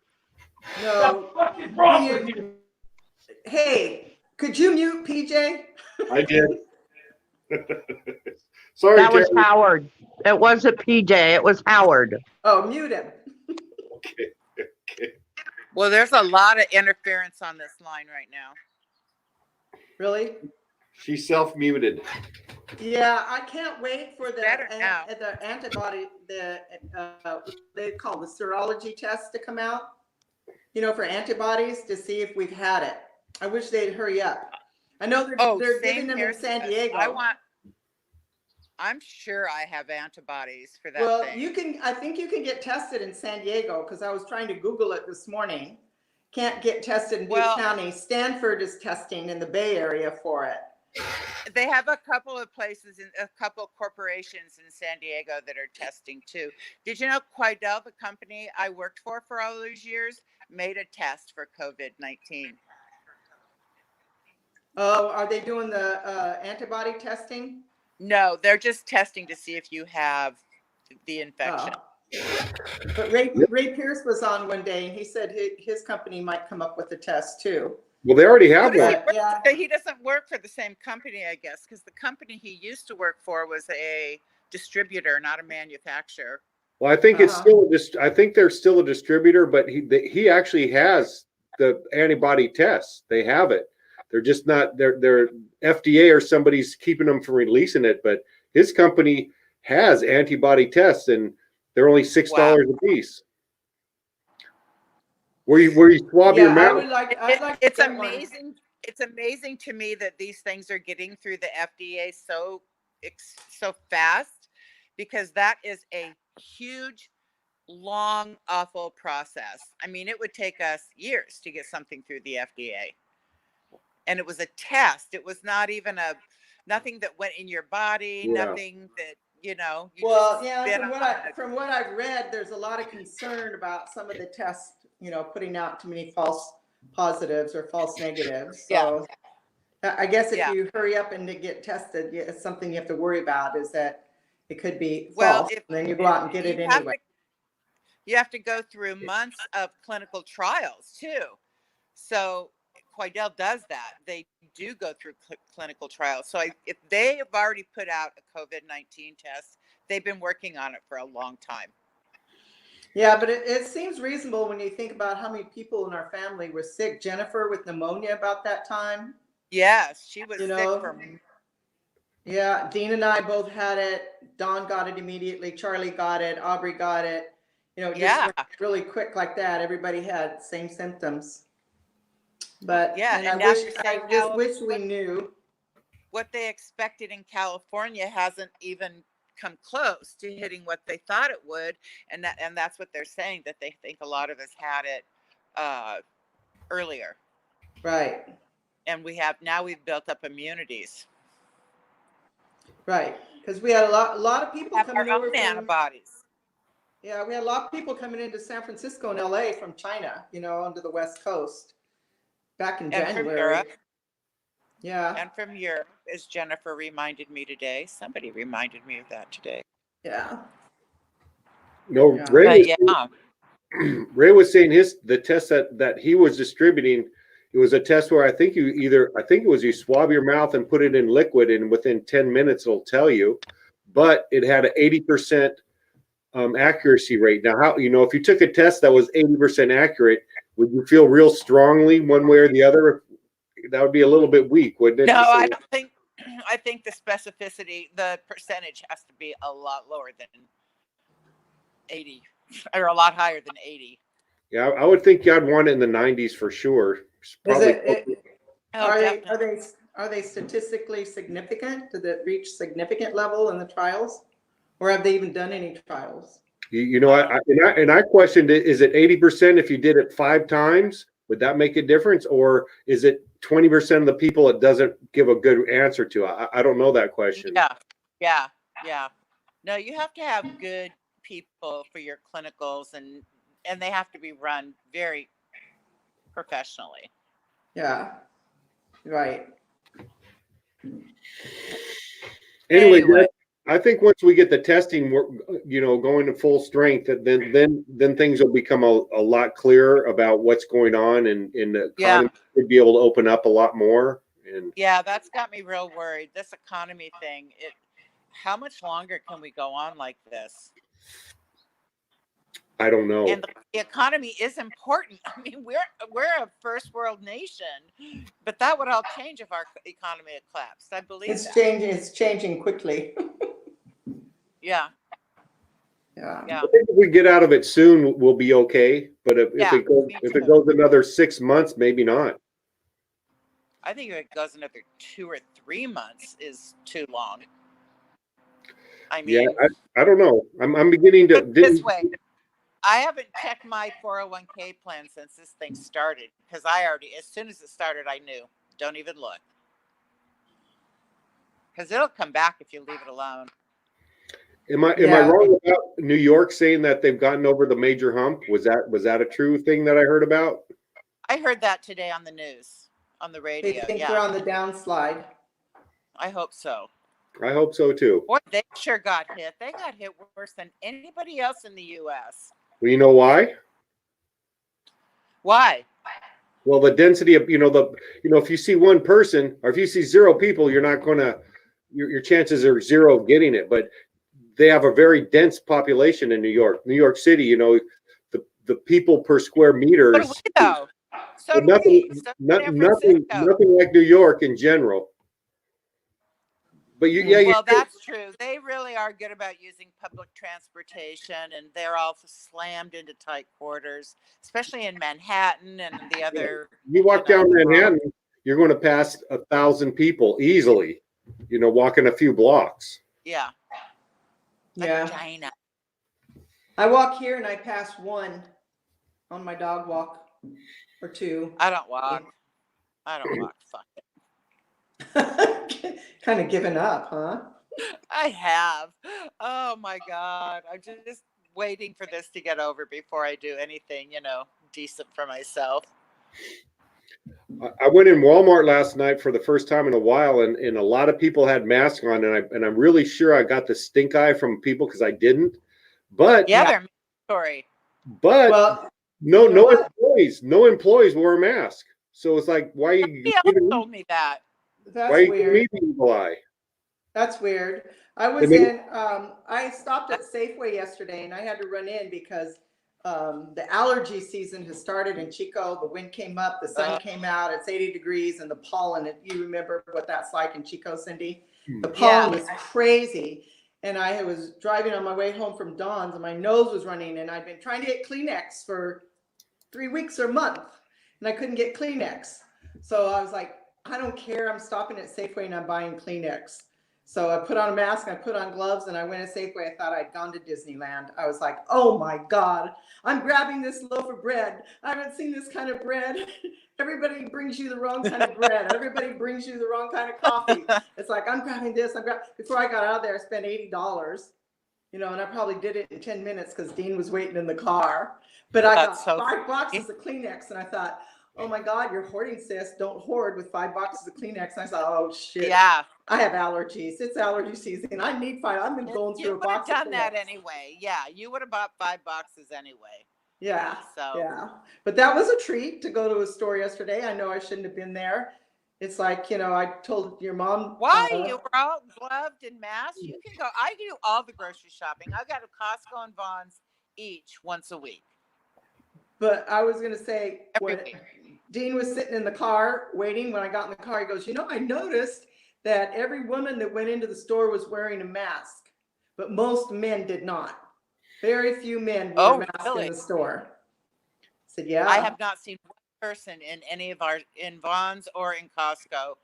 No. Can you, hey, could you mute PJ? I did. Sorry, That was Terry. Howard. It wasn't PJ. It was Howard. Oh, mute him. Okay. Okay. Well, there's a lot of interference on this line right now. Really? She's self-muted. Yeah, I can't wait for the the antibody, they call the serology test to come out, you know, for antibodies to see if we've had it. I wish they'd hurry up. I know they're giving them in San Diego. I'm sure I have antibodies for that Well, thing. I think you can get tested in San Diego, because I was trying to Google it this morning. Can't get tested in Butte County. Stanford is testing in the Bay Area for it. They have a couple of places, a couple of corporations in San Diego that are testing too. Did you know Quidel, the company I worked for all those years, made a test for COVID-19? Oh, are they doing the antibody testing? No, they're just testing to see if you have the infection. But Ray Pierce was on one day, and he said his company might come up with a test too. Well, they already have one. Yeah. He doesn't work for the same company, I guess, because the company he used to work for was a distributor, not a manufacturer. Well, I think it's still I think they're still a distributor, but he actually has the antibody tests. They have it. They're just not they're FDA or somebody's keeping them from releasing it, but his company has antibody tests and they're only $6 a piece. Where you swab your mouth. It's amazing. It's amazing to me that these things are getting through the FDA so fast, because that is a huge, long, awful process. I mean, it would take us years to get something through the FDA. And it was a test. It was not even nothing that went in your body, nothing that, you know. From what I've read, there's a lot of concern about some of the tests, you know, putting out too many false positives or false negatives. So I guess if you hurry up and to get tested, it's something you have to worry about, is that it could be false, and then you go out and get it anyway. You have to go through months of clinical trials too. So Quidel does that. They do go through clinical trials. So if they have already put out a COVID-19 test, they've been working on it for a long time. Yeah, but it seems reasonable when you think about how many people in our family were sick. Jennifer with pneumonia about that time. Yes, she was sick from. Yeah, Dean and I both had it. Dawn got it immediately. Charlie got it. Aubrey got it. You know, just went really quick like that. Everybody had the same symptoms. But I just wish we knew. What they expected in California hasn't even come close to hitting what they thought it would, and that's what they're saying, that they think a lot of us had it earlier. Right. And we've built up immunities. Right, because we had a lot of people coming over from antibodies. Yeah, we had a lot of people coming into San Francisco and LA from China, you know, onto the West Coast back in January. From Europe. Yeah. And from Europe, as Jennifer reminded me today. Somebody reminded me of that today. Yeah. No, Ray was saying the test that he was distributing, it was a test where I think it was you swab your mouth and put it in liquid, and within 10 minutes it'll tell you, but it had an 80% accuracy rate. Now, how, you know, if you took a test that was 80% accurate, would you feel real strongly one way or the other? That would be a little bit weak, wouldn't it? No, I don't think. I think the specificity, the percentage has to be a lot lower than 80, or a lot higher than 80. Yeah, I would think I'd want it in the 90s for sure. Are they statistically significant? Did it reach significant level in the trials, or have they even done any trials? You know, I questioned it. Is it 80% if you did it 5 times? Would that make a difference, or is it 20% of the people it doesn't give a good answer to? I don't know that question. Yeah. No, you have to have good people for your clinicals, and they have to be run very professionally. Yeah. Right. Anyway, Anyway, I think once we get the testing, going to full strength, then things will become a lot clearer about what's going on, and the yeah, economy could be able to open up a lot more. And yeah, that's got me real worried. This economy thing, how much longer can we go on like this? I don't know. And the economy is important. I mean, we're a first world nation, but that would all change if our economy had collapsed. I believe It's that. changing. It's changing quickly. Yeah. Yeah. I think if we get out of it soon, we'll be okay. But if Yeah, it goes another 6 months, maybe not. I think if it goes another 2 or 3 months is too long. I mean, Yeah, I don't know. I'm beginning to this way. I haven't checked my 401k plan since this thing started, because as soon as it started, I knew. Don't even look. Because it'll come back if you leave it alone. Am I wrong about New York saying that they've gotten over the major hump? Was that a true thing that I heard about? I heard that today on the news, on the They radio. think Yeah, they're on the downslide. I hope so. I hope so too. Boy, they sure got hit. They got hit worse than anybody else in the U.S. Well, you know why? Why? Well, the density of if you see one person, or if you see 0 people, you're not gonna your chances are 0 of getting it. But they have a very dense population in New York City. The people per square meter So do is we, though. So do nothing, we. So nothing, San Francisco. nothing like New York in general. But Well, that's true. They really are good about using public transportation, and they're all slammed into tight quarters, especially in Manhattan and the other. You walk down Manhattan, you're going to pass 1,000 people easily. Walking a few blocks. Yeah. Yeah. China. I walk here and I pass one on my dog walk, or 2. I don't walk. Fuck it. Kind of given up, huh? I have. Oh my God. I'm just waiting for this to get over before I do anything, decent for myself. I went in Walmart last night for the first time in a while, and a lot of people had masks on, and I'm really sure I got the stink eye from people because I didn't. But they're mandatory. But no employees wore a mask. So it's like, why you told me that? That's why weird. you lie? That's weird. I stopped at Safeway yesterday, and I had to run in because the allergy season has started in Chico. The wind came up, the sun came out, it's 80 degrees, and the pollen, you remember what that's like in Chico, Cindy? The pollen was crazy. And I was driving on my way home from Dawn's, and my nose was running, and I'd been trying to get Kleenex for 3 weeks or a month, and I couldn't get Kleenex. So I was like, I don't care. I'm stopping at Safeway and I'm buying Kleenex. So I put on a mask, I put on gloves, and I went to Safeway. I thought I'd gone to Disneyland. I was like, oh my God, I'm grabbing this loaf of bread. I haven't seen this kind of bread. Everybody brings you the wrong kind of bread. Everybody brings you the wrong kind of coffee. It's like, I'm grabbing this. Before I got out of there, I spent $80, and I probably did it in 10 minutes because Dean was waiting in the car. But I got 5 boxes of Kleenex, and I thought, oh my God, you're hoarding, sis. Don't hoard with 5 boxes of Kleenex. And I thought, oh shit. Yeah. I have allergies. It's allergy season. I need 5. I've been going through a box. You would have done that anyway. Yeah, you would have bought 5 boxes anyway. Yeah. So yeah. But that was a treat to go to a store yesterday. I know I shouldn't have been there. It's like, I told your mom. Why? You were all gloved and masked. You can go. I do all the grocery shopping. I go to Costco and Vons each once a week. But I was going to say, when Dean was sitting in the car waiting, when I got in the car, he goes, I noticed that every woman that went into the store was wearing a mask, but most men did not. Very few men wore masks in the store. I said, yeah. I have not seen one person in any of in Vons or in Costco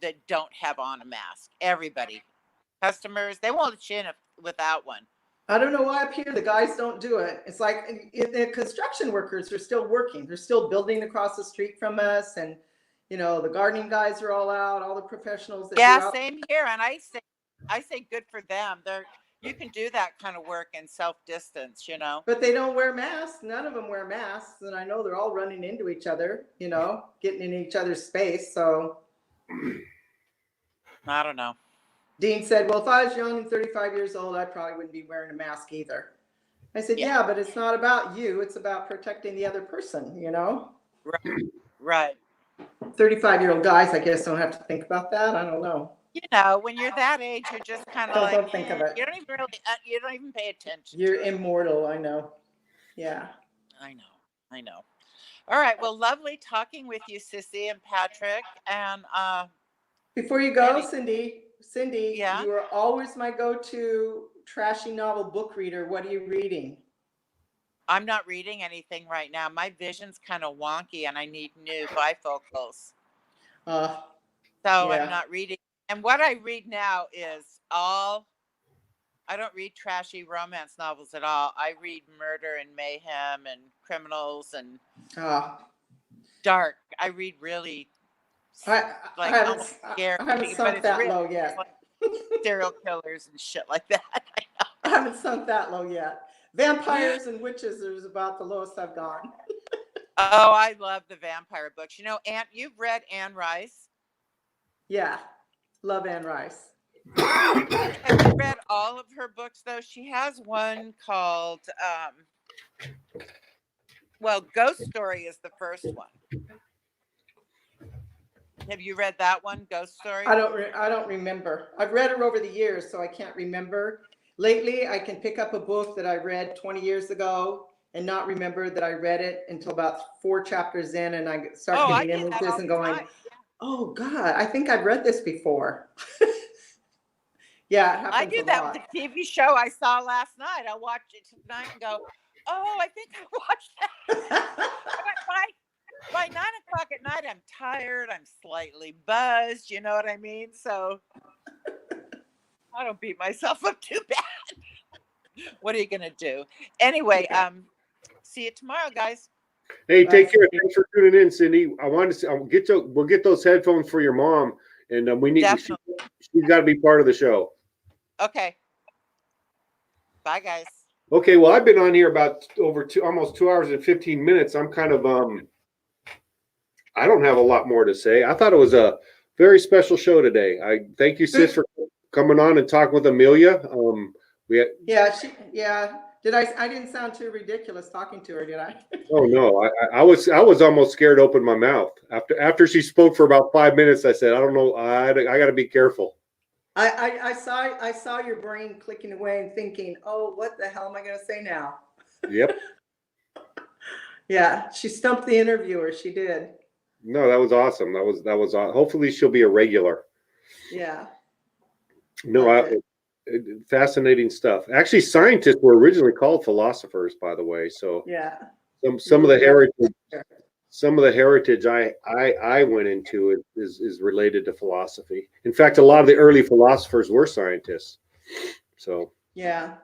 that don't have on a mask. Everybody, customers, they won't let you in without one. I don't know why up here the guys don't do it. It's like the construction workers are still working. They're still building across the street from us, and the gardening guys are all out. All the professionals that Yeah, do out. same here. And I say good for them. You can do that kind of work in self-distance, But they don't wear masks. None of them wear masks, and I know they're all running into each other. Getting in each other's space. So I don't know. Dean said, "Well, if I was young and 35 years old, I probably wouldn't be wearing a mask either." I said, Yeah. "Yeah, but it's not about you. It's about protecting the other person, Right. 35-year-old guys, I guess, don't have to think about that. I don't know. When you're that age, you're just kind of like, Don't think of it. You don't even pay attention. You're immortal. I know. Yeah. I know. All right. Well, lovely talking with you, Sissy and Patrick. And before you go, Cindy, yeah? You are always my go-to trashy novel book reader. What are you reading? I'm not reading anything right now. My vision's kind of wonky, and I need new bifocals. So yeah. I'm not reading. And what I read now is I don't read trashy romance novels at all. I read murder and mayhem and criminals and dark. I read really almost scary. I haven't sunk that low yet. Like serial killers and shit like that. I haven't sunk that low yet. Vampires and witches is about the lowest I've gone. Oh, I love the vampire books. You've read Anne Rice? Yeah, love Anne Rice. Have you read all of her books, though? She has one called, Ghost Story is the first one. Have you read that one, Ghost Story? I don't remember. I've read her over the years, so I can't remember. Lately, I can pick up a book that I read 20 years ago and not remember that I read it until about 4 chapters in, and I start getting images and going, "Oh God, I think I've read this before." Yeah, it happens I do that with the TV show I saw last night. I watched it tonight and go, "Oh, I think I watched that." By 9 o'clock at night, I'm tired. I'm slightly buzzed. You know what I mean? So I don't beat myself up too bad. What are you gonna do? Anyway, see you tomorrow, guys. Hey, take care. Thanks for tuning in, Cindy. I wanted to. We'll get those headphones for your mom, and we need. She's got to be part of the show. Okay. Bye, guys. Okay. Well, I've been on here about almost 2 hours and 15 minutes. I'm kind of I don't have a lot more to say. I thought it was a very special show today. I thank you, sis, for coming on and talking with Amelia. Did I didn't sound too ridiculous talking to her, did I? Oh no, I was almost scared to open my mouth. After she spoke for about 5 minutes, I said, I don't know, I got to be careful. I saw your brain clicking away and thinking, oh, what the hell am I going to say now? Yep. Yeah, she stumped the interviewer. She did. No, that was awesome. That was hopefully she'll be a regular. Yeah. No, fascinating stuff. Actually, scientists were originally called philosophers, by the way. So yeah, some of the heritage I went into is related to philosophy. In fact, a lot of the early philosophers were scientists. So yeah,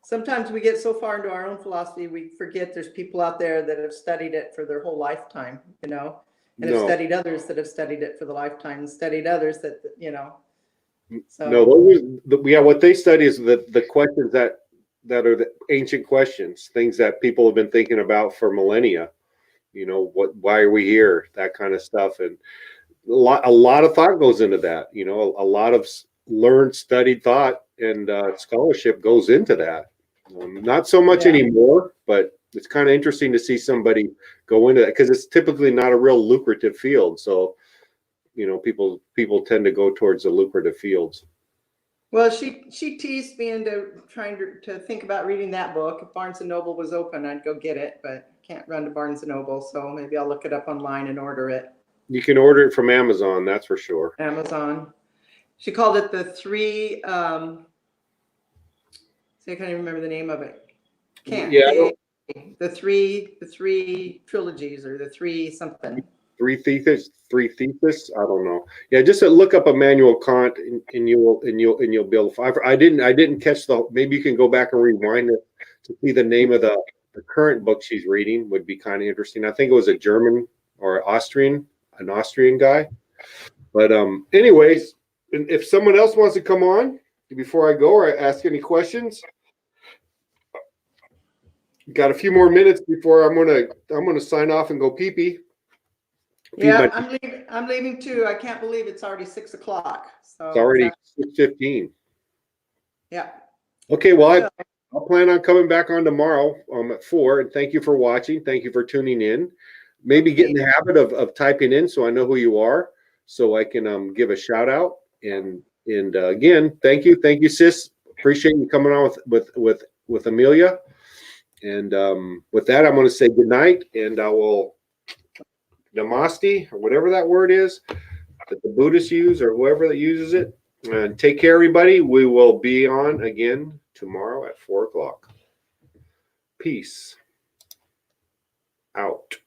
sometimes we get so far into our own philosophy we forget there's people out there that have studied it for their whole lifetime, and have studied others that have studied it for the lifetime, and studied others that So. No, what they study is the questions that are the ancient questions, things that people have been thinking about for millennia. Why are we here? That kind of stuff, and a lot of thought goes into that. A lot of learned, studied thought and scholarship goes into that. Not so much anymore, but it's kind of interesting to see somebody go into that because it's typically not a real lucrative field. So. People tend to go towards the lucrative fields. Well, she teased me into trying to think about reading that book. If Barnes and Noble was open, I'd go get it, but can't run to Barnes and Noble, so maybe I'll look it up online and order it. You can order it from Amazon, that's for sure. Amazon. She called it the 3. I can't even remember the name of it. The three three trilogies or the 3 something. Three thesis. I don't know. Yeah, just look up Immanuel Kant, and you'll be able to. I didn't catch the. Maybe you can go back and rewind it to see the name of the current book she's reading. Would be kind of interesting. I think it was a German or an Austrian guy. But anyways, if someone else wants to come on before I go or ask any questions, got a few more minutes before I'm gonna sign off and go pee pee. Yeah, I'm leaving too. I can't believe it's already 6 o'clock. So It's already 6:15. Yeah. Okay, well, I'll plan on coming back on tomorrow at 4. And thank you for watching. Thank you for tuning in. Maybe get in the habit of typing in so I know who you are, so I can give a shout out. And again, thank you, sis. Appreciate you coming on with Amelia. And with that, I'm going to say good night, and I will namaste or whatever that word is that the Buddhists use or whoever that uses it. And take care, everybody. We will be on again tomorrow at 4 o'clock. Peace out.